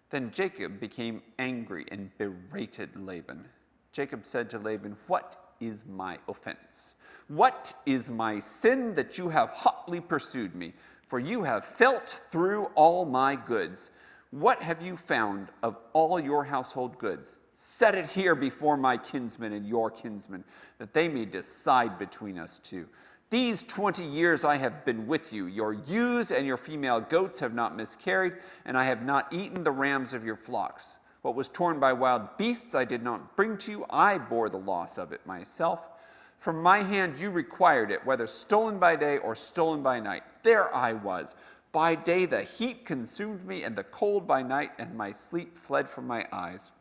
A: Then Jacob became angry and berated Laban. Jacob said to Laban, what is my offense? What is my sin that you have hotly pursued me? For you have felt through all my goods. What have you found of all your household goods? Set it here before my kinsmen and your kinsmen, that they may decide between us two. These 20 years I have been with you. Your ewes and your female goats have not miscarried, and I have not eaten the rams of your flocks. What was torn by wild beasts I did not bring to you. I bore the loss of it myself. From my hand you required it, whether stolen by day or stolen by night. There I was. By day the heat consumed me, and the cold by night, and my sleep fled from my eyes.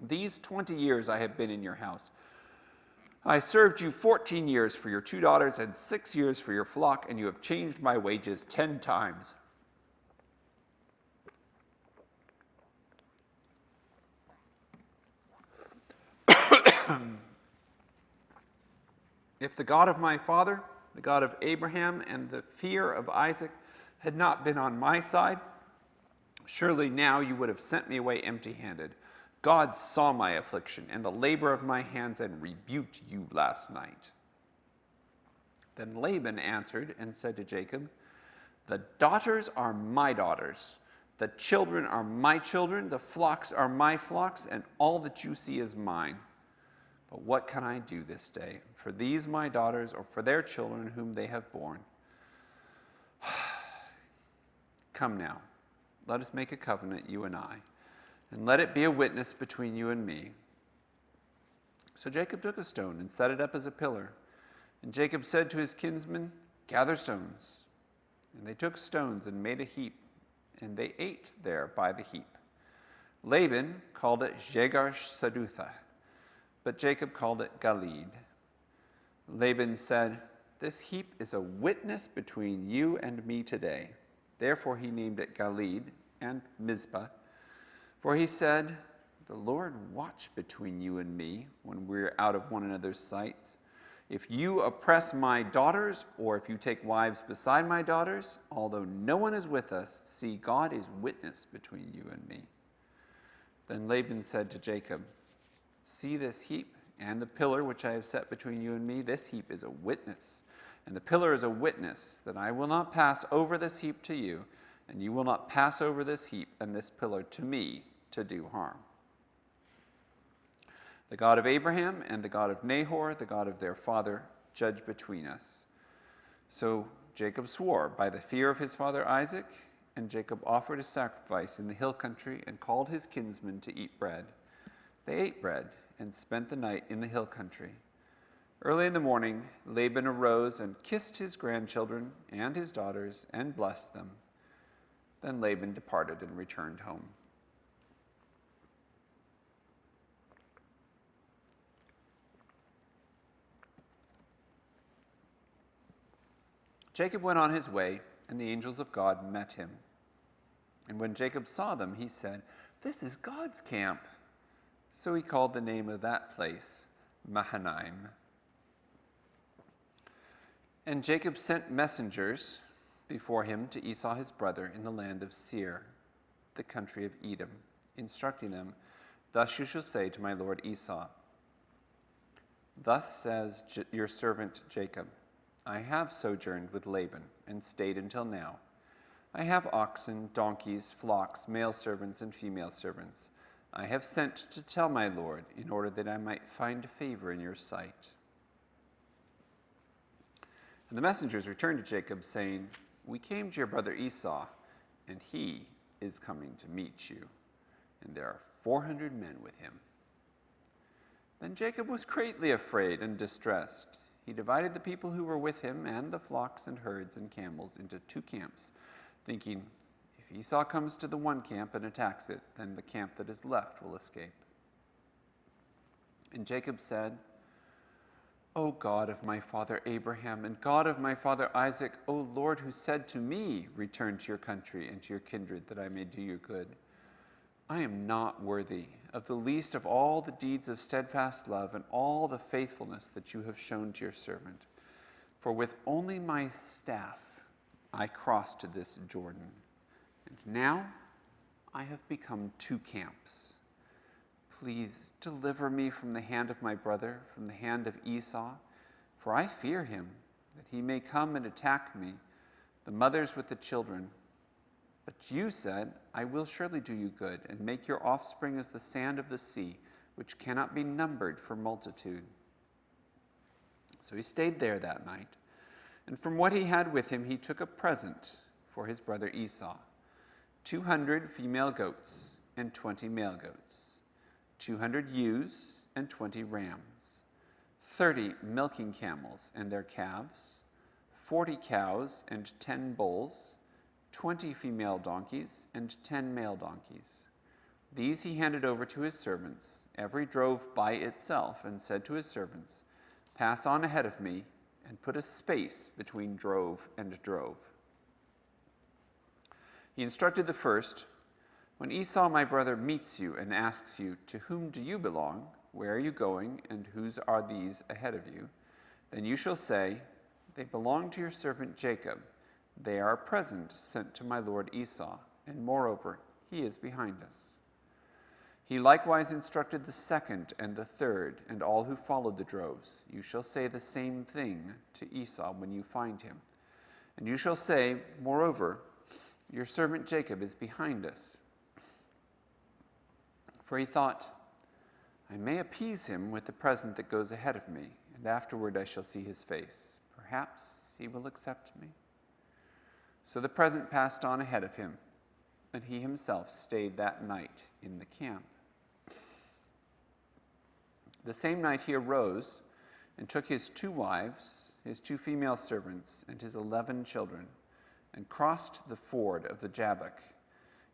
A: These 20 years I have been in your house. I served you 14 years for your 2 daughters and 6 years for your flock, and you have changed my wages 10 times. If the God of my father, the God of Abraham, and the fear of Isaac had not been on my side, surely now you would have sent me away empty-handed. God saw my affliction and the labor of my hands and rebuked you last night. Then Laban answered and said to Jacob, the daughters are my daughters, the children are my children, the flocks are my flocks, and all that you see is mine. But what can I do this day for these my daughters or for their children whom they have borne? Come now, let us make a covenant, you and I, and let it be a witness between you and me. So Jacob took a stone and set it up as a pillar. And Jacob said to his kinsmen, gather stones. And they took stones and made a heap, and they ate there by the heap. Laban called it Jegar-Sadutha, but Jacob called it Galeed. Laban said, this heap is a witness between you and me today. Therefore he named it Galeed and Mizpah. For he said, the Lord watch between you and me when we're out of one another's sights. If you oppress my daughters, or if you take wives beside my daughters, although no one is with us, see, God is witness between you and me. Then Laban said to Jacob, see this heap and the pillar which I have set between you and me. This heap is a witness, and the pillar is a witness that I will not pass over this heap to you, and you will not pass over this heap and this pillar to me to do harm. The God of Abraham and the God of Nahor, the God of their father, judge between us. So Jacob swore by the fear of his father Isaac, and Jacob offered a sacrifice in the hill country and called his kinsmen to eat bread. They ate bread and spent the night in the hill country. Early in the morning, Laban arose and kissed his grandchildren and his daughters and blessed them. Then Laban departed and returned home. Jacob went on his way, and the angels of God met him. And when Jacob saw them, he said, this is God's camp. So he called the name of that place Mahanaim. And Jacob sent messengers before him to Esau his brother in the land of Seir, the country of Edom, instructing them, "Thus you shall say to my lord Esau, Thus says your servant Jacob, I have sojourned with Laban and stayed until now. I have oxen, donkeys, flocks, male servants, and female servants. I have sent to tell my lord in order that I might find favor in your sight." And the messengers returned to Jacob, saying, "We came to your brother Esau, and he is coming to meet you, and there are 400 men with him." Then Jacob was greatly afraid and distressed. He divided the people who were with him and the flocks and herds and camels into 2 camps, thinking, if Esau comes to the one camp and attacks it, then the camp that is left will escape. And Jacob said, "O God of my father Abraham and God of my father Isaac, O Lord, who said to me, 'Return to your country and to your kindred, that I may do you good,' I am not worthy of the least of all the deeds of steadfast love and all the faithfulness that you have shown to your servant. For with only my staff I crossed this Jordan, and now I have become 2 camps. Please deliver me from the hand of my brother, from the hand of Esau, for I fear him, that he may come and attack me, the mothers with the children. But you said, I will surely do you good, and make your offspring as the sand of the sea, which cannot be numbered for multitude." So he stayed there that night, and from what he had with him he took a present for his brother Esau, 200 female goats and 20 male goats, 200 ewes and 20 rams, 30 milking camels and their calves, 40 cows and 10 bulls, 20 female donkeys and 10 male donkeys. These he handed over to his servants, every drove by itself, and said to his servants, "Pass on ahead of me and put a space between drove and drove." He instructed the first, "When Esau my brother meets you and asks you, 'To whom do you belong? Where are you going? And whose are these ahead of you?' Then you shall say, 'They belong to your servant Jacob. They are a present sent to my lord Esau, and moreover, he is behind us.'" He likewise instructed the second and the third, and all who followed the droves. "You shall say the same thing to Esau when you find him. And you shall say, moreover, your servant Jacob is behind us. For he thought, I may appease him with the present that goes ahead of me, and afterward I shall see his face. Perhaps he will accept me." So the present passed on ahead of him, and he himself stayed that night in the camp. The same night he arose and took his 2 wives, his 2 female servants, and his 11 children, and crossed the ford of the Jabbok.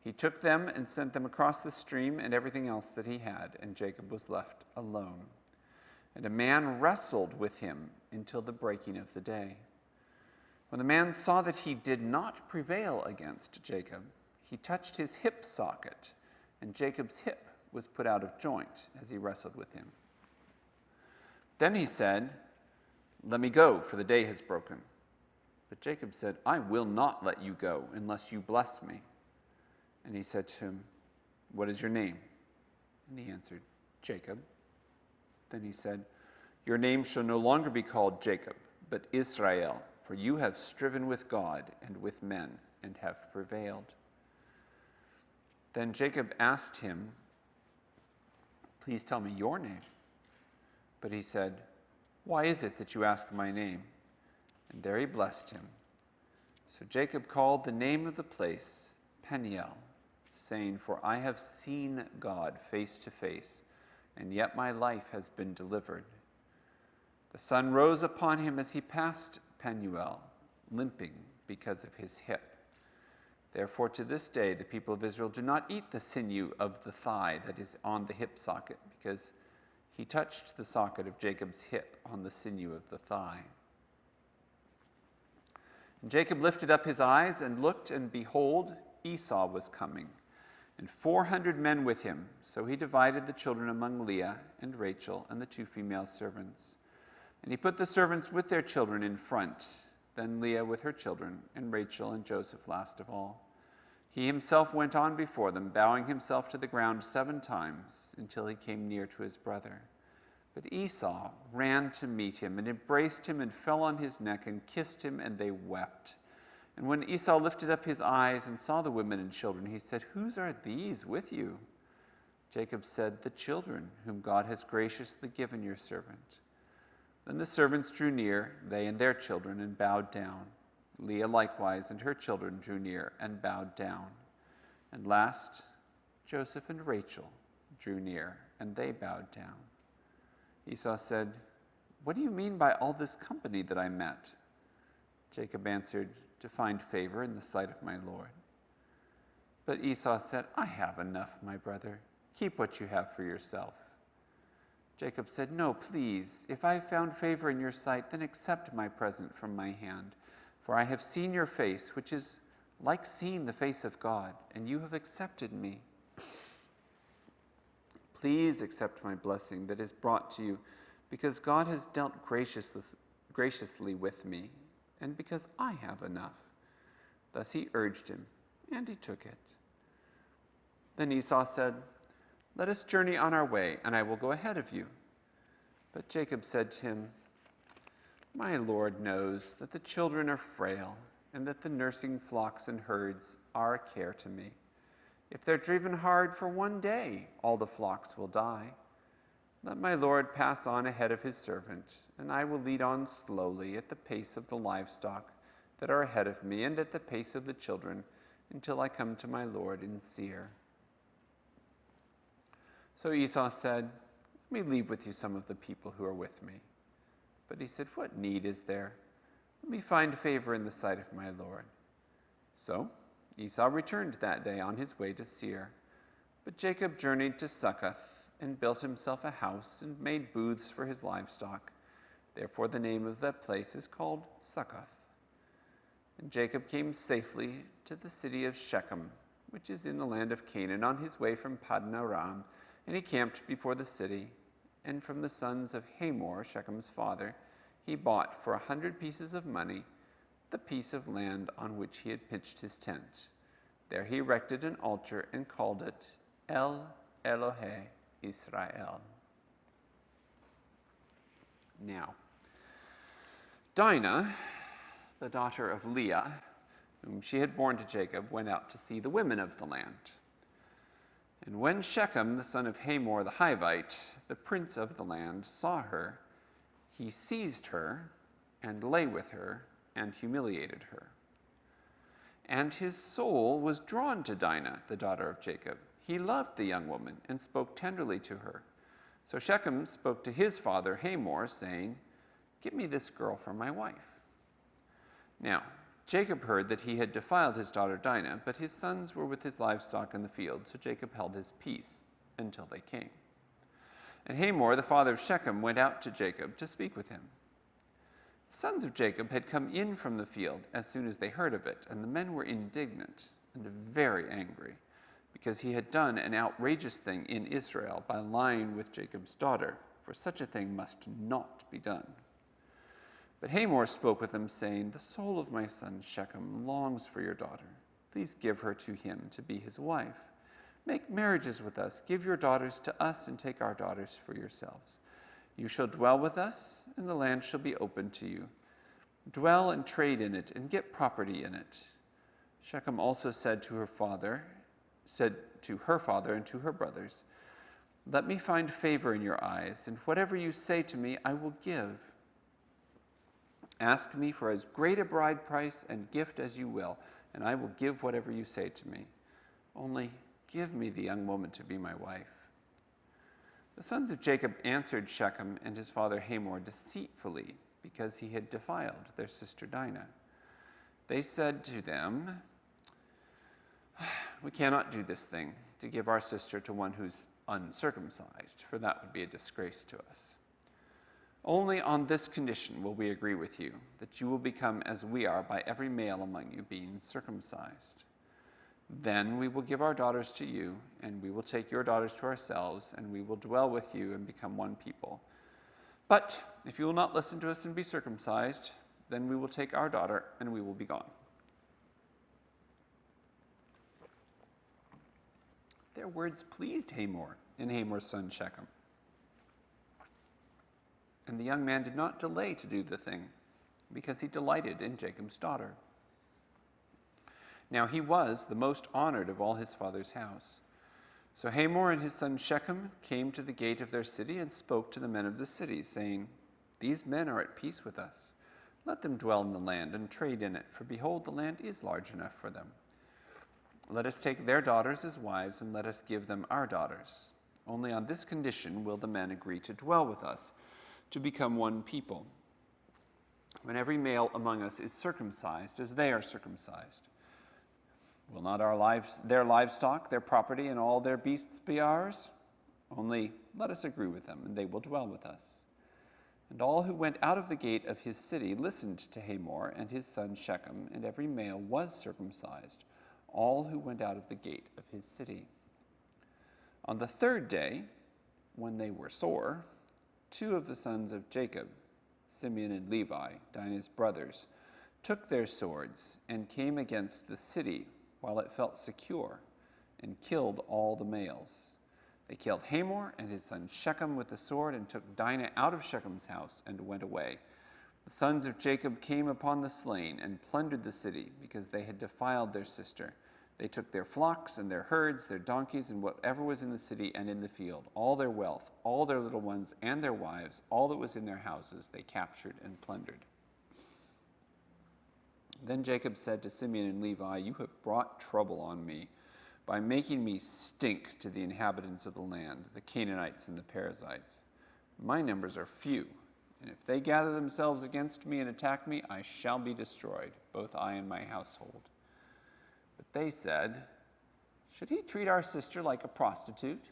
A: He took them and sent them across the stream and everything else that he had, and Jacob was left alone. And a man wrestled with him until the breaking of the day. When the man saw that he did not prevail against Jacob, he touched his hip socket, and Jacob's hip was put out of joint as he wrestled with him. Then he said, "Let me go, for the day has broken." But Jacob said, "I will not let you go unless you bless me." And he said to him, "What is your name?" And he answered, "Jacob." Then he said, "Your name shall no longer be called Jacob, but Israel, for you have striven with God and with men and have prevailed." Then Jacob asked him, "Please tell me your name." But he said, "Why is it that you ask my name?" And there he blessed him. So Jacob called the name of the place Peniel, saying, "For I have seen God face to face, and yet my life has been delivered." The sun rose upon him as he passed Penuel, limping because of his hip. Therefore to this day the people of Israel do not eat the sinew of the thigh that is on the hip socket, because he touched the socket of Jacob's hip on the sinew of the thigh. And Jacob lifted up his eyes and looked, and behold, Esau was coming, and 400 men with him. So he divided the children among Leah and Rachel and the 2 female servants. And he put the servants with their children in front, then Leah with her children, and Rachel and Joseph last of all. He himself went on before them, bowing himself to the ground 7 times until he came near to his brother. But Esau ran to meet him and embraced him and fell on his neck and kissed him, and they wept. And when Esau lifted up his eyes and saw the women and children, he said, "Whose are these with you?" Jacob said, "The children whom God has graciously given your servant." Then the servants drew near, they and their children, and bowed down. Leah likewise and her children drew near and bowed down. And last, Joseph and Rachel drew near, and they bowed down. Esau said, "What do you mean by all this company that I met?" Jacob answered, "To find favor in the sight of my Lord." But Esau said, "I have enough, my brother. Keep what you have for yourself." Jacob said, "No, please, if I have found favor in your sight, then accept my present from my hand. For I have seen your face, which is like seeing the face of God, and you have accepted me. Please accept my blessing that is brought to you, because God has dealt graciously with me, and because I have enough." Thus he urged him, and he took it. Then Esau said, "Let us journey on our way, and I will go ahead of you." But Jacob said to him, "My Lord knows that the children are frail, and that the nursing flocks and herds are a care to me. If they're driven hard for one day, all the flocks will die. Let my Lord pass on ahead of his servant, and I will lead on slowly at the pace of the livestock that are ahead of me, and at the pace of the children, until I come to my Lord in Seir." So Esau said, "Let me leave with you some of the people who are with me." But he said, "What need is there? Let me find favor in the sight of my Lord." So Esau returned that day on his way to Seir. But Jacob journeyed to Succoth and built himself a house and made booths for his livestock. Therefore the name of that place is called Succoth. And Jacob came safely to the city of Shechem, which is in the land of Canaan, on his way from Paddan Aram, and he camped before the city. And from the sons of Hamor, Shechem's father, he bought for 100 pieces of money the piece of land on which he had pitched his tent. There he erected an altar and called it El Elohe Israel. Now, Dinah, the daughter of Leah, whom she had borne to Jacob, went out to see the women of the land. And when Shechem, the son of Hamor the Hivite, the prince of the land, saw her, he seized her and lay with her and humiliated her. And his soul was drawn to Dinah, the daughter of Jacob. He loved the young woman and spoke tenderly to her. So Shechem spoke to his father Hamor, saying, "Give me this girl for my wife." Now, Jacob heard that he had defiled his daughter Dinah, but his sons were with his livestock in the field, so Jacob held his peace until they came. And Hamor, the father of Shechem, went out to Jacob to speak with him. The sons of Jacob had come in from the field as soon as they heard of it, and the men were indignant and very angry, because he had done an outrageous thing in Israel by lying with Jacob's daughter, for such a thing must not be done. But Hamor spoke with them, saying, "The soul of my son Shechem longs for your daughter. Please give her to him to be his wife. Make marriages with us, give your daughters to us, and take our daughters for yourselves. You shall dwell with us, and the land shall be open to you. Dwell and trade in it, and get property in it." Shechem also said to her father and to her brothers, "Let me find favor in your eyes, and whatever you say to me I will give. Ask me for as great a bride price and gift as you will, and I will give whatever you say to me. Only give me the young woman to be my wife." The sons of Jacob answered Shechem and his father Hamor deceitfully, because he had defiled their sister Dinah. They said to them, "We cannot do this thing, to give our sister to one who's uncircumcised, for that would be a disgrace to us. Only on this condition will we agree with you, that you will become as we are by every male among you being circumcised. Then we will give our daughters to you, and we will take your daughters to ourselves, and we will dwell with you and become one people. But if you will not listen to us and be circumcised, Then we will take our daughter, and we will be gone." Their words pleased Hamor and Hamor's son Shechem. And the young man did not delay to do the thing, because he delighted in Jacob's daughter. Now he was the most honored of all his father's house. So Hamor and his son Shechem came to the gate of their city and spoke to the men of the city, saying, "These men are at peace with us. Let them dwell in the land and trade in it, for behold, the land is large enough for them. Let us take their daughters as wives, and let us give them our daughters. Only on this condition will the men agree to dwell with us, to become one people, when every male among us is circumcised as they are circumcised. Will not their livestock, their property, and all their beasts be ours? Only let us agree with them, and they will dwell with us." And all who went out of the gate of his city listened to Hamor and his son Shechem, and every male was circumcised, all who went out of the gate of his city. On the third day, when they were sore, two of the sons of Jacob, Simeon and Levi, Dinah's brothers, took their swords and came against the city while it felt secure, and killed all the males. They killed Hamor and his son Shechem with the sword, and took Dinah out of Shechem's house and went away. The sons of Jacob came upon the slain and plundered the city, because they had defiled their sister. They took their flocks and their herds, their donkeys, and whatever was in the city and in the field, all their wealth, all their little ones and their wives, all that was in their houses, they captured and plundered. Then Jacob said to Simeon and Levi, "You have brought trouble on me by making me stink to the inhabitants of the land, the Canaanites and the Perizzites. My numbers are few, and if they gather themselves against me and attack me, I shall be destroyed, both I and my household." But they said, "Should he treat our sister like a prostitute?"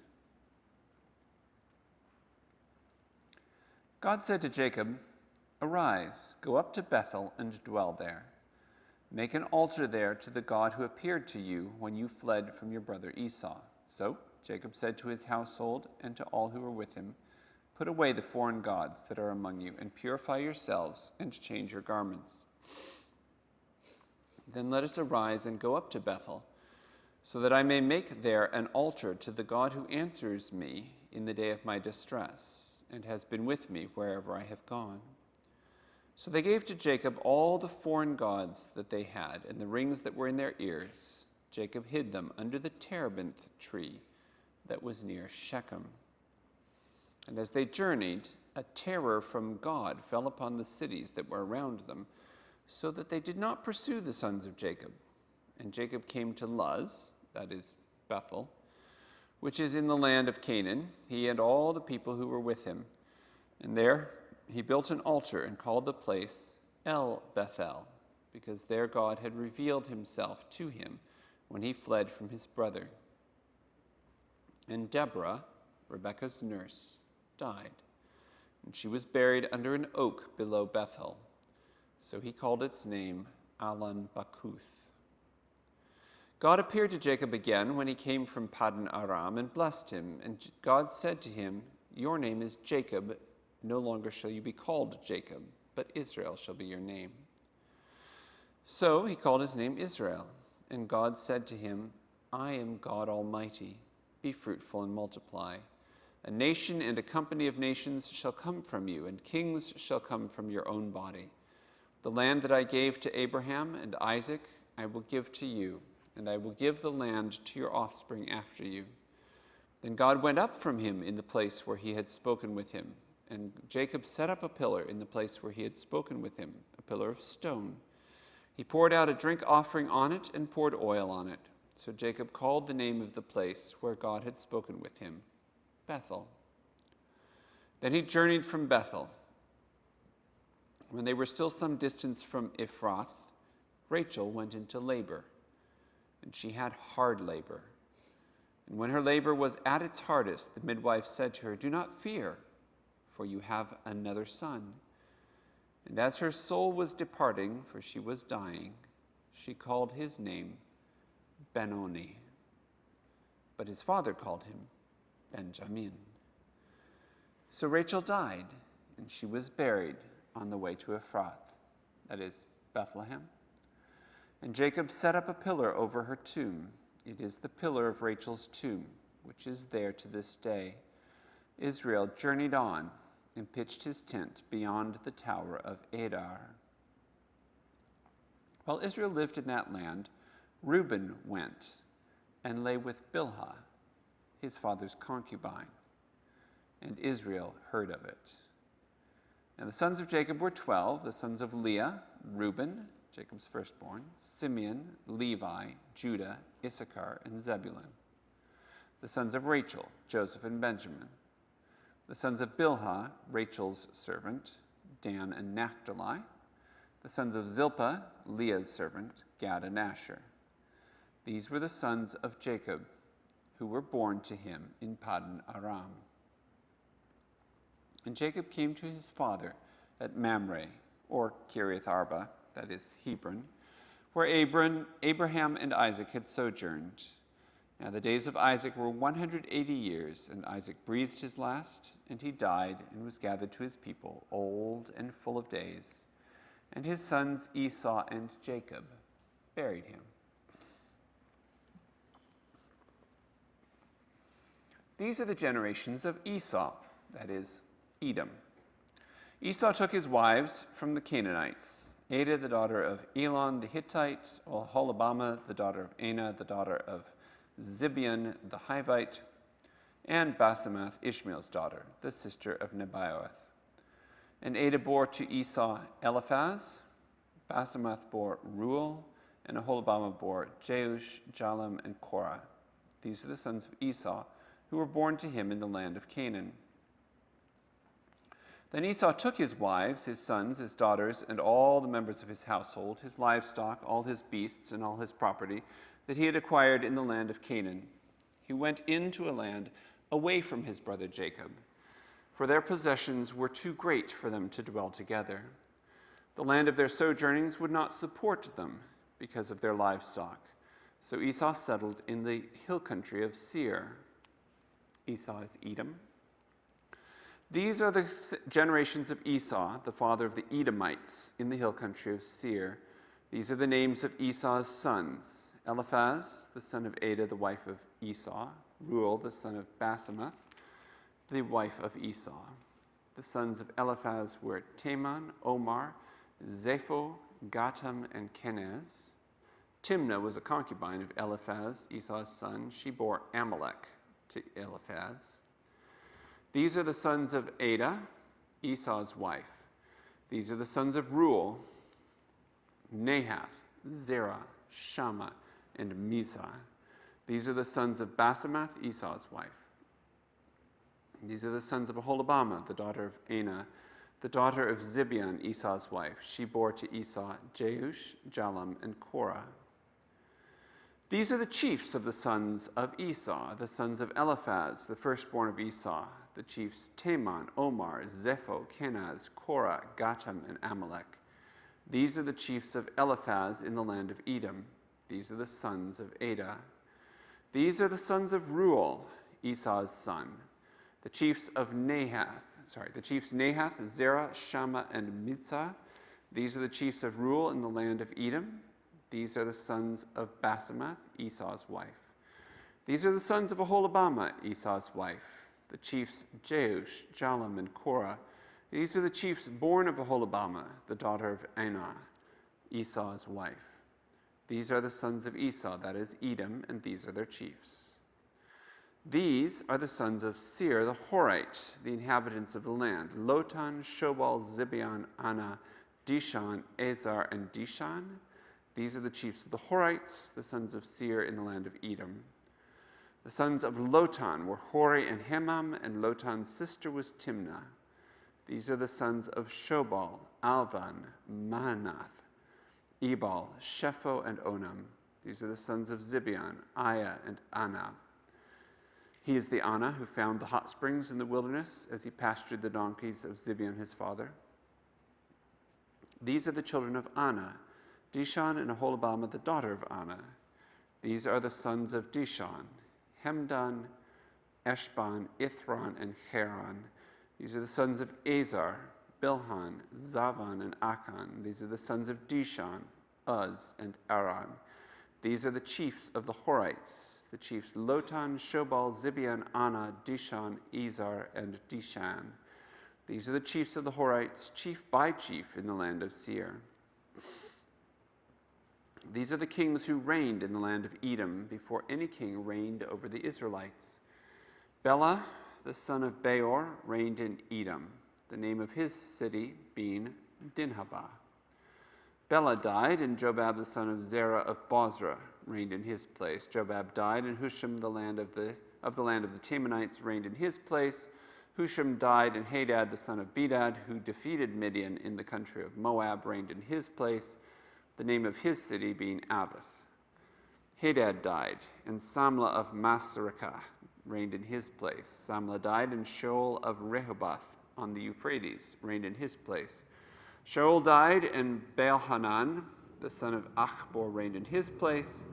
A: God said to Jacob, "Arise, go up to Bethel and dwell there. Make an altar there to the God who appeared to you when you fled from your brother Esau." So Jacob said to his household and to all who were with him, "Put away the foreign gods that are among you, and purify yourselves and change your garments. Then let us arise and go up to Bethel, so that I may make there an altar to the God who answers me in the day of my distress, and has been with me wherever I have gone." So they gave to Jacob all the foreign gods that they had, and the rings that were in their ears. Jacob hid them under the terebinth tree that was near Shechem. And as they journeyed, a terror from God fell upon the cities that were around them, so that they did not pursue the sons of Jacob. And Jacob came to Luz, that is Bethel, which is in the land of Canaan, he and all the people who were with him. And there he built an altar and called the place El Bethel, because there God had revealed himself to him when he fled from his brother. And Deborah, Rebekah's nurse, died, and she was buried under an oak below Bethel. So he called its name Allon Bakuth. God appeared to Jacob again when he came from Paddan Aram and blessed him. And God said to him, "Your name is Jacob. No longer shall you be called Jacob, but Israel shall be your name." So he called his name Israel. And God said to him, "I am God Almighty. Be fruitful and multiply. A nation and a company of nations shall come from you, and kings shall come from your own body. The land that I gave to Abraham and Isaac I will give to you, and I will give the land to your offspring after you." Then God went up from him in the place where he had spoken with him. And Jacob set up a pillar in the place where he had spoken with him, a pillar of stone. He poured out a drink offering on it and poured oil on it. So Jacob called the name of the place where God had spoken with him, Bethel. Then he journeyed from Bethel. When they were still some distance from Ephrath, Rachel went into labor, and she had hard labor. And when her labor was at its hardest, the midwife said to her, "Do not fear, for you have another son." And as her soul was departing, for she was dying, she called his name Benoni. But his father called him Benjamin. So Rachel died, and she was buried on the way to Ephrath, that is, Bethlehem. And Jacob set up a pillar over her tomb. It is the pillar of Rachel's tomb, which is there to this day. Israel journeyed on and pitched his tent beyond the tower of Adar. While Israel lived in that land, Reuben went and lay with Bilhah, his father's concubine, and Israel heard of it. And the sons of Jacob were 12, the sons of Leah, Reuben, Jacob's firstborn, Simeon, Levi, Judah, Issachar, and Zebulun. The sons of Rachel, Joseph and Benjamin. The sons of Bilhah, Rachel's servant, Dan and Naphtali. The sons of Zilpah, Leah's servant, Gad and Asher. These were the sons of Jacob, who were born to him in Paddan Aram. And Jacob came to his father at Mamre, or Kiriath Arba, that is Hebron, where Abraham and Isaac had sojourned. Now the days of Isaac were 180 years, and Isaac breathed his last, and he died and was gathered to his people, old and full of days. And his sons Esau and Jacob buried him. These are the generations of Esau, that is, Edom. Esau took his wives from the Canaanites, Adah the daughter of Elon the Hittite, Oholibamah the daughter of Anah the daughter of Zibeon the Hivite, and Basemath Ishmael's daughter, the sister of Nebaioth. And Adah bore to Esau Eliphaz, Basemath bore Reuel, and Oholibamah bore Jeush, Jalam, and Korah. These are the sons of Esau, who were born to him in the land of Canaan. Then Esau took his wives, his sons, his daughters, and all the members of his household, his livestock, all his beasts, and all his property that he had acquired in the land of Canaan. He went into a land away from his brother Jacob, for their possessions were too great for them to dwell together. The land of their sojournings would not support them because of their livestock. So Esau settled in the hill country of Seir. Esau is Edom. These are the generations of Esau, the father of the Edomites, in the hill country of Seir. These are the names of Esau's sons: Eliphaz, the son of Adah, the wife of Esau; Reuel, the son of Basemath, the wife of Esau. The sons of Eliphaz were Teman, Omar, Zepho, Gatam, and Kenaz. Timnah was a concubine of Eliphaz, Esau's son. She bore Amalek to Eliphaz. These are the sons of Adah, Esau's wife. These are the sons of Reuel: Nahath, Zerah, Shammah, and Mizah. These are the sons of Basemath, Esau's wife. These are the sons of Oholibamah, the daughter of Anah, the daughter of Zibeon, Esau's wife. She bore to Esau Jeush, Jalam, and Korah. These are the chiefs of the sons of Esau, the sons of Eliphaz, the firstborn of Esau, the chiefs Teman, Omar, Zepho, Kenaz, Korah, Gatam, and Amalek. These are the chiefs of Eliphaz in the land of Edom. These are the sons of Adah. These are the sons of Reuel, Esau's son. The chiefs Nahath, Zerah, Shammah, and Mizah. These are the chiefs of Reuel in the land of Edom. These are the sons of Basemath, Esau's wife. These are the sons of Oholibamah, Esau's wife. The chiefs Jeush, Jalam, and Korah. These are the chiefs born of Oholibamah, the daughter of Anah, Esau's wife. These are the sons of Esau, that is Edom, and these are their chiefs. These are the sons of Seir the Horite, the inhabitants of the land: Lotan, Shobal, Zibeon, Anah, Dishan, Ezer, and Dishan. These are the chiefs of the Horites, the sons of Seir in the land of Edom. The sons of Lotan were Hori and Hemam, and Lotan's sister was Timnah. These are the sons of Shobal: Alvan, Manath, Ebal, Shepho, and Onam. These are the sons of Zibeon: Aiah and Anah. He is the Anah who found the hot springs in the wilderness as he pastured the donkeys of Zibeon his father. These are the children of Anah: Dishan and Oholibamah, the daughter of Anah. These are the sons of Dishan: Hemdan, Eshban, Ithran, and Haran. These are the sons of Azar: Bilhan, Zavan, and Akan. These are the sons of Dishan, Uz, and Aran. These are the chiefs of the Horites, the chiefs Lotan, Shobal, Zibeon, Anna, Dishan, Ezar, and Dishan. These are the chiefs of the Horites, chief by chief in the land of Seir. These are the kings who reigned in the land of Edom before any king reigned over the Israelites. Bela, the son of Beor, reigned in Edom, the name of his city being Dinhabah. Bela died, and Jobab, the son of Zerah of Bozrah, reigned in his place. Jobab died, and Husham, the land of the Temanites, reigned in his place. Husham died, and Hadad, the son of Bedad, who defeated Midian in the country of Moab, reigned in his place, the name of his city being Avith. Hadad died, and Samlah of Masrekah reigned in his place. Samlah died, and Shaul of Rehoboth on the Euphrates reigned in his place. Shaul died, and Baalhanan, the son of Achbor, reigned in his place.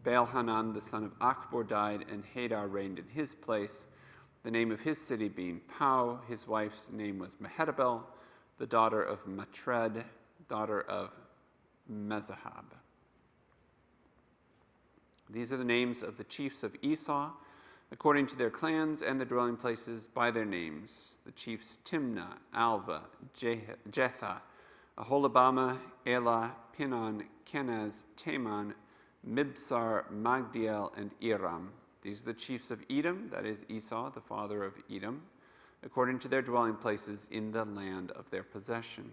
A: Baalhanan, the son of Achbor, died, and Hadar reigned in his place, the name of his city being Pau. His wife's name was Mehetabel, the daughter of Matred, daughter of Mezahab. These are the names of the chiefs of Esau, according to their clans and their dwelling places by their names. The chiefs Timnah, Alva, Jetha, Aholibamah, Elah, Pinon, Kenaz, Teman, Mibsar, Magdiel, and Iram. These are the chiefs of Edom, that is Esau, the father of Edom, according to their dwelling places in the land of their possession.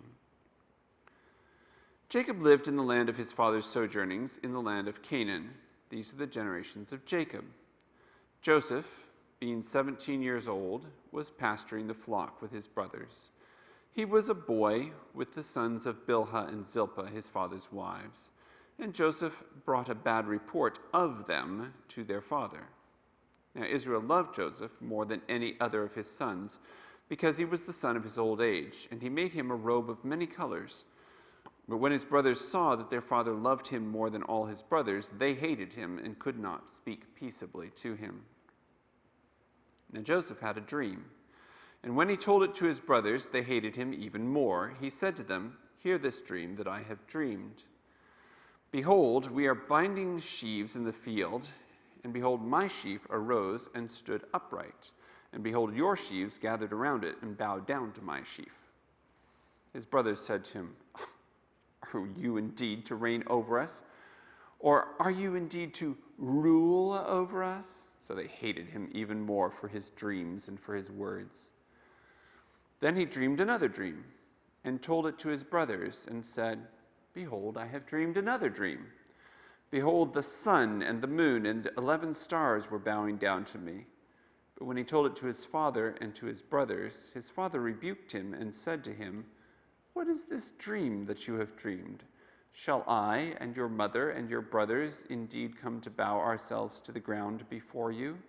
A: Jacob lived in the land of his father's sojournings, in the land of Canaan. These are the generations of Jacob. Joseph, being 17 years old, was pasturing the flock with his brothers. He was a boy with the sons of Bilhah and Zilpah, his father's wives, and Joseph brought a bad report of them to their father. Now Israel loved Joseph more than any other of his sons, because he was the son of his old age, and he made him a robe of many colors. But when his brothers saw that their father loved him more than all his brothers, they hated him and could not speak peaceably to him. Now Joseph had a dream, and when he told it to his brothers, they hated him even more. He said to them, "Hear this dream that I have dreamed. Behold, we are binding sheaves in the field, and behold, my sheaf arose and stood upright, and behold, your sheaves gathered around it and bowed down to my sheaf." His brothers said to him, "Are you indeed to reign over us? Or are you indeed to rule over us?" So they hated him even more for his dreams and for his words. Then he dreamed another dream and told it to his brothers and said, "Behold, I have dreamed another dream. Behold, the sun and the moon and 11 stars were bowing down to me." But when he told it to his father and to his brothers, his father rebuked him and said to him, "What is this dream that you have dreamed? Shall I and your mother and your brothers indeed come to bow ourselves to the ground before you?"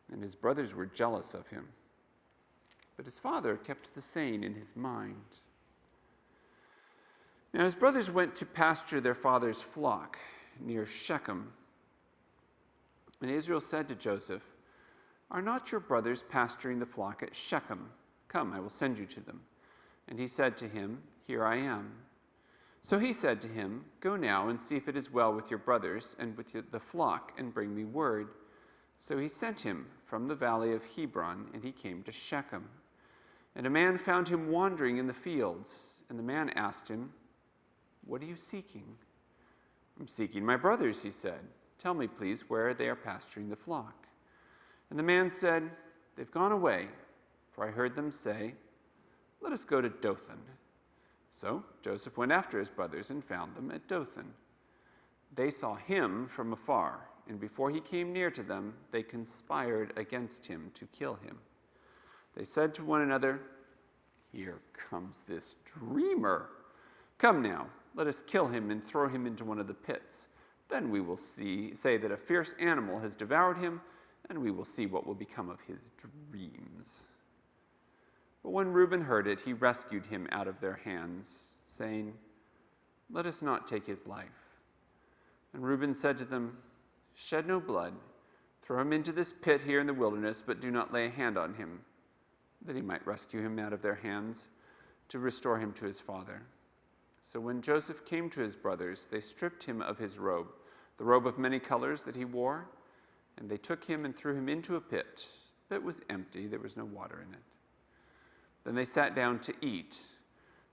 A: And his brothers were jealous of him. But his father kept the saying in his mind. Now his brothers went to pasture their father's flock near Shechem. And Israel said to Joseph, "Are not your brothers pasturing the flock at Shechem? Come, I will send you to them." And he said to him, "Here I am." So he said to him, "Go now and see if it is well with your brothers and with the flock, and bring me word." So he sent him from the valley of Hebron, and he came to Shechem. And a man found him wandering in the fields, and the man asked him, "What are you seeking?" "I'm seeking my brothers," he said. "Tell me, please, where they are pasturing the flock." And the man said, "They've gone away, for I heard them say, 'Let us go to Dothan.'" So Joseph went after his brothers and found them at Dothan. They saw him from afar, and before he came near to them, they conspired against him to kill him. They said to one another, "Here comes this dreamer. Come now, let us kill him and throw him into one of the pits. Then we will say that a fierce animal has devoured him, and we will see what will become of his dreams." But when Reuben heard it, he rescued him out of their hands, saying, "Let us not take his life." And Reuben said to them, "Shed no blood. Throw him into this pit here in the wilderness, but do not lay a hand on him, that he might rescue him out of their hands to restore him to his father." So when Joseph came to his brothers, they stripped him of his robe, the robe of many colors that he wore, and they took him and threw him into a pit. The pit was empty, there was no water in it. Then they sat down to eat,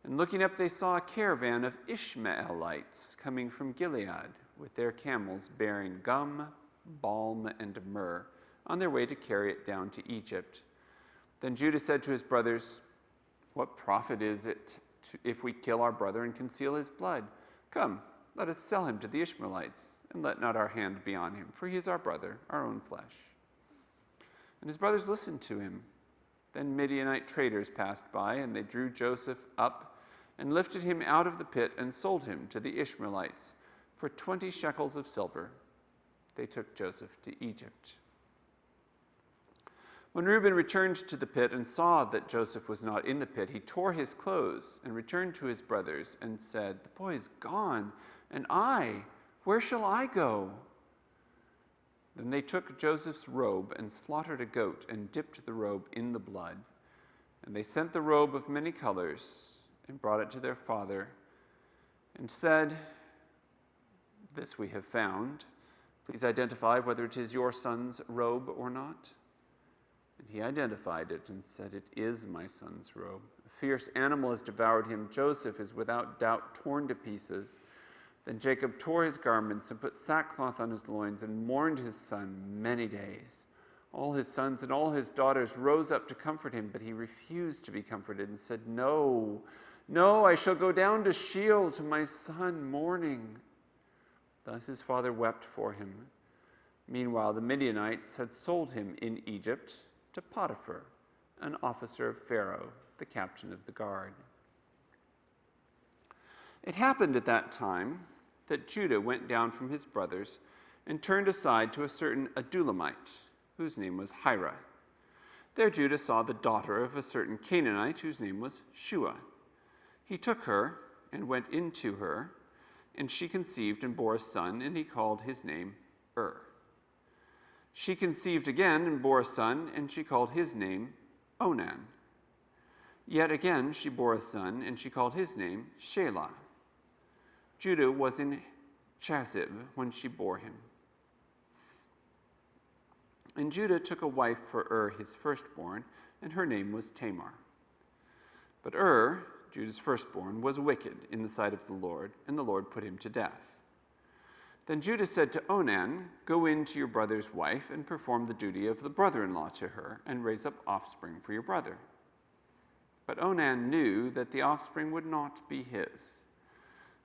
A: and looking up they saw a caravan of Ishmaelites coming from Gilead, with their camels bearing gum, balm, and myrrh, on their way to carry it down to Egypt. Then Judah said to his brothers, "What profit is it if we kill our brother and conceal his blood? Come, let us sell him to the Ishmaelites, and let not our hand be on him, for he is our brother, our own flesh." And his brothers listened to him. Then Midianite traders passed by, and they drew Joseph up and lifted him out of the pit and sold him to the Ishmaelites for 20 shekels of silver. They took Joseph to Egypt. When Reuben returned to the pit and saw that Joseph was not in the pit, he tore his clothes and returned to his brothers and said, "The boy is gone, and where shall I go?" Then they took Joseph's robe and slaughtered a goat and dipped the robe in the blood. And they sent the robe of many colors and brought it to their father and said, "This we have found. Please identify whether it is your son's robe or not." And he identified it and said, "It is my son's robe. A fierce animal has devoured him. Joseph is without doubt torn to pieces." Then Jacob tore his garments and put sackcloth on his loins and mourned his son many days. All his sons and all his daughters rose up to comfort him, but he refused to be comforted and said, No, I shall go down to Sheol to my son mourning." Thus his father wept for him. Meanwhile, the Midianites had sold him in Egypt to Potiphar, an officer of Pharaoh, the captain of the guard. It happened at that time that Judah went down from his brothers and turned aside to a certain Adullamite, whose name was Hira. There Judah saw the daughter of a certain Canaanite, whose name was Shua. He took her and went into her, and she conceived and bore a son, and he called his name She conceived again and bore a son, and she called his name Onan. Yet again she bore a son, and she called his name Shelah. Judah was in Chazib when she bore him. And Judah took a wife for his firstborn, and her name was Tamar. But Judah's firstborn, was wicked in the sight of the Lord, and the Lord put him to death. Then Judah said to Onan, "Go in to your brother's wife and perform the duty of the brother-in-law to her, and raise up offspring for your brother." But Onan knew that the offspring would not be his.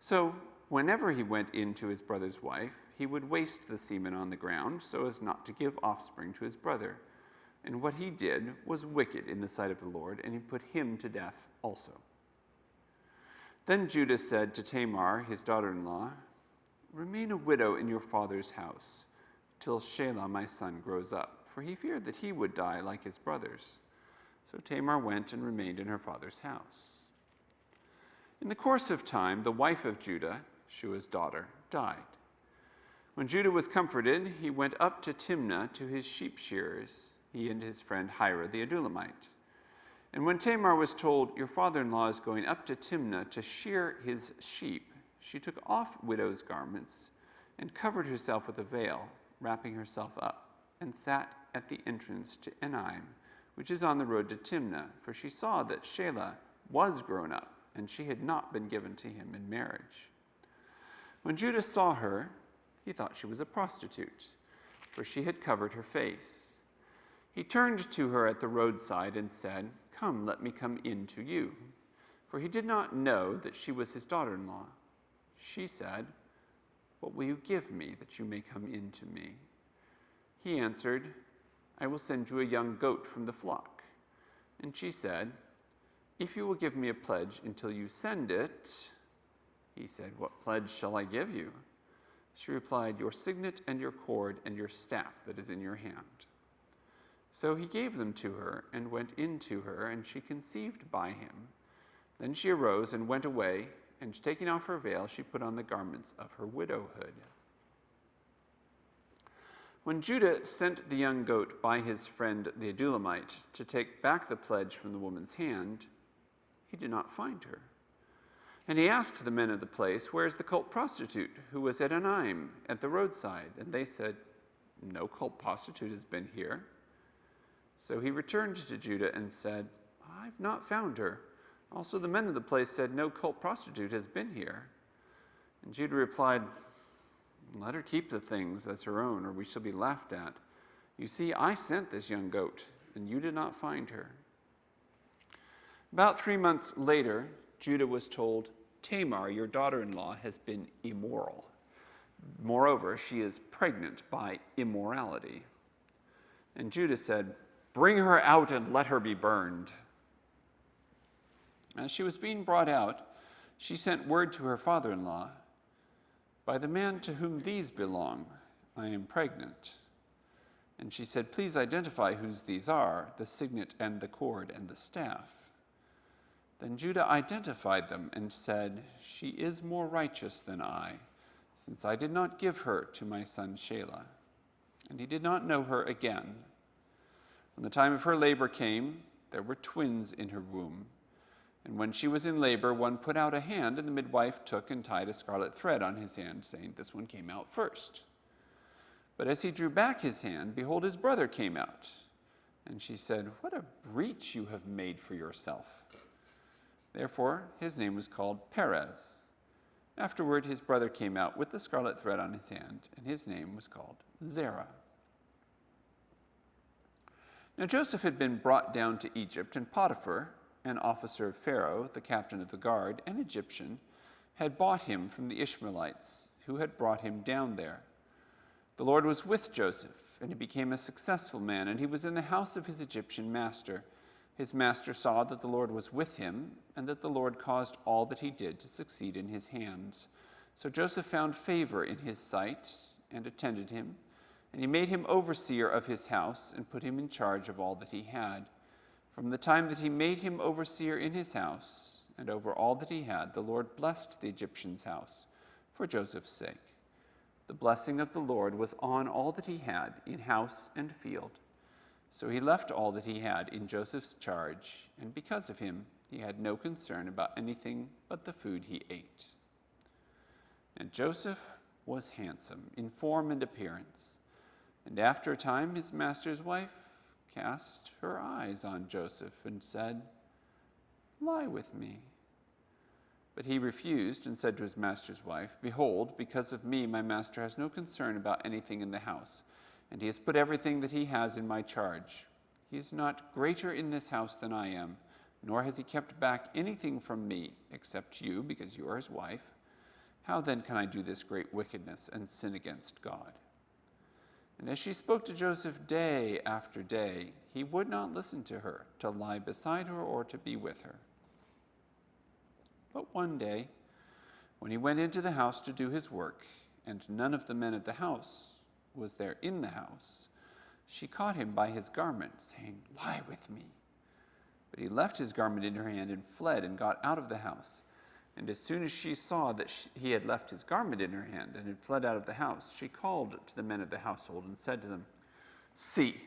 A: So whenever he went in to his brother's wife, he would waste the semen on the ground so as not to give offspring to his brother. And what he did was wicked in the sight of the Lord, and he put him to death also. Then Judah said to Tamar, his daughter-in-law, "Remain a widow in your father's house till Shelah my son grows up," for he feared that he would die like his brothers. So Tamar went and remained in her father's house. In the course of time, the wife of Judah, Shua's daughter, died. When Judah was comforted, he went up to Timnah to his sheep shearers, he and his friend Hira the Adullamite. And when Tamar was told, "Your father-in-law is going up to Timnah to shear his sheep," she took off widow's garments and covered herself with a veil, wrapping herself up, and sat at the entrance to Enaim, which is on the road to Timnah, for she saw that Shelah was grown up, and she had not been given to him in marriage. When Judah saw her, he thought she was a prostitute, for she had covered her face. He turned to her at the roadside and said, "Come, let me come in to you," for he did not know that she was his daughter-in-law. She said, "What will you give me that you may come in to me?" He answered, "I will send you a young goat from the flock." And she said, "If you will give me a pledge until you send it." He said, "What pledge shall I give you?" She replied, "Your signet and your cord and your staff that is in your hand." So he gave them to her and went in to her, and she conceived by him. Then she arose and went away, and taking off her veil, she put on the garments of her widowhood. When Judah sent the young goat by his friend the Adulamite to take back the pledge from the woman's hand, he did not find her. And he asked the men of the place, "Where is the cult prostitute who was at Enaim at the roadside?" And they said, "No cult prostitute has been here." So he returned to Judah and said, "I've not found her." Also the men of the place said, "No cult prostitute has been here." And Judah replied, "Let her keep the things as her own, or we shall be laughed at. You see, I sent this young goat, and you did not find her." About 3 months later, Judah was told, "Tamar, your daughter-in-law, has been immoral. Moreover, she is pregnant by immorality." And Judah said, "Bring her out and let her be burned." As she was being brought out, she sent word to her father-in-law, "By the man to whom these belong, I am pregnant." And she said, "Please identify whose these are, the signet and the cord and the staff." Then Judah identified them and said, "She is more righteous than I, since I did not give her to my son Shelah." And he did not know her again. When the time of her labor came, there were twins in her womb. And when she was in labor, one put out a hand, and the midwife took and tied a scarlet thread on his hand, saying, "This one came out first." But as he drew back his hand, behold, his brother came out. And she said, "What a breach you have made for yourself." Therefore his name was called Perez. Afterward his brother came out with the scarlet thread on his hand, and his name was called Zerah. Now Joseph had been brought down to Egypt, and Potiphar, an officer of Pharaoh, the captain of the guard, an Egyptian, had bought him from the Ishmaelites, who had brought him down there. The Lord was with Joseph, and he became a successful man, and he was in the house of his Egyptian master. His master saw that the Lord was with him, and that the Lord caused all that he did to succeed in his hands. So Joseph found favor in his sight, and attended him, and he made him overseer of his house, and put him in charge of all that he had. From the time that he made him overseer in his house, and over all that he had, the Lord blessed the Egyptian's house for Joseph's sake. The blessing of the Lord was on all that he had in house and field. So he left all that he had in Joseph's charge, and because of him, he had no concern about anything but the food he ate. And Joseph was handsome in form and appearance. And after a time, his master's wife cast her eyes on Joseph and said, "Lie with me." But he refused and said to his master's wife, "Behold, because of me, my master has no concern about anything in the house, and he has put everything that he has in my charge. He is not greater in this house than I am, nor has he kept back anything from me, except you, because you are his wife. How then can I do this great wickedness and sin against God?" And as she spoke to Joseph day after day, he would not listen to her, to lie beside her or to be with her. But one day, when he went into the house to do his work, and none of the men of the house was there in the house, she caught him by his garment, saying, "Lie with me." But he left his garment in her hand and fled and got out of the house. And as soon as she saw that he had left his garment in her hand and had fled out of the house, she called to the men of the household and said to them, "See,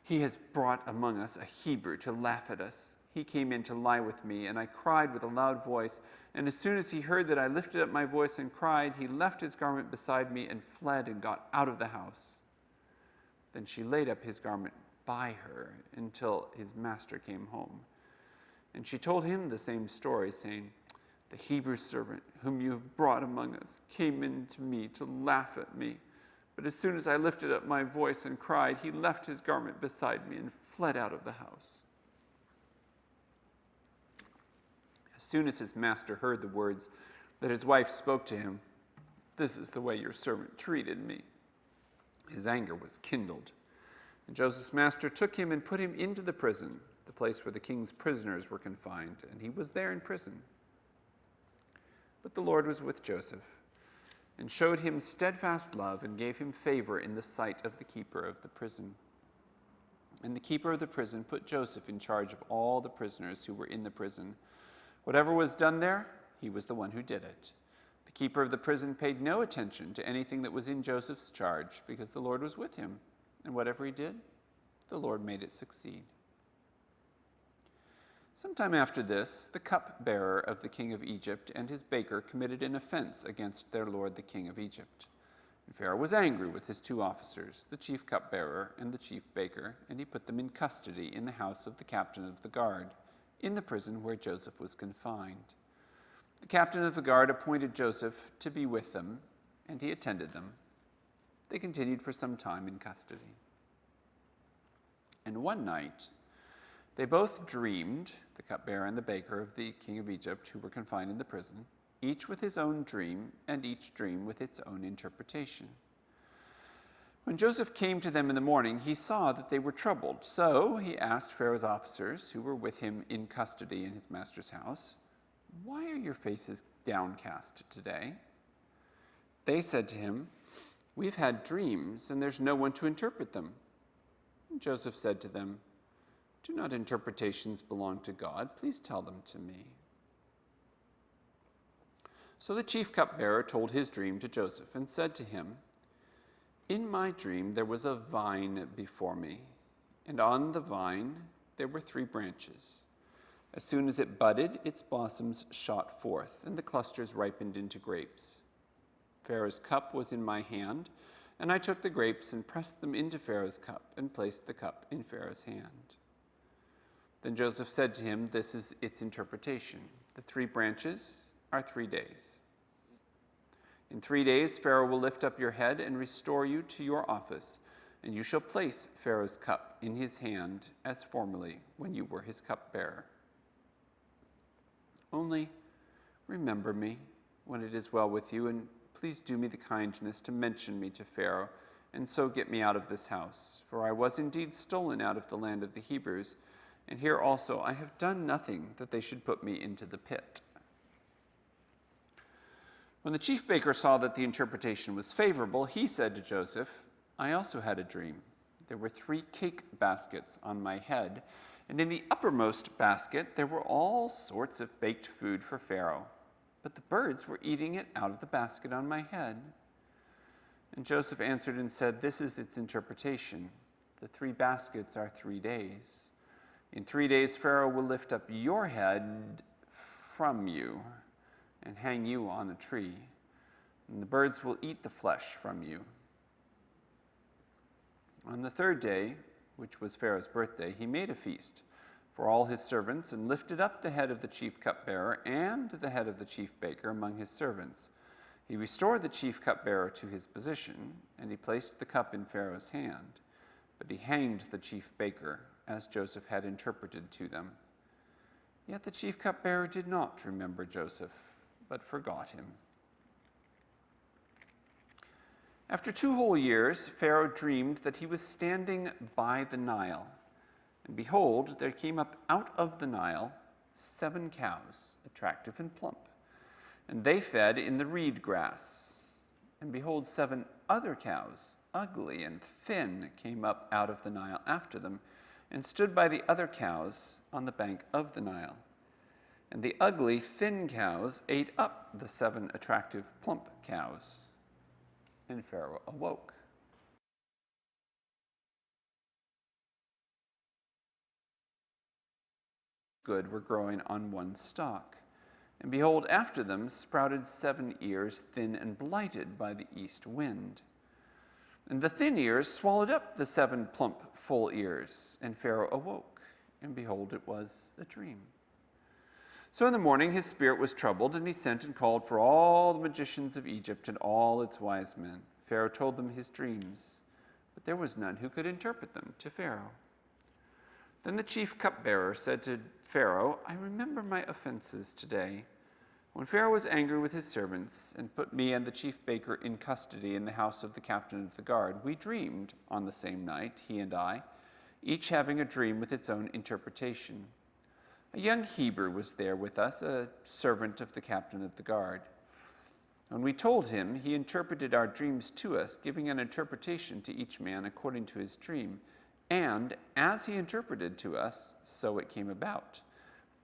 A: he has brought among us a Hebrew to laugh at us. He came in to lie with me, and I cried with a loud voice. And as soon as he heard that I lifted up my voice and cried, he left his garment beside me and fled and got out of the house." Then she laid up his garment by her until his master came home. And she told him the same story, saying, "The Hebrew servant whom you have brought among us came in to me to laugh at me. But as soon as I lifted up my voice and cried, he left his garment beside me and fled out of the house." As soon as his master heard the words that his wife spoke to him, "This is the way your servant treated me," his anger was kindled. And Joseph's master took him and put him into the prison, the place where the king's prisoners were confined, and he was there in prison. But the Lord was with Joseph, and showed him steadfast love, and gave him favor in the sight of the keeper of the prison. And the keeper of the prison put Joseph in charge of all the prisoners who were in the prison. Whatever was done there, he was the one who did it. The keeper of the prison paid no attention to anything that was in Joseph's charge, because the Lord was with him, and whatever he did, the Lord made it succeed. Sometime after this, the cupbearer of the king of Egypt and his baker committed an offense against their lord the king of Egypt. And Pharaoh was angry with his two officers, the chief cupbearer and the chief baker, and he put them in custody in the house of the captain of the guard, in the prison where Joseph was confined. The captain of the guard appointed Joseph to be with them, and he attended them. They continued for some time in custody. And one night, they both dreamed, the cupbearer and the baker of the king of Egypt, who were confined in the prison, each with his own dream, and each dream with its own interpretation. When Joseph came to them in the morning, he saw that they were troubled. So he asked Pharaoh's officers, who were with him in custody in his master's house, "Why are your faces downcast today?" They said to him, "We've had dreams, and there's no one to interpret them." And Joseph said to them, "Do not interpretations belong to God? Please tell them to me." So the chief cupbearer told his dream to Joseph and said to him, "In my dream there was a vine before me, and on the vine there were 3 branches. As soon as it budded, its blossoms shot forth, and the clusters ripened into grapes. Pharaoh's cup was in my hand, and I took the grapes and pressed them into Pharaoh's cup and placed the cup in Pharaoh's hand." Then Joseph said to him, "This is its interpretation. The 3 branches are 3 days. In 3 days, Pharaoh will lift up your head and restore you to your office, and you shall place Pharaoh's cup in his hand as formerly when you were his cupbearer. Only remember me when it is well with you, and please do me the kindness to mention me to Pharaoh, and so get me out of this house. For I was indeed stolen out of the land of the Hebrews, and here also I have done nothing that they should put me into the pit." When the chief baker saw that the interpretation was favorable, he said to Joseph, "I also had a dream. There were 3 cake baskets on my head, and in the uppermost basket there were all sorts of baked food for Pharaoh. But the birds were eating it out of the basket on my head." And Joseph answered and said, "This is its interpretation. The 3 baskets are 3 days. In 3 days Pharaoh will lift up your head from you and hang you on a tree, and the birds will eat the flesh from you." On the 3rd day, which was Pharaoh's birthday, he made a feast for all his servants and lifted up the head of the chief cupbearer and the head of the chief baker among his servants. He restored the chief cupbearer to his position, and he placed the cup in Pharaoh's hand, but he hanged the chief baker, as Joseph had interpreted to them. Yet the chief cupbearer did not remember Joseph, but forgot him. After 2 whole years, Pharaoh dreamed that he was standing by the Nile. And behold, there came up out of the Nile 7 cows, attractive and plump. And they fed in the reed grass. And behold, 7 other cows, ugly and thin, came up out of the Nile after them, and stood by the other cows on the bank of the Nile. And the ugly, thin cows ate up the 7 attractive, plump cows. And Pharaoh awoke. Good were growing on one stalk. And behold, after them sprouted 7 ears, thin and blighted by the east wind. And the thin ears swallowed up the 7 plump, full ears. And Pharaoh awoke, and behold, it was a dream. So in the morning his spirit was troubled, and he sent and called for all the magicians of Egypt and all its wise men. Pharaoh told them his dreams, but there was none who could interpret them to Pharaoh. Then the chief cupbearer said to Pharaoh, "I remember my offenses today. When Pharaoh was angry with his servants and put me and the chief baker in custody in the house of the captain of the guard, we dreamed on the same night, he and I, each having a dream with its own interpretation. A young Hebrew was there with us, a servant of the captain of the guard. When we told him, he interpreted our dreams to us, giving an interpretation to each man according to his dream. And as he interpreted to us, so it came about.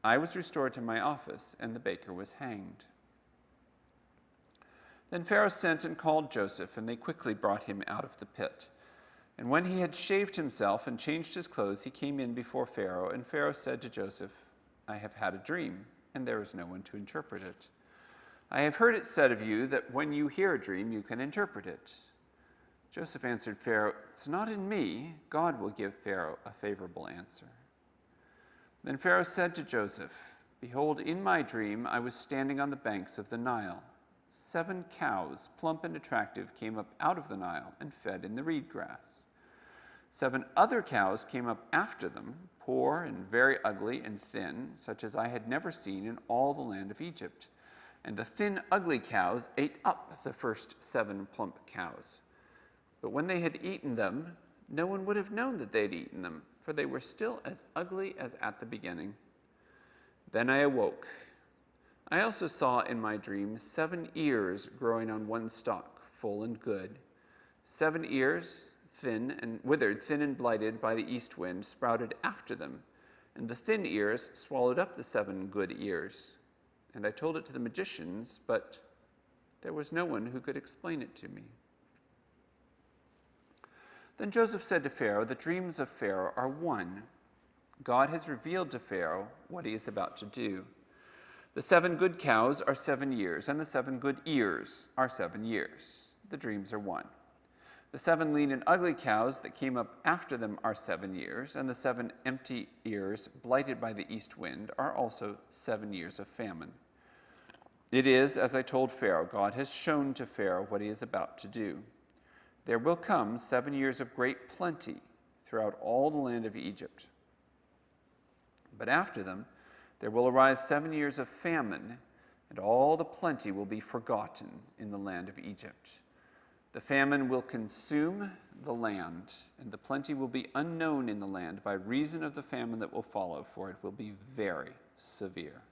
A: I was restored to my office, and the baker was hanged." Then Pharaoh sent and called Joseph, and they quickly brought him out of the pit. And when he had shaved himself and changed his clothes, he came in before Pharaoh, and Pharaoh said to Joseph, I have had a dream, and there is no one to interpret it. I have heard it said of you that when you hear a dream, you can interpret it. Joseph answered Pharaoh, It's not in me. God will give Pharaoh a favorable answer. Then Pharaoh said to Joseph, Behold, in my dream I was standing on the banks of the Nile. 7 cows, plump and attractive, came up out of the Nile and fed in the reed grass. 7 other cows came up after them, poor and very ugly and thin, such as I had never seen in all the land of Egypt. And the thin, ugly cows ate up the first 7 plump cows. But when they had eaten them, no one would have known that they had eaten them, for they were still as ugly as at the beginning. Then I awoke. I also saw in my dream 7 ears growing on one stalk, full and good. 7 ears, thin and withered, thin and blighted by the east wind, sprouted after them, and the thin ears swallowed up the 7 good ears. And I told it to the magicians, but there was no one who could explain it to me. Then Joseph said to Pharaoh, The dreams of Pharaoh are one. God has revealed to Pharaoh what he is about to do. The 7 good cows are 7 years, and the 7 good ears are 7 years. The dreams are one. The 7 lean and ugly cows that came up after them are 7 years, and the 7 empty ears, blighted by the east wind, are also 7 years of famine. It is, as I told Pharaoh, God has shown to Pharaoh what he is about to do. There will come 7 years of great plenty throughout all the land of Egypt. But after them, there will arise 7 years of famine, and all the plenty will be forgotten in the land of Egypt. The famine will consume the land, and the plenty will be unknown in the land by reason of the famine that will follow, for it will be very severe.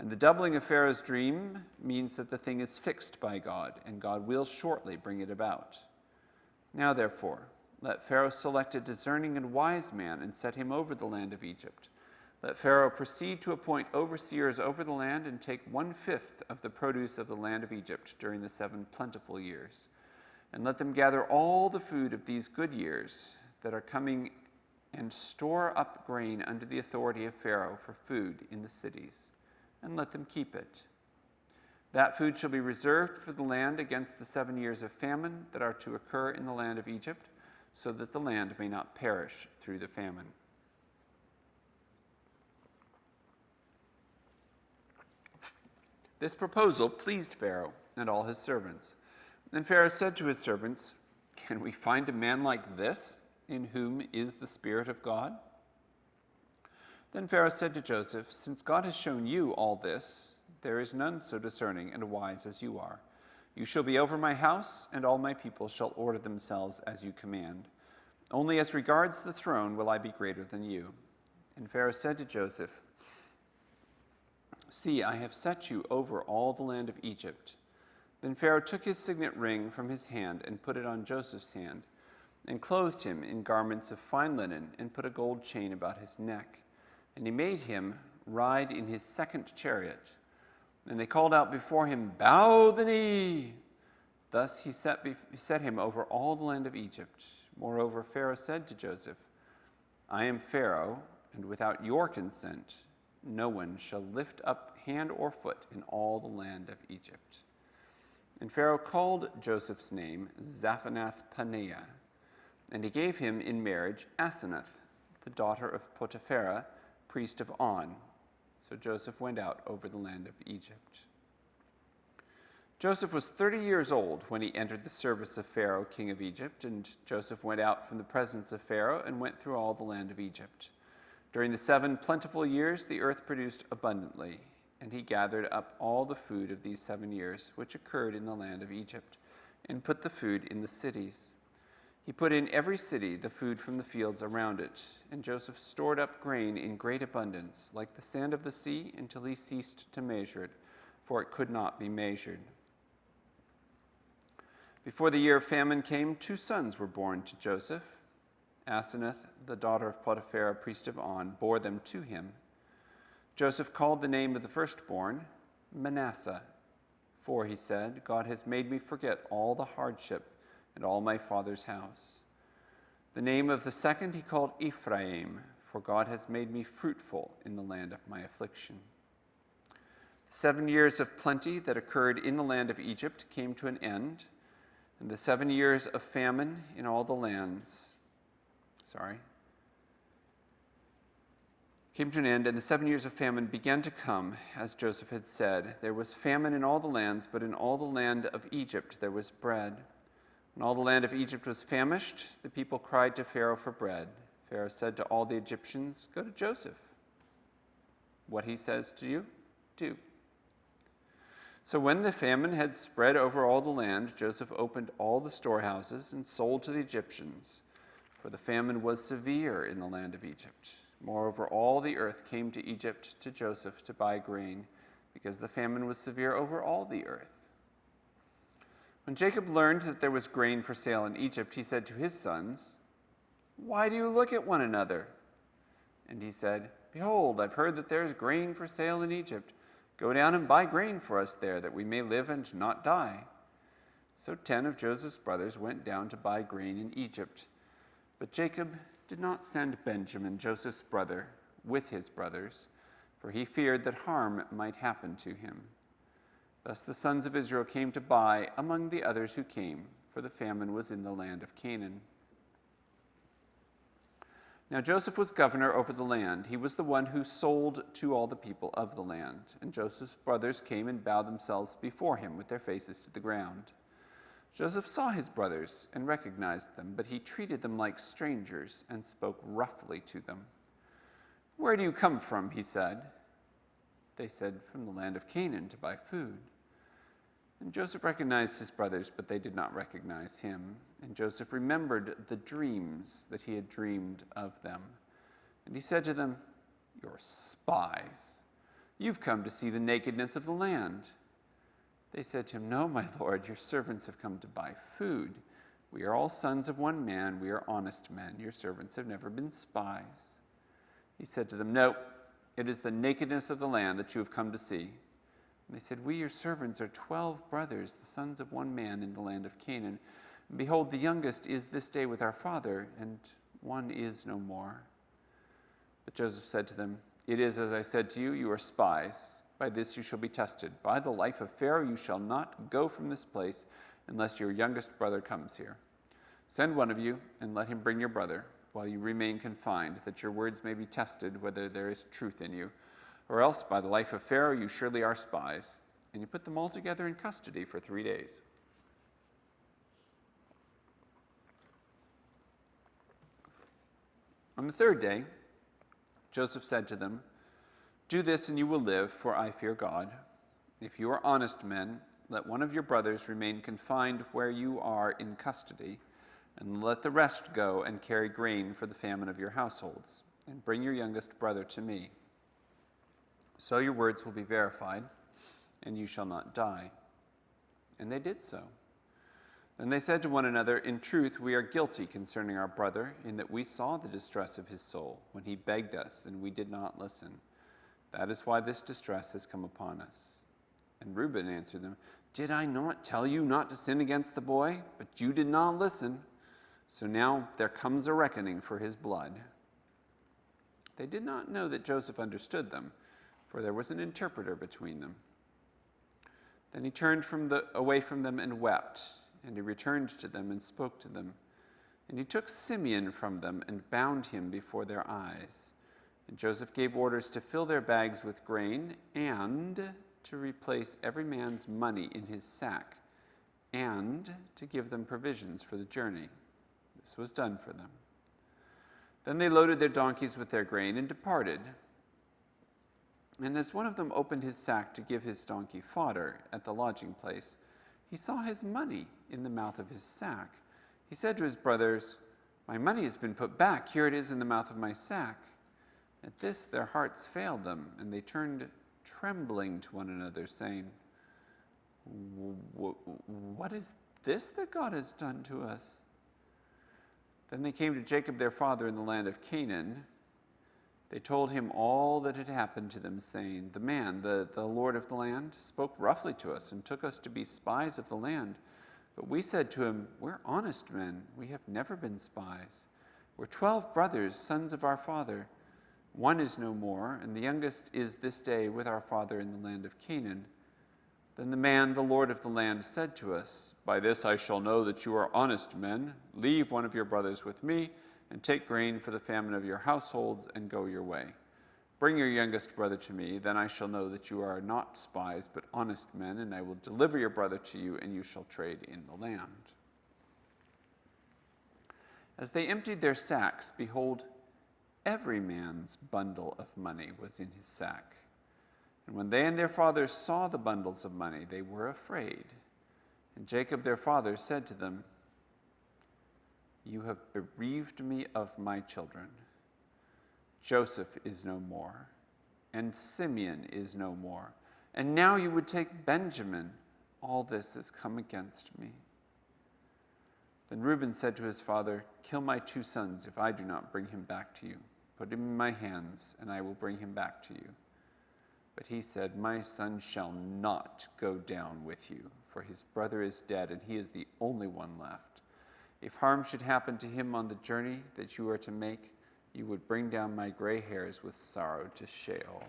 A: And the doubling of Pharaoh's dream means that the thing is fixed by God, and God will shortly bring it about. Now, therefore, let Pharaoh select a discerning and wise man and set him over the land of Egypt. Let Pharaoh proceed to appoint overseers over the land and take 1/5 of the produce of the land of Egypt during the 7 plentiful years. And let them gather all the food of these good years that are coming and store up grain under the authority of Pharaoh for food in the cities, and let them keep it. That food shall be reserved for the land against the 7 years of famine that are to occur in the land of Egypt, so that the land may not perish through the famine. This proposal pleased Pharaoh and all his servants. And Pharaoh said to his servants, Can we find a man like this, in whom is the Spirit of God? Then Pharaoh said to Joseph, Since God has shown you all this, there is none so discerning and wise as you are. You shall be over my house, and all my people shall order themselves as you command. Only as regards the throne will I be greater than you. And Pharaoh said to Joseph, See, I have set you over all the land of Egypt. Then Pharaoh took his signet ring from his hand and put it on Joseph's hand, and clothed him in garments of fine linen, and put a gold chain about his neck. And he made him ride in his 2nd chariot. And they called out before him, Bow the knee! Thus he set him over all the land of Egypt. Moreover, Pharaoh said to Joseph, I am Pharaoh, and without your consent, no one shall lift up hand or foot in all the land of Egypt. And Pharaoh called Joseph's name Zaphanath-Paneah, and he gave him in marriage Asenath, the daughter of Potiphera, priest of On. So Joseph went out over the land of Egypt. Joseph was 30 years old when he entered the service of Pharaoh, king of Egypt, and Joseph went out from the presence of Pharaoh and went through all the land of Egypt. During the 7 plentiful years, the earth produced abundantly, and he gathered up all the food of these 7 years, which occurred in the land of Egypt, and put the food in the cities. He put in every city the food from the fields around it, and Joseph stored up grain in great abundance, like the sand of the sea, until he ceased to measure it, for it could not be measured. Before the year of famine came, 2 sons were born to Joseph. Asenath, the daughter of Potiphera, priest of On, bore them to him. Joseph called the name of the firstborn Manasseh, For, he said, God has made me forget all the hardship and all my father's house. The name of the second he called Ephraim, for God has made me fruitful in the land of my affliction. The 7 years of plenty that occurred in the land of Egypt came to an end, and the 7 years of famine in all the lands, came to an end, and the 7 years of famine began to come, as Joseph had said. There was famine in all the lands, but in all the land of Egypt there was bread. When all the land of Egypt was famished, the people cried to Pharaoh for bread. Pharaoh said to all the Egyptians, "Go to Joseph. What he says to you, do." So when the famine had spread over all the land, Joseph opened all the storehouses and sold to the Egyptians, for the famine was severe in the land of Egypt. Moreover, all the earth came to Egypt to Joseph to buy grain, because the famine was severe over all the earth. When Jacob learned that there was grain for sale in Egypt, he said to his sons, "Why do you look at one another?" And he said, "Behold, I've heard that there is grain for sale in Egypt. Go down and buy grain for us there, that we may live and not die." So 10 of Joseph's brothers went down to buy grain in Egypt. But Jacob did not send Benjamin, Joseph's brother, with his brothers, for he feared that harm might happen to him. Thus the sons of Israel came to buy among the others who came, for the famine was in the land of Canaan. Now Joseph was governor over the land. He was the one who sold to all the people of the land. And Joseph's brothers came and bowed themselves before him with their faces to the ground. Joseph saw his brothers and recognized them, but he treated them like strangers and spoke roughly to them. "Where do you come from?" he said. They said, "From the land of Canaan to buy food." And Joseph recognized his brothers, but they did not recognize him. And Joseph remembered the dreams that he had dreamed of them. And he said to them, "You're spies. You've come to see the nakedness of the land." They said to him, "No, my lord, your servants have come to buy food. We are all sons of one man. We are honest men. Your servants have never been spies." He said to them, "No, it is the nakedness of the land that you have come to see." And they said, "We, your servants, are 12 brothers, the sons of one man in the land of Canaan. And behold, the youngest is this day with our father, and one is no more." But Joseph said to them, "It is as I said to you, you are spies. By this you shall be tested. By the life of Pharaoh you shall not go from this place unless your youngest brother comes here. Send one of you and let him bring your brother, while you remain confined, that your words may be tested whether there is truth in you. Or else, by the life of Pharaoh, you surely are spies." And he put them all together in custody for 3 days. On the 3rd day, Joseph said to them, "Do this and you will live, for I fear God. If you are honest men, let one of your brothers remain confined where you are in custody, and let the rest go and carry grain for the famine of your households, and bring your youngest brother to me. So your words will be verified, and you shall not die." And they did so. Then they said to one another, "In truth, we are guilty concerning our brother, in that we saw the distress of his soul when he begged us, and we did not listen. That is why this distress has come upon us." And Reuben answered them, "Did I not tell you not to sin against the boy? But you did not listen. So now there comes a reckoning for his blood." They did not know that Joseph understood them, for there was an interpreter between them. Then he turned away from them and wept, and he returned to them and spoke to them. And he took Simeon from them and bound him before their eyes. And Joseph gave orders to fill their bags with grain, and to replace every man's money in his sack, and to give them provisions for the journey. This was done for them. Then they loaded their donkeys with their grain and departed. And as one of them opened his sack to give his donkey fodder at the lodging place, he saw his money in the mouth of his sack. He said to his brothers, "My money has been put back. Here it is in the mouth of my sack." At this their hearts failed them, and they turned trembling to one another, saying, "What is this that God has done to us?" Then they came to Jacob their father in the land of Canaan. They told him all that had happened to them, saying, "The man, the lord of the land, spoke roughly to us and took us to be spies of the land. But we said to him, 'We're honest men. We have never been spies. We're 12 brothers, sons of our father. One is no more, and the youngest is this day with our father in the land of Canaan.' Then the man, the lord of the land, said to us, 'By this I shall know that you are honest men. Leave one of your brothers with me, and take grain for the famine of your households, and go your way. Bring your youngest brother to me, then I shall know that you are not spies, but honest men, and I will deliver your brother to you, and you shall trade in the land.' As they emptied their sacks, behold, every man's bundle of money was in his sack. And when they and their father saw the bundles of money, they were afraid. And Jacob their father said to them, 'You have bereaved me of my children. Joseph is no more, and Simeon is no more, and now you would take Benjamin. All this has come against me.' Then Reuben said to his father, 'Kill my 2 sons if I do not bring him back to you. Put him in my hands, and I will bring him back to you.' But he said, 'My son shall not go down with you, for his brother is dead, and he is the only one left. If harm should happen to him on the journey that you are to make, you would bring down my gray hairs with sorrow to Sheol.'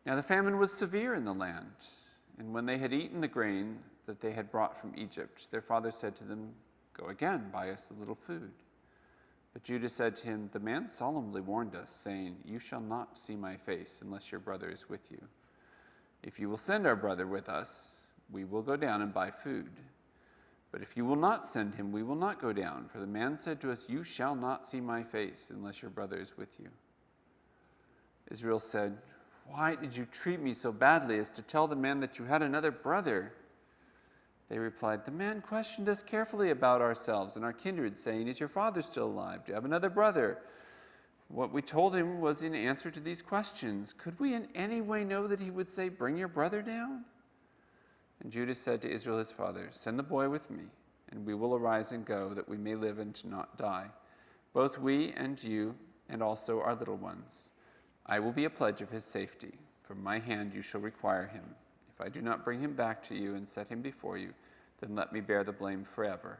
A: Now the famine was severe in the land, and when they had eaten the grain that they had brought from Egypt, their father said to them, 'Go again, buy us a little food.' But Judah said to him, 'The man solemnly warned us, saying, You shall not see my face unless your brother is with you. If you will send our brother with us, we will go down and buy food. But if you will not send him, we will not go down. For the man said to us, You shall not see my face unless your brother is with you.' Israel said, 'Why did you treat me so badly as to tell the man that you had another brother?' They replied, 'The man questioned us carefully about ourselves and our kindred, saying, Is your father still alive? Do you have another brother?' What we told him was in answer to these questions. Could we in any way know that he would say, Bring your brother down?' And Judah said to Israel his father, 'Send the boy with me, and we will arise and go, that we may live and not die, both we and you, and also our little ones. I will be a pledge of his safety. From my hand you shall require him. If I do not bring him back to you and set him before you, then let me bear the blame forever.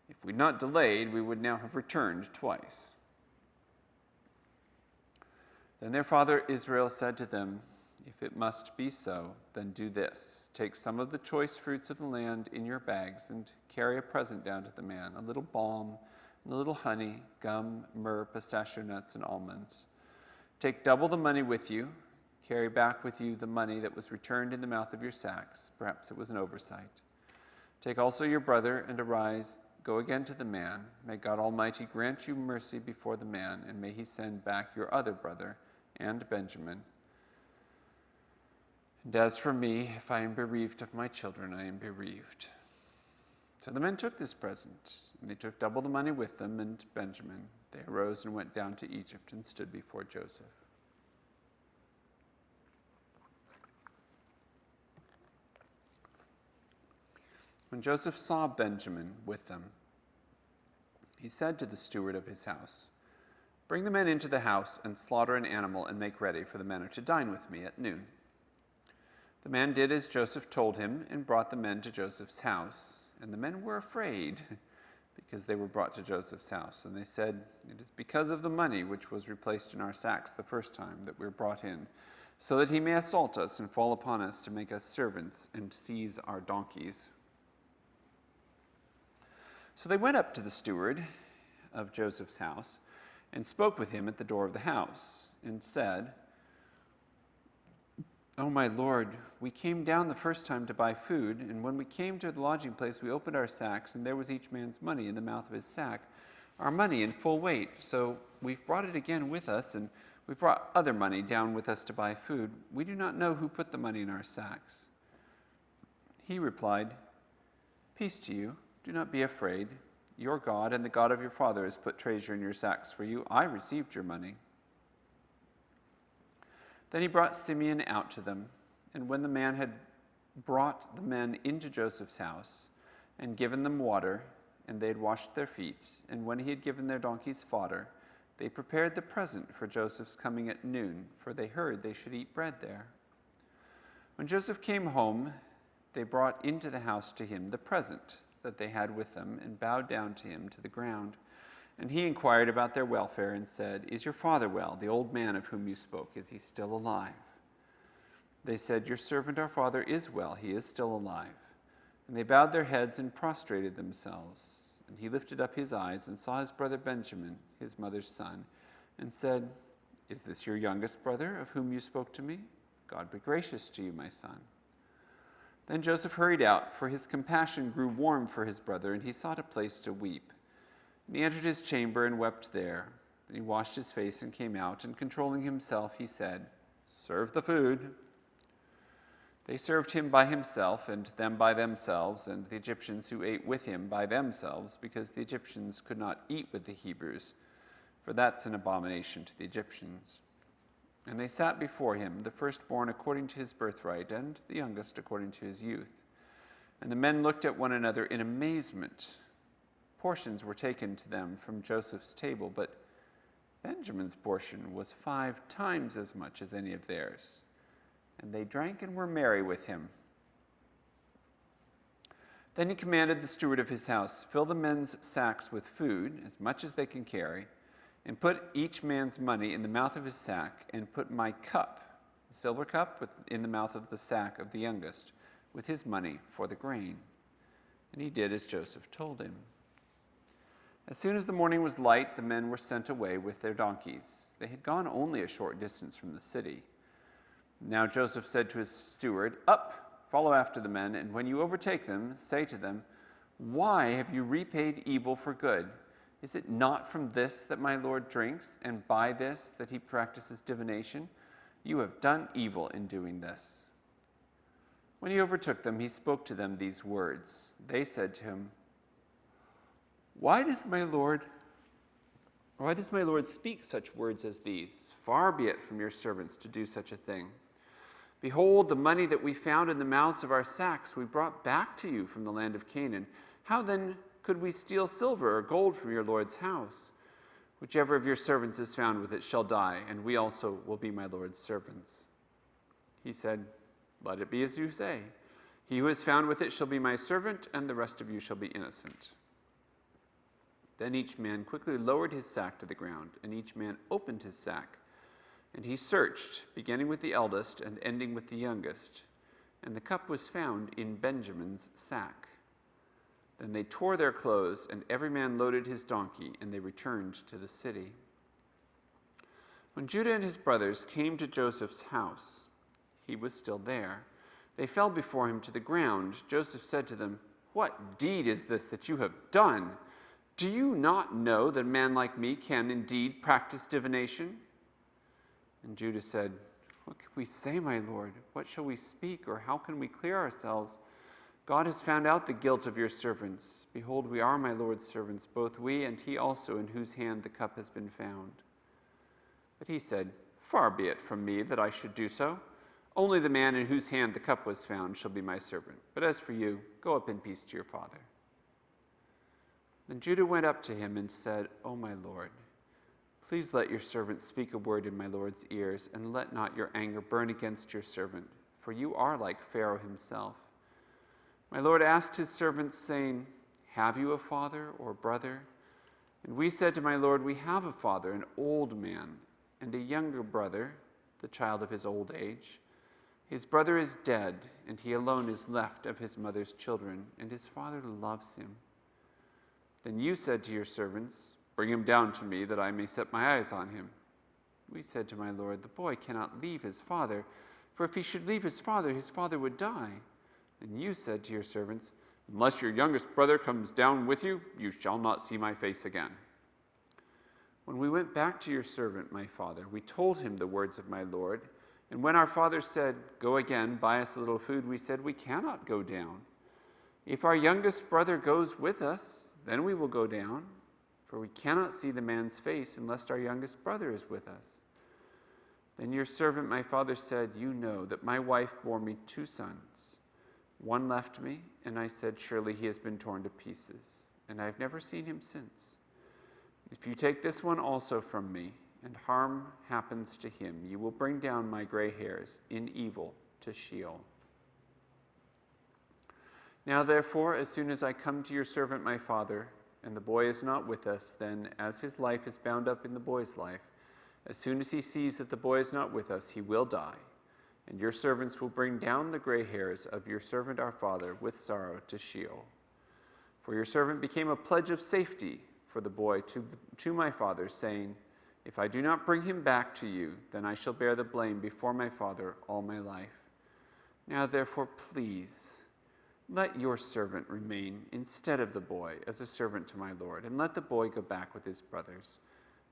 A: If we'd not delayed, we would now have returned twice.' Then their father Israel said to them, 'If it must be so, then do this. Take some of the choice fruits of the land in your bags and carry a present down to the man, a little balm, and a little honey, gum, myrrh, pistachio nuts, and almonds. Take double the money with you. Carry back with you the money that was returned in the mouth of your sacks. Perhaps it was an oversight. Take also your brother and arise, go again to the man. May God Almighty grant you mercy before the man, and may he send back your other brother and Benjamin. And as for me, if I am bereaved of my children, I am bereaved.' So the men took this present, and they took double the money with them and Benjamin. They arose and went down to Egypt and stood before Joseph. When Joseph saw Benjamin with them, he said to the steward of his house, 'Bring the men into the house and slaughter an animal and make ready, for the men are to dine with me at noon.' The man did as Joseph told him and brought the men to Joseph's house. And the men were afraid because they were brought to Joseph's house. And they said, 'It is because of the money which was replaced in our sacks the first time that we were brought in, so that he may assault us and fall upon us to make us servants and seize our donkeys.' So they went up to the steward of Joseph's house and spoke with him at the door of the house and said, 'Oh, my lord, we came down the first time to buy food, and when we came to the lodging place, we opened our sacks, and there was each man's money in the mouth of his sack, our money in full weight. So we've brought it again with us, and we brought other money down with us to buy food. We do not know who put the money in our sacks.' He replied, 'Peace to you. Do not be afraid. Your God and the God of your father has put treasure in your sacks for you. I received your money.' Then he brought Simeon out to them, and when the man had brought the men into Joseph's house and given them water, and they had washed their feet, and when he had given their donkeys fodder, they prepared the present for Joseph's coming at noon, for they heard they should eat bread there. When Joseph came home, they brought into the house to him the present that they had with them, and bowed down to him to the ground. And he inquired about their welfare and said, "Is your father well, the old man of whom you spoke? Is he still alive?" They said, "Your servant our father is well, he is still alive." And they bowed their heads and prostrated themselves. And he lifted up his eyes and saw his brother Benjamin, his mother's son, and said, "Is this your youngest brother of whom you spoke to me? God be gracious to you, my son." Then Joseph hurried out, for his compassion grew warm for his brother, and he sought a place to weep. And he entered his chamber and wept there. Then he washed his face and came out, and controlling himself, he said, "Serve the food." They served him by himself, and them by themselves, and the Egyptians who ate with him by themselves, because the Egyptians could not eat with the Hebrews, for that's an abomination to the Egyptians. And they sat before him, the firstborn according to his birthright, and the youngest according to his youth. And the men looked at one another in amazement. Portions were taken to them from Joseph's table, but Benjamin's portion was 5 times as much as any of theirs. And they drank and were merry with him. Then he commanded the steward of his house, "Fill the men's sacks with food, as much as they can carry, and put each man's money in the mouth of his sack, and put my cup, the silver cup, in the mouth of the sack of the youngest, with his money for the grain." And he did as Joseph told him. As soon as the morning was light, the men were sent away with their donkeys. They had gone only a short distance from the city. Now Joseph said to his steward, "Up, follow after the men, and when you overtake them, say to them, 'Why have you repaid evil for good? Is it not from this that my Lord drinks, and by this that he practices divination? You have done evil in doing this.'" When he overtook them, he spoke to them these words. They said to him, Why does my Lord speak such words as these? Far be it from your servants to do such a thing. Behold, the money that we found in the mouths of our sacks we brought back to you from the land of Canaan. How then could we steal silver or gold from your Lord's house? Whichever of your servants is found with it shall die, and we also will be my Lord's servants. He said, "Let it be as you say. He who is found with it shall be my servant, and the rest of you shall be innocent." Then each man quickly lowered his sack to the ground, and each man opened his sack. And he searched, beginning with the eldest and ending with the youngest. And the cup was found in Benjamin's sack. Then they tore their clothes, and every man loaded his donkey, and they returned to the city. When Judah and his brothers came to Joseph's house, he was still there. They fell before him to the ground. Joseph said to them, "What deed is this that you have done? Do you not know that a man like me can indeed practice divination?" And Judah said, "What can we say, my Lord? What shall we speak, or how can we clear ourselves? God has found out the guilt of your servants. Behold, we are my Lord's servants, both we and he also in whose hand the cup has been found." But he said, "Far be it from me that I should do so. Only the man in whose hand the cup was found shall be my servant. But as for you, go up in peace to your father." Then Judah went up to him and said, "O my Lord, please let your servant speak a word in my Lord's ears, and let not your anger burn against your servant, for you are like Pharaoh himself. My Lord asked his servants, saying, 'Have you a father or brother?' And we said to my Lord, 'We have a father, an old man, and a younger brother, the child of his old age. His brother is dead, and he alone is left of his mother's children, and his father loves him.' Then you said to your servants, 'Bring him down to me, that I may set my eyes on him.' We said to my Lord, 'The boy cannot leave his father, for if he should leave his father would die.' And you said to your servants, 'Unless your youngest brother comes down with you, you shall not see my face again.' When we went back to your servant, my father, we told him the words of my Lord. And when our father said, 'Go again, buy us a little food,' we said, 'We cannot go down. If our youngest brother goes with us, then we will go down, for we cannot see the man's face unless our youngest brother is with us.' Then your servant, my father, said, 'You know that my wife bore me 2 sons. One left me, and I said, surely he has been torn to pieces, and I have never seen him since. If you take this one also from me, and harm happens to him, you will bring down my gray hairs in evil to Sheol. Now therefore, as soon as I come to your servant my father, and the boy is not with us, then as his life is bound up in the boy's life, as soon as he sees that the boy is not with us, he will die. And your servants will bring down the gray hairs of your servant our father with sorrow to Sheol. For your servant became a pledge of safety for the boy to my father, saying, if I do not bring him back to you, then I shall bear the blame before my father all my life. Now therefore, please, let your servant remain instead of the boy as a servant to my Lord, and let the boy go back with his brothers.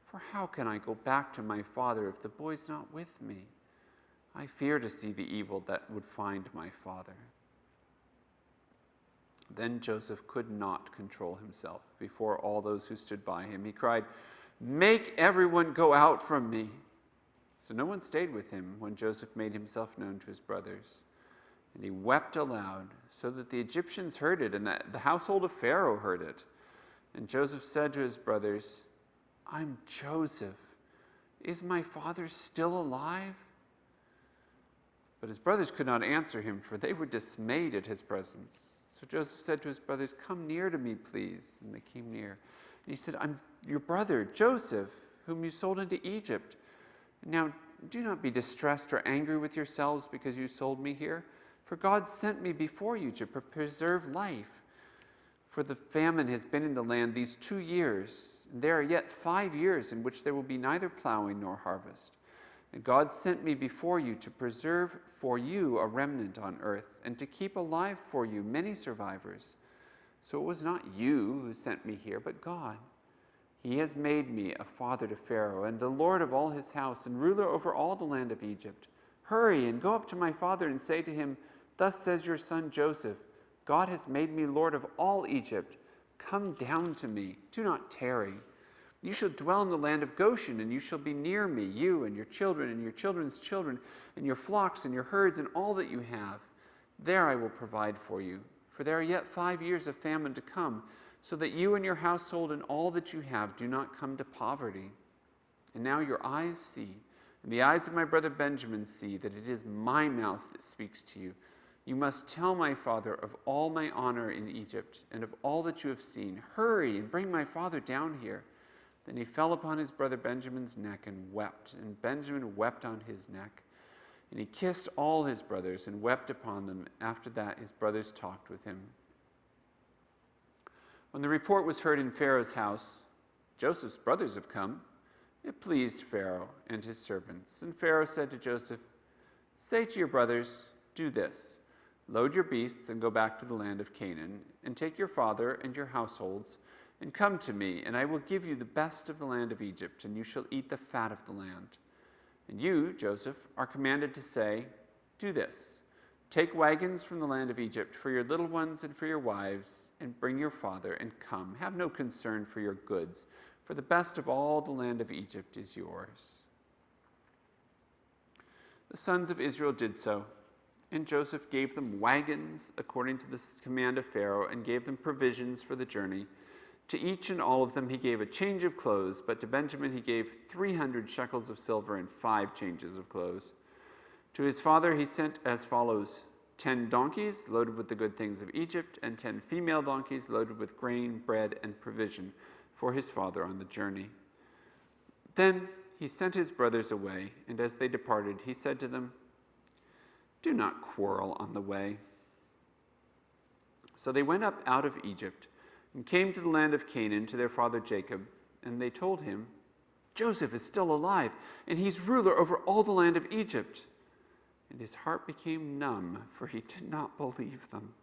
A: For how can I go back to my father if the boy's not with me? I fear to see the evil that would find my father. Then Joseph could not control himself before all those who stood by him. He cried, make everyone go out from me. So no one stayed with him when Joseph made himself known to his brothers. And he wept aloud, so that the Egyptians heard it, and that the household of Pharaoh heard it. And Joseph said to his brothers, I'm Joseph. Is my father still alive? But his brothers could not answer him, for they were dismayed at his presence. So Joseph said to his brothers, come near to me, please. And they came near. And he said, I'm your brother, Joseph, whom you sold into Egypt. Now do not be distressed or angry with yourselves because you sold me here. For God sent me before you to preserve life. For the famine has been in the land these 2 years, and there are yet 5 years in which there will be neither plowing nor harvest. And God sent me before you to preserve for you a remnant on earth, and to keep alive for you many survivors. So it was not you who sent me here, but God. He has made me a father to Pharaoh, and the Lord of all his house, and ruler over all the land of Egypt. Hurry and go up to my father and say to him, thus says your son Joseph, God has made me Lord of all Egypt. Come down to me, do not tarry. You shall dwell in the land of Goshen, and you shall be near me, you and your children and your children's children, and your flocks and your herds and all that you have. There I will provide for you, for there are yet 5 years of famine to come, so that you and your household and all that you have do not come to poverty. And now your eyes see, and the eyes of my brother Benjamin see, that it is my mouth that speaks to you. You must tell my father of all my honor in Egypt, and of all that you have seen. Hurry and bring my father down here. Then he fell upon his brother Benjamin's neck and wept, and Benjamin wept on his neck. And he kissed all his brothers and wept upon them. After that his brothers talked with him. When the report was heard in Pharaoh's house, Joseph's brothers have come, it pleased Pharaoh and his servants. And Pharaoh said to Joseph, say to your brothers, do this. Load your beasts and go back to the land of Canaan, and take your father and your households, and come to me, and I will give you the best of the land of Egypt, and you shall eat the fat of the land. And you, Joseph, are commanded to say, do this. Take wagons from the land of Egypt for your little ones and for your wives, and bring your father, and come. Have no concern for your goods, for the best of all the land of Egypt is yours. The sons of Israel did so. And Joseph gave them wagons according to the command of Pharaoh, and gave them provisions for the journey. To each and all of them he gave a change of clothes, but to Benjamin he gave 300 shekels of silver and 5 changes of clothes. To his father he sent as follows: 10 donkeys loaded with the good things of Egypt, and 10 female donkeys loaded with grain, bread, and provision for his father on the journey. Then he sent his brothers away, and as they departed he said to them, do not quarrel on the way. So they went up out of Egypt and came to the land of Canaan to their father Jacob, and they told him, Joseph is still alive, and he's ruler over all the land of Egypt. And his heart became numb, for he did not believe them.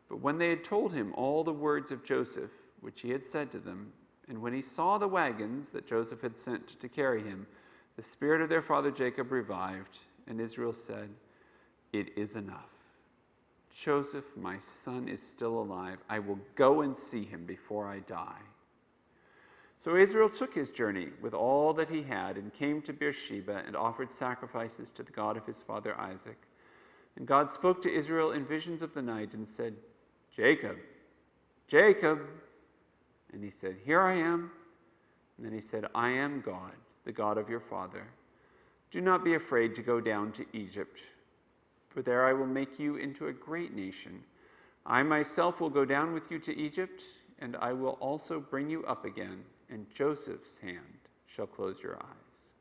A: But when they had told him all the words of Joseph, which he had said to them, and when he saw the wagons that Joseph had sent to carry him, the spirit of their father Jacob revived, and Israel said, it is enough. Joseph, my son, is still alive. I will go and see him before I die. So Israel took his journey with all that he had, and came to Beersheba, and offered sacrifices to the God of his father Isaac. And God spoke to Israel in visions of the night, and said, Jacob, Jacob. And he said, here I am. And then he said, I am God, the God of your father. Do not be afraid to go down to Egypt, for there I will make you into a great nation. I myself will go down with you to Egypt, and I will also bring you up again, and Joseph's hand shall close your eyes.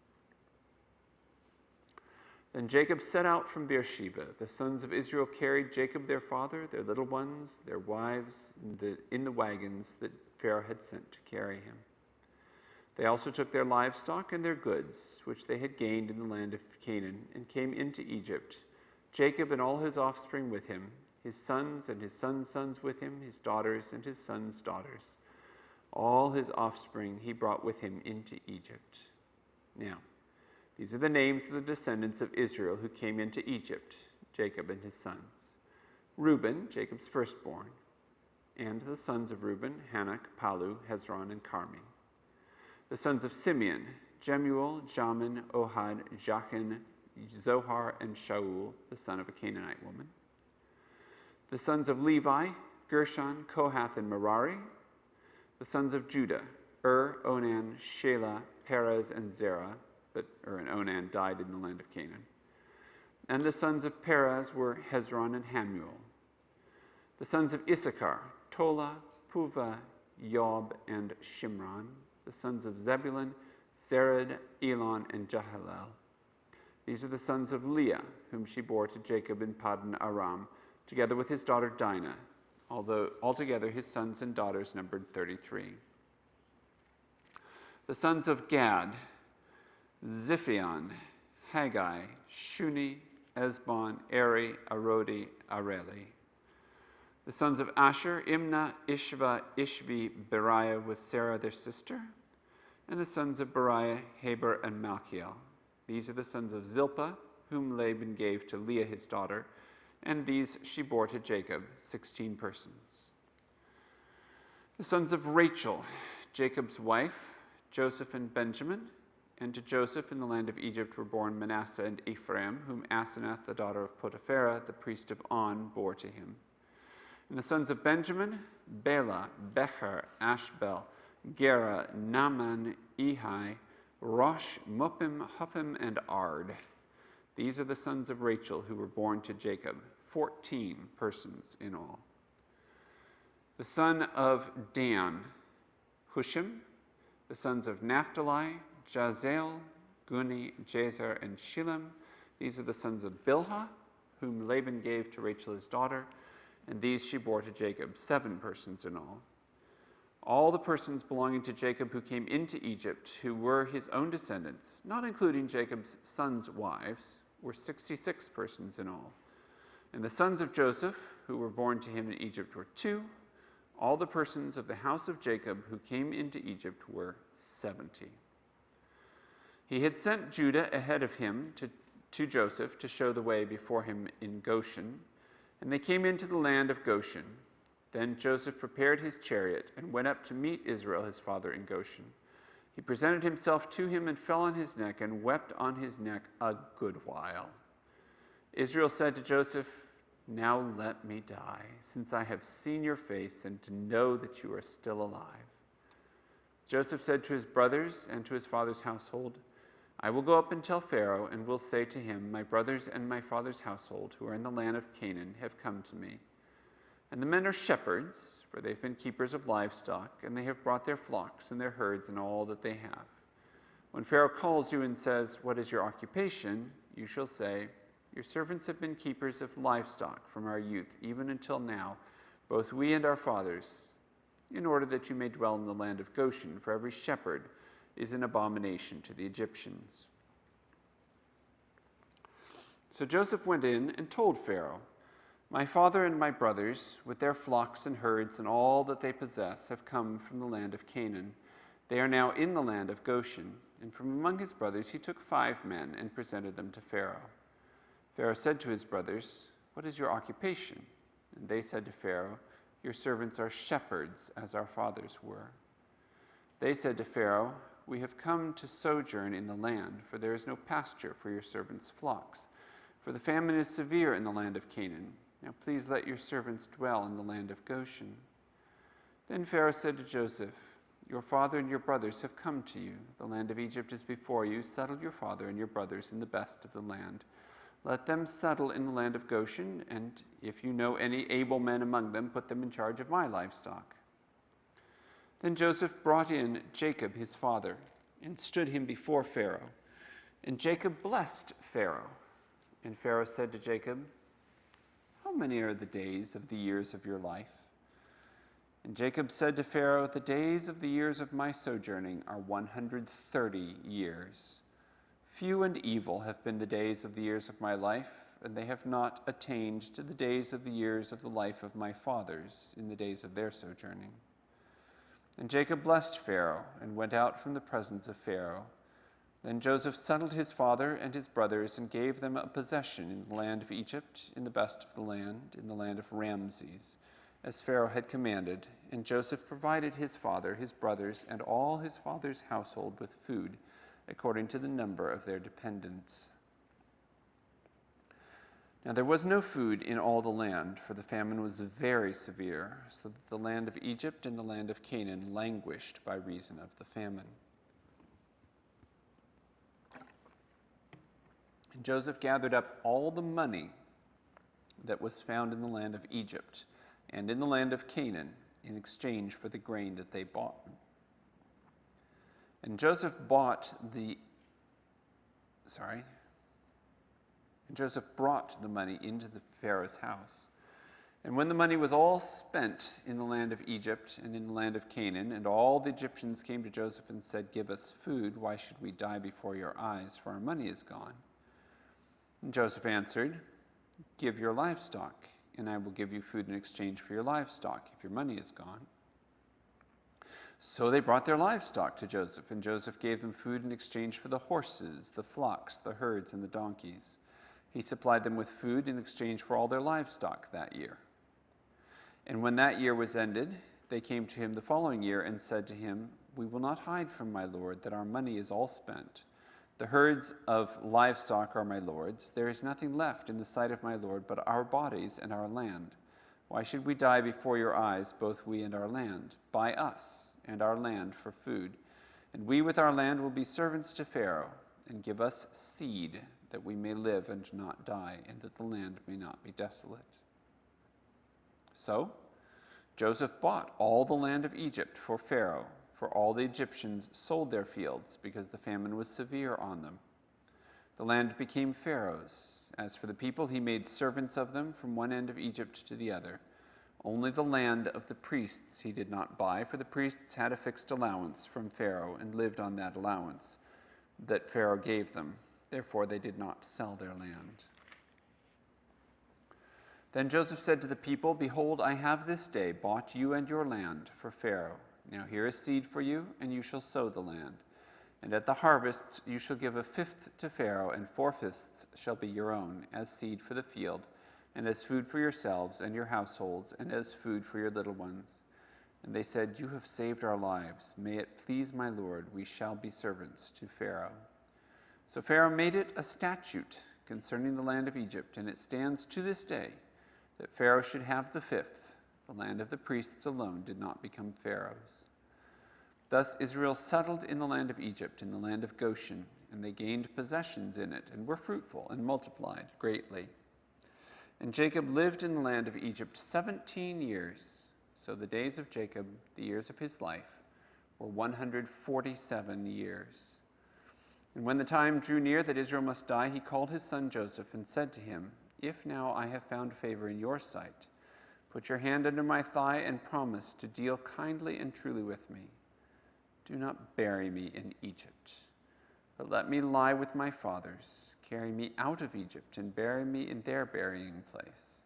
A: Then Jacob set out from Beersheba. The sons of Israel carried Jacob their father, their little ones, their wives, in the wagons that Pharaoh had sent to carry him. They also took their livestock and their goods, which they had gained in the land of Canaan, and came into Egypt, Jacob and all his offspring with him, his sons and his sons' sons with him, his daughters and his sons' daughters. All his offspring he brought with him into Egypt. Now, these are the names of the descendants of Israel who came into Egypt, Jacob and his sons. Reuben, Jacob's firstborn, and the sons of Reuben, Hanok, Palu, Hezron, and Carmi. The sons of Simeon, Jemuel, Jamin, Ohad, Jachin, Zohar, and Shaul, the son of a Canaanite woman. The sons of Levi, Gershon, Kohath, and Merari. The sons of Judah, Onan, Shelah, Perez, and Zerah, but and Onan died in the land of Canaan. And the sons of Perez were Hezron and Hamuel. The sons of Issachar, Tola, Puvah, Yob, and Shimron. The sons of Zebulun, Sered, Elon, and Jahalel. These are the sons of Leah, whom she bore to Jacob in Paddan Aram, together with his daughter Dinah, although altogether his sons and daughters numbered 33. The sons of Gad, Ziphion, Haggai, Shuni, Esbon, Eri, Arodi, Areli. The sons of Asher, Imnah, Ishva, Ishvi, Beriah with Sarah their sister. And the sons of Beriah, Heber, and Malchiel. These are the sons of Zilpah, whom Laban gave to Leah his daughter, and these she bore to Jacob, 16 persons. The sons of Rachel, Jacob's wife, Joseph and Benjamin, and to Joseph in the land of Egypt were born Manasseh and Ephraim, whom Asenath, the daughter of Potipharah, the priest of On, bore to him. And the sons of Benjamin, Bela, Becher, Ashbel, Gera, Naaman, Ehi, Rosh, Muppim, Huppim, and Ard. These are the sons of Rachel who were born to Jacob, 14 persons in all. The son of Dan, Hushim. The sons of Naphtali, Jazel, Guni, Jazer, and Shilem. These are the sons of Bilhah, whom Laban gave to Rachel his daughter, and these she bore to Jacob, 7 persons in all. All the persons belonging to Jacob who came into Egypt, who were his own descendants, not including Jacob's sons' wives, were 66 persons in all. And the sons of Joseph, who were born to him in Egypt, were 2. All the persons of the house of Jacob who came into Egypt were 70. He had sent Judah ahead of him to Joseph to show the way before him in Goshen, and they came into the land of Goshen. Then Joseph prepared his chariot and went up to meet Israel his father in Goshen. He presented himself to him and fell on his neck and wept on his neck a good while. Israel said to Joseph, "Now let me die, since I have seen your face and to know that you are still alive." Joseph said to his brothers and to his father's household, "I will go up and tell Pharaoh, and will say to him, 'My brothers and my father's household, who are in the land of Canaan, have come to me. And the men are shepherds, for they've been keepers of livestock, and they have brought their flocks and their herds and all that they have. When Pharaoh calls you and says, 'What is your occupation?' you shall say, 'Your servants have been keepers of livestock from our youth, even until now, both we and our fathers, in order that you may dwell in the land of Goshen, for every shepherd is an abomination to the Egyptians.'" So Joseph went in and told Pharaoh, "My father and my brothers, with their flocks and herds and all that they possess, have come from the land of Canaan. They are now in the land of Goshen." And from among his brothers he took 5 men and presented them to Pharaoh. Pharaoh said to his brothers, "What is your occupation?" And they said to Pharaoh, "Your servants are shepherds, as our fathers were." They said to Pharaoh, "We have come to sojourn in the land, for there is no pasture for your servants' flocks. For the famine is severe in the land of Canaan. Now please let your servants dwell in the land of Goshen." Then Pharaoh said to Joseph, Your father and your brothers have come to you. The land of Egypt is before you. Settle your father and your brothers in the best of the land. Let them settle in the land of Goshen, and if you know any able men among them, put them in charge of my livestock." Then Joseph brought in Jacob his father and stood him before Pharaoh. And Jacob blessed Pharaoh. And Pharaoh said to Jacob, "How many are the days of the years of your life?" And Jacob said to Pharaoh, "The days of the years of my sojourning are 130 years. Few and evil have been the days of the years of my life, and they have not attained to the days of the years of the life of my fathers in the days of their sojourning." And Jacob blessed Pharaoh and went out from the presence of Pharaoh. Then Joseph settled his father and his brothers and gave them a possession in the land of Egypt, in the best of the land, in the land of Ramses, as Pharaoh had commanded. And Joseph provided his father, his brothers, and all his father's household with food, according to the number of their dependents. Now there was no food in all the land, for the famine was very severe, so that the land of Egypt and the land of Canaan languished by reason of the famine. And Joseph gathered up all the money that was found in the land of Egypt and in the land of Canaan in exchange for the grain that they bought. And Joseph brought the money into the Pharaoh's house. And when the money was all spent in the land of Egypt and in the land of Canaan, and all the Egyptians came to Joseph and said, "Give us food. Why should we die before your eyes? For our money is gone." And Joseph answered, "Give your livestock, and I will give you food in exchange for your livestock, if your money is gone." So they brought their livestock to Joseph, and Joseph gave them food in exchange for the horses, the flocks, the herds, and the donkeys. He supplied them with food in exchange for all their livestock that year. And when that year was ended, they came to him the following year and said to him, "We will not hide from my lord that our money is all spent. The herds of livestock are my lord's. There is nothing left in the sight of my lord but our bodies and our land. Why should we die before your eyes, both we and our land? Buy us and our land for food, and we with our land will be servants to Pharaoh, and give us seed, that we may live and not die, and that the land may not be desolate." So Joseph bought all the land of Egypt for Pharaoh, for all the Egyptians sold their fields, because the famine was severe on them. The land became Pharaoh's. As for the people, he made servants of them from one end of Egypt to the other. Only the land of the priests he did not buy, for the priests had a fixed allowance from Pharaoh and lived on that allowance that Pharaoh gave them. Therefore they did not sell their land. Then Joseph said to the people, "Behold, I have this day bought you and your land for Pharaoh. Now here is seed for you, and you shall sow the land. And at the harvests you shall give a fifth to Pharaoh, and 4/5 shall be your own, as seed for the field, and as food for yourselves and your households, and as food for your little ones." And they said, "You have saved our lives. May it please my lord, we shall be servants to Pharaoh." So Pharaoh made it a statute concerning the land of Egypt, and it stands to this day, that Pharaoh should have the fifth. The land of the priests alone did not become Pharaoh's. Thus Israel settled in the land of Egypt, in the land of Goshen, and they gained possessions in it, and were fruitful, and multiplied greatly. And Jacob lived in the land of Egypt 17 years. So the days of Jacob, the years of his life, were 147 years. And when the time drew near that Israel must die, he called his son Joseph and said to him, "If now I have found favor in your sight, put your hand under my thigh and promise to deal kindly and truly with me. Do not bury me in Egypt, but let me lie with my fathers. Carry me out of Egypt and bury me in their burying place."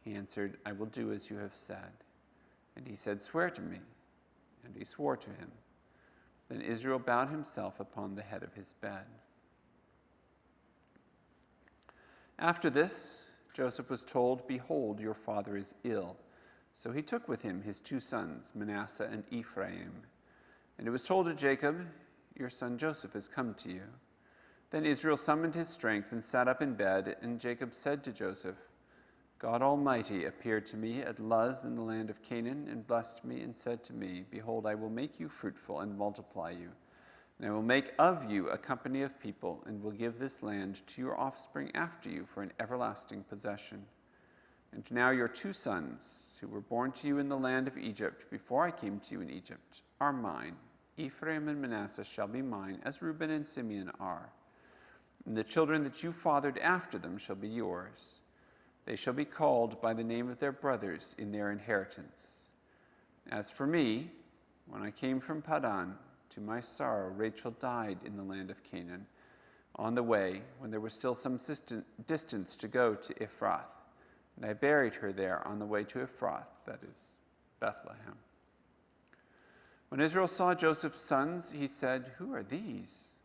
A: He answered, "I will do as you have said." And he said, "Swear to me." And he swore to him. Then Israel bowed himself upon the head of his bed. After this, Joseph was told, "Behold, your father is ill." So he took with him his 2 sons, Manasseh and Ephraim. And it was told to Jacob, "Your son Joseph has come to you." Then Israel summoned his strength and sat up in bed, and Jacob said to Joseph, God Almighty appeared to me at Luz in the land of Canaan and blessed me and said to me, Behold, I will make you fruitful and multiply you. And I will make of you a company of people and will give this land to your offspring after you for an everlasting possession. And now your 2 sons, who were born to you in the land of Egypt before I came to you in Egypt, are mine. Ephraim and Manasseh shall be mine, as Reuben and Simeon are. And the children that you fathered after them shall be yours. They shall be called by the name of their brothers in their inheritance. As for me, when I came from Padan, to my sorrow, Rachel died in the land of Canaan, on the way, when there was still some distance to go to Ephrath. And I buried her there on the way to Ephrath, that is, Bethlehem. When Israel saw Joseph's sons, he said, Who are these?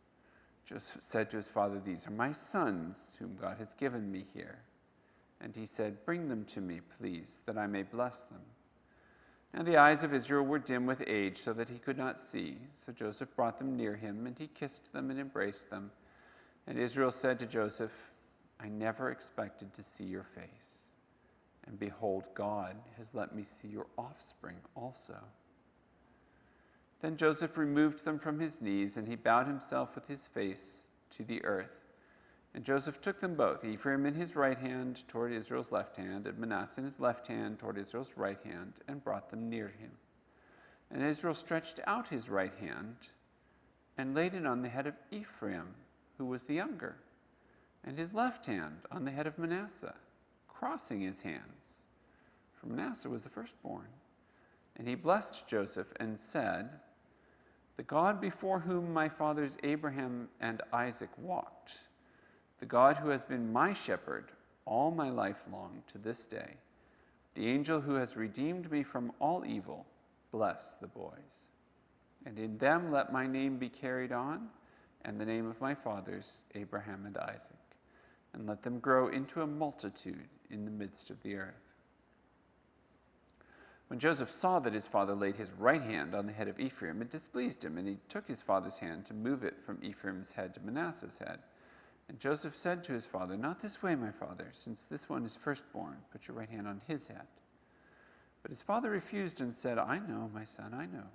A: Joseph said to his father, These are my sons, whom God has given me here. And he said, Bring them to me, please, that I may bless them. Now the eyes of Israel were dim with age, so that he could not see. So Joseph brought them near him, and he kissed them and embraced them. And Israel said to Joseph, I never expected to see your face. And behold, God has let me see your offspring also. Then Joseph removed them from his knees, and he bowed himself with his face to the earth. And Joseph took them both, Ephraim in his right hand toward Israel's left hand, and Manasseh in his left hand toward Israel's right hand, and brought them near him. And Israel stretched out his right hand and laid it on the head of Ephraim, who was the younger, and his left hand on the head of Manasseh, crossing his hands. For Manasseh was the firstborn. And he blessed Joseph and said, The God before whom my fathers Abraham and Isaac walked, the God who has been my shepherd all my life long to this day, the angel who has redeemed me from all evil, bless the boys. And in them let my name be carried on, and the name of my fathers, Abraham and Isaac, and let them grow into a multitude in the midst of the earth. When Joseph saw that his father laid his right hand on the head of Ephraim, it displeased him, and he took his father's hand to move it from Ephraim's head to Manasseh's head. And Joseph said to his father, Not this way, my father, since this one is firstborn. Put your right hand on his head. But his father refused and said, I know, my son, I know.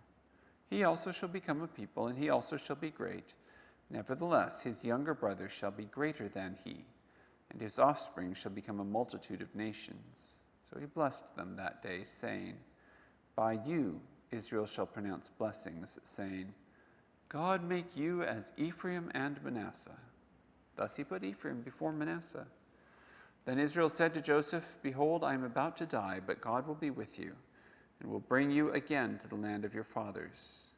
A: He also shall become a people, and he also shall be great. Nevertheless, his younger brother shall be greater than he, and his offspring shall become a multitude of nations. So he blessed them that day, saying, By you Israel shall pronounce blessings, saying, God make you as Ephraim and Manasseh. Thus he put Ephraim before Manasseh. Then Israel said to Joseph, Behold, I am about to die, but God will be with you, and will bring you again to the land of your fathers.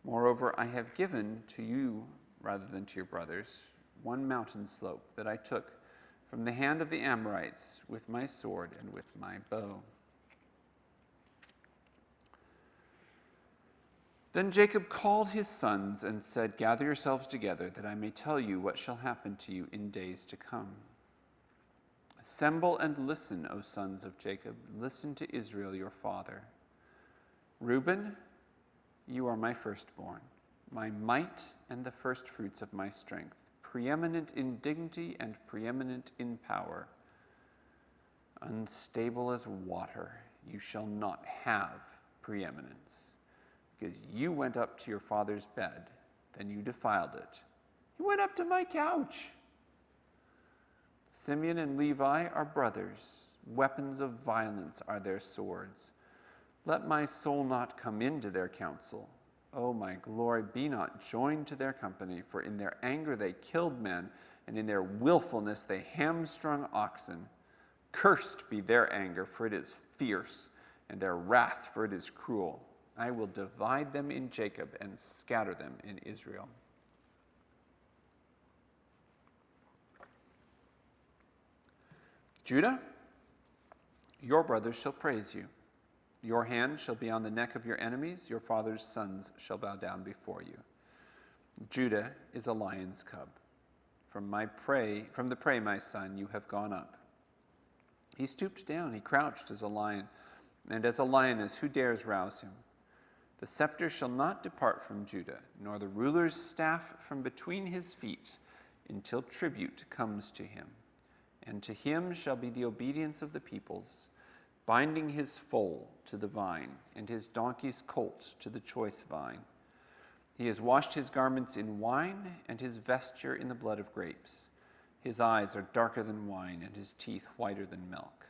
A: Moreover, I have given to you, rather than to your brothers, one mountain slope that I took from the hand of the Amorites with my sword and with my bow. Then Jacob called his sons and said, Gather yourselves together, that I may tell you what shall happen to you in days to come. Assemble and listen, O sons of Jacob. Listen to Israel, your father. Reuben, you are my firstborn, my might and the firstfruits of my strength, preeminent in dignity and preeminent in power. Unstable as water, you shall not have preeminence. Because you went up to your father's bed, then you defiled it. He went up to my couch. Simeon and Levi are brothers. Weapons of violence are their swords. Let my soul not come into their counsel. O my glory, be not joined to their company, for in their anger they killed men, and in their willfulness they hamstrung oxen. Cursed be their anger, for it is fierce, and their wrath, for it is cruel. I will divide them in Jacob and scatter them in Israel. Judah, your brothers shall praise you. Your hand shall be on the neck of your enemies. Your father's sons shall bow down before you. Judah is a lion's cub. From the prey, my son, you have gone up. He stooped down, he crouched as a lion, and as a lioness, who dares rouse him? The scepter shall not depart from Judah, nor the ruler's staff from between his feet, until tribute comes to him, And to him shall be the obedience of the peoples, binding his foal to the vine, and his donkey's colt to the choice vine. He has washed his garments in wine, and his vesture in the blood of grapes. His eyes are darker than wine, and his teeth whiter than milk.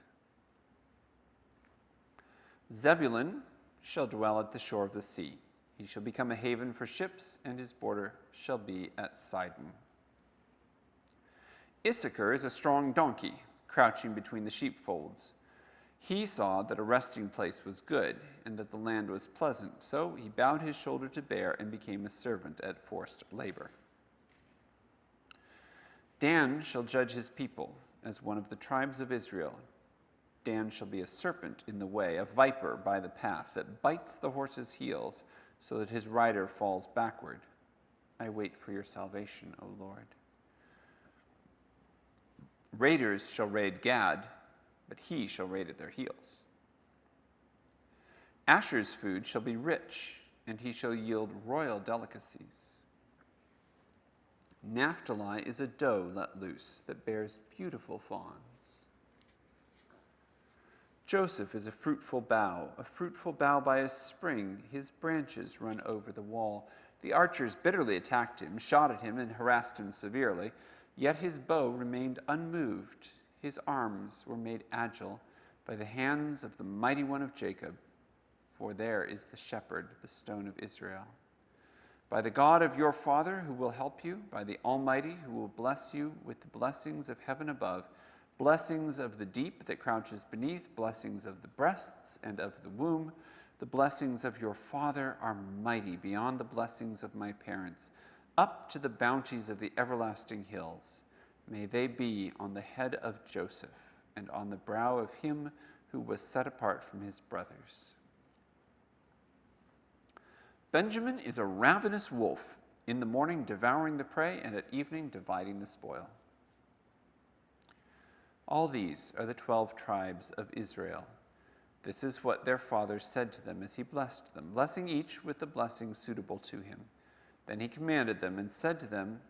A: Zebulun shall dwell at the shore of the sea. He shall become a haven for ships, and his border shall be at Sidon. Issachar is a strong donkey, crouching between the sheepfolds. He saw that a resting place was good, and that the land was pleasant, so he bowed his shoulder to bear and became a servant at forced labor. Dan shall judge his people as one of the tribes of Israel. Dan shall be a serpent in the way, a viper by the path, that bites the horse's heels, so that his rider falls backward. I wait for your salvation, O Lord. Raiders shall raid Gad, but he shall raid at their heels. Asher's food shall be rich, and he shall yield royal delicacies. Naphtali is a doe let loose that bears beautiful fawns. Joseph is a fruitful bough by a spring. His branches run over the wall. The archers bitterly attacked him, shot at him, and harassed him severely. Yet his bow remained unmoved. His arms were made agile by the hands of the mighty one of Jacob. For there is the shepherd, the stone of Israel. By the God of your father who will help you, by the Almighty who will bless you with the blessings of heaven above, blessings of the deep that crouches beneath, blessings of the breasts and of the womb. The blessings of your father are mighty beyond the blessings of my parents, up to the bounties of the everlasting hills. May they be on the head of Joseph and on the brow of him who was set apart from his brothers. Benjamin is a ravenous wolf, in the morning devouring the prey, and at evening dividing the spoil. All these are the 12 tribes of Israel. This is what their father said to them as he blessed them, blessing each with the blessing suitable to him. Then he commanded them and said to them,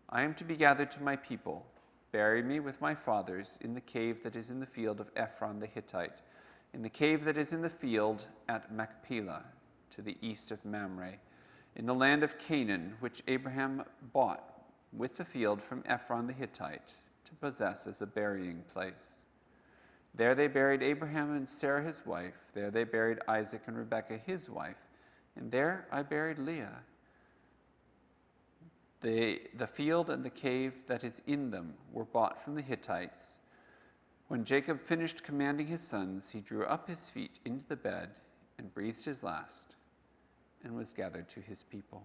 A: I am to be gathered to my people. Bury me with my fathers in the cave that is in the field of Ephron the Hittite, in the cave that is in the field at Machpelah, to the east of Mamre, in the land of Canaan, which Abraham bought with the field from Ephron the Hittite to possess as a burying place. There they buried Abraham and Sarah his wife. There they buried Isaac and Rebekah his wife. And there I buried Leah. The field and the cave that is in them were bought from the Hittites. When Jacob finished commanding his sons, he drew up his feet into the bed and breathed his last, and was gathered to his people.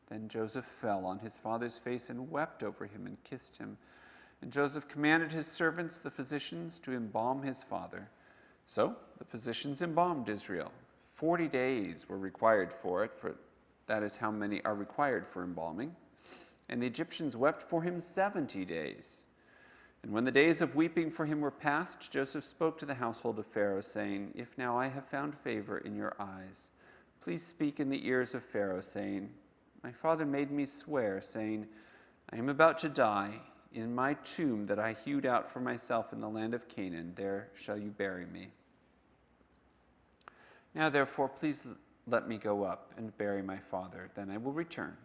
A: Then Joseph fell on his father's face and wept over him and kissed him. And Joseph commanded his servants, the physicians, to embalm his father. So the physicians embalmed Israel. 40 days were required for it, for that is how many are required for embalming. And the Egyptians wept for him 70 days. And when the days of weeping for him were past, Joseph spoke to the household of Pharaoh, saying, If now I have found favor in your eyes, please speak in the ears of Pharaoh, saying, My father made me swear, saying, I am about to die. In my tomb that I hewed out for myself in the land of Canaan, there shall you bury me. Now therefore, please let me go up and bury my father, then I will return.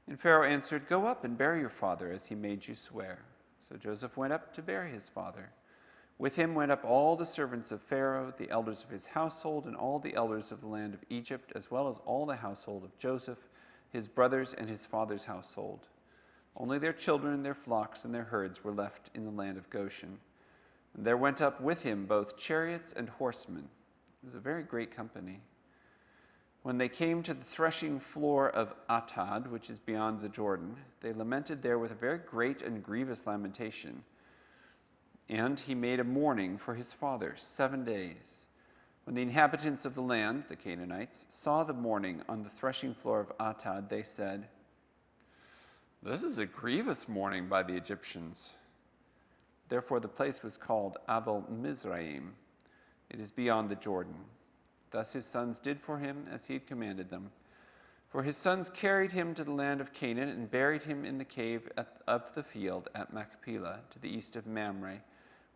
A: And Pharaoh answered, Go up and bury your father, as he made you swear. So Joseph went up to bury his father. With him went up all the servants of Pharaoh, the elders of his household, and all the elders of the land of Egypt, as well as all the household of Joseph, his brothers, and his father's household. Only their children, their flocks, and their herds were left in the land of Goshen. And there went up with him both chariots and horsemen. It was a very great company. When they came to the threshing floor of Atad, which is beyond the Jordan, they lamented there with a very great and grievous lamentation. And he made a mourning for his father 7 days. When the inhabitants of the land, the Canaanites, saw the mourning on the threshing floor of Atad, they said, This is a grievous mourning by the Egyptians. Therefore the place was called Abel Mizraim. It is beyond the Jordan. Thus his sons did for him as he had commanded them. For his sons carried him to the land of Canaan and buried him in the cave of the field at Machpelah, to the east of Mamre,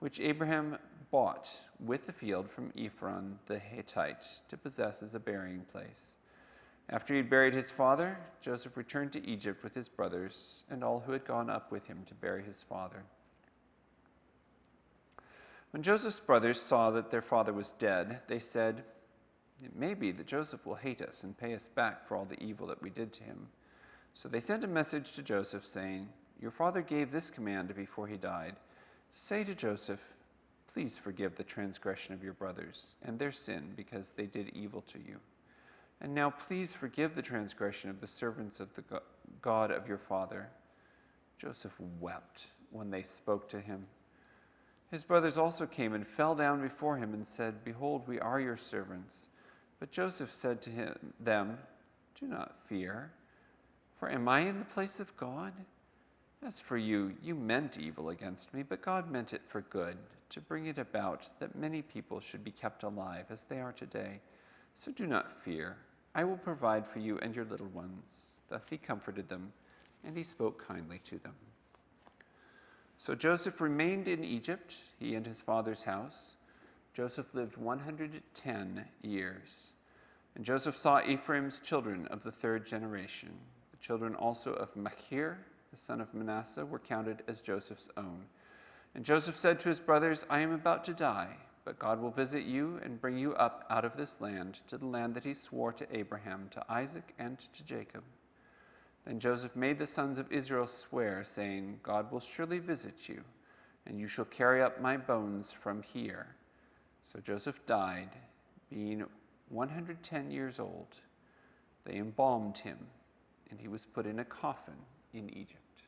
A: which Abraham bought with the field from Ephron the Hittite to possess as a burying place. After he had buried his father, Joseph returned to Egypt with his brothers and all who had gone up with him to bury his father. When Joseph's brothers saw that their father was dead, they said, "It may be that Joseph will hate us and pay us back for all the evil that we did to him." So they sent a message to Joseph saying, "Your father gave this command before he died. Say to Joseph, 'Please forgive the transgression of your brothers and their sin because they did evil to you. And now please forgive the transgression of the servants of the God of your father.'" Joseph wept when they spoke to him. His brothers also came and fell down before him and said, "Behold, we are your servants." But Joseph said to them, "Do not fear, for am I in the place of God? As for you, you meant evil against me, but God meant it for good, to bring it about that many people should be kept alive as they are today. So do not fear. I will provide for you and your little ones." Thus he comforted them, and he spoke kindly to them. So Joseph remained in Egypt, he and his father's house. Joseph lived 110 years. And Joseph saw Ephraim's children of the third generation. The children also of Machir, the son of Manasseh, were counted as Joseph's own. And Joseph said to his brothers, "I am about to die, but God will visit you and bring you up out of this land to the land that he swore to Abraham, to Isaac, and to Jacob." Then Joseph made the sons of Israel swear, saying, "God will surely visit you, and you shall carry up my bones from here." So Joseph died, being 110 years old. They embalmed him, and he was put in a coffin in Egypt.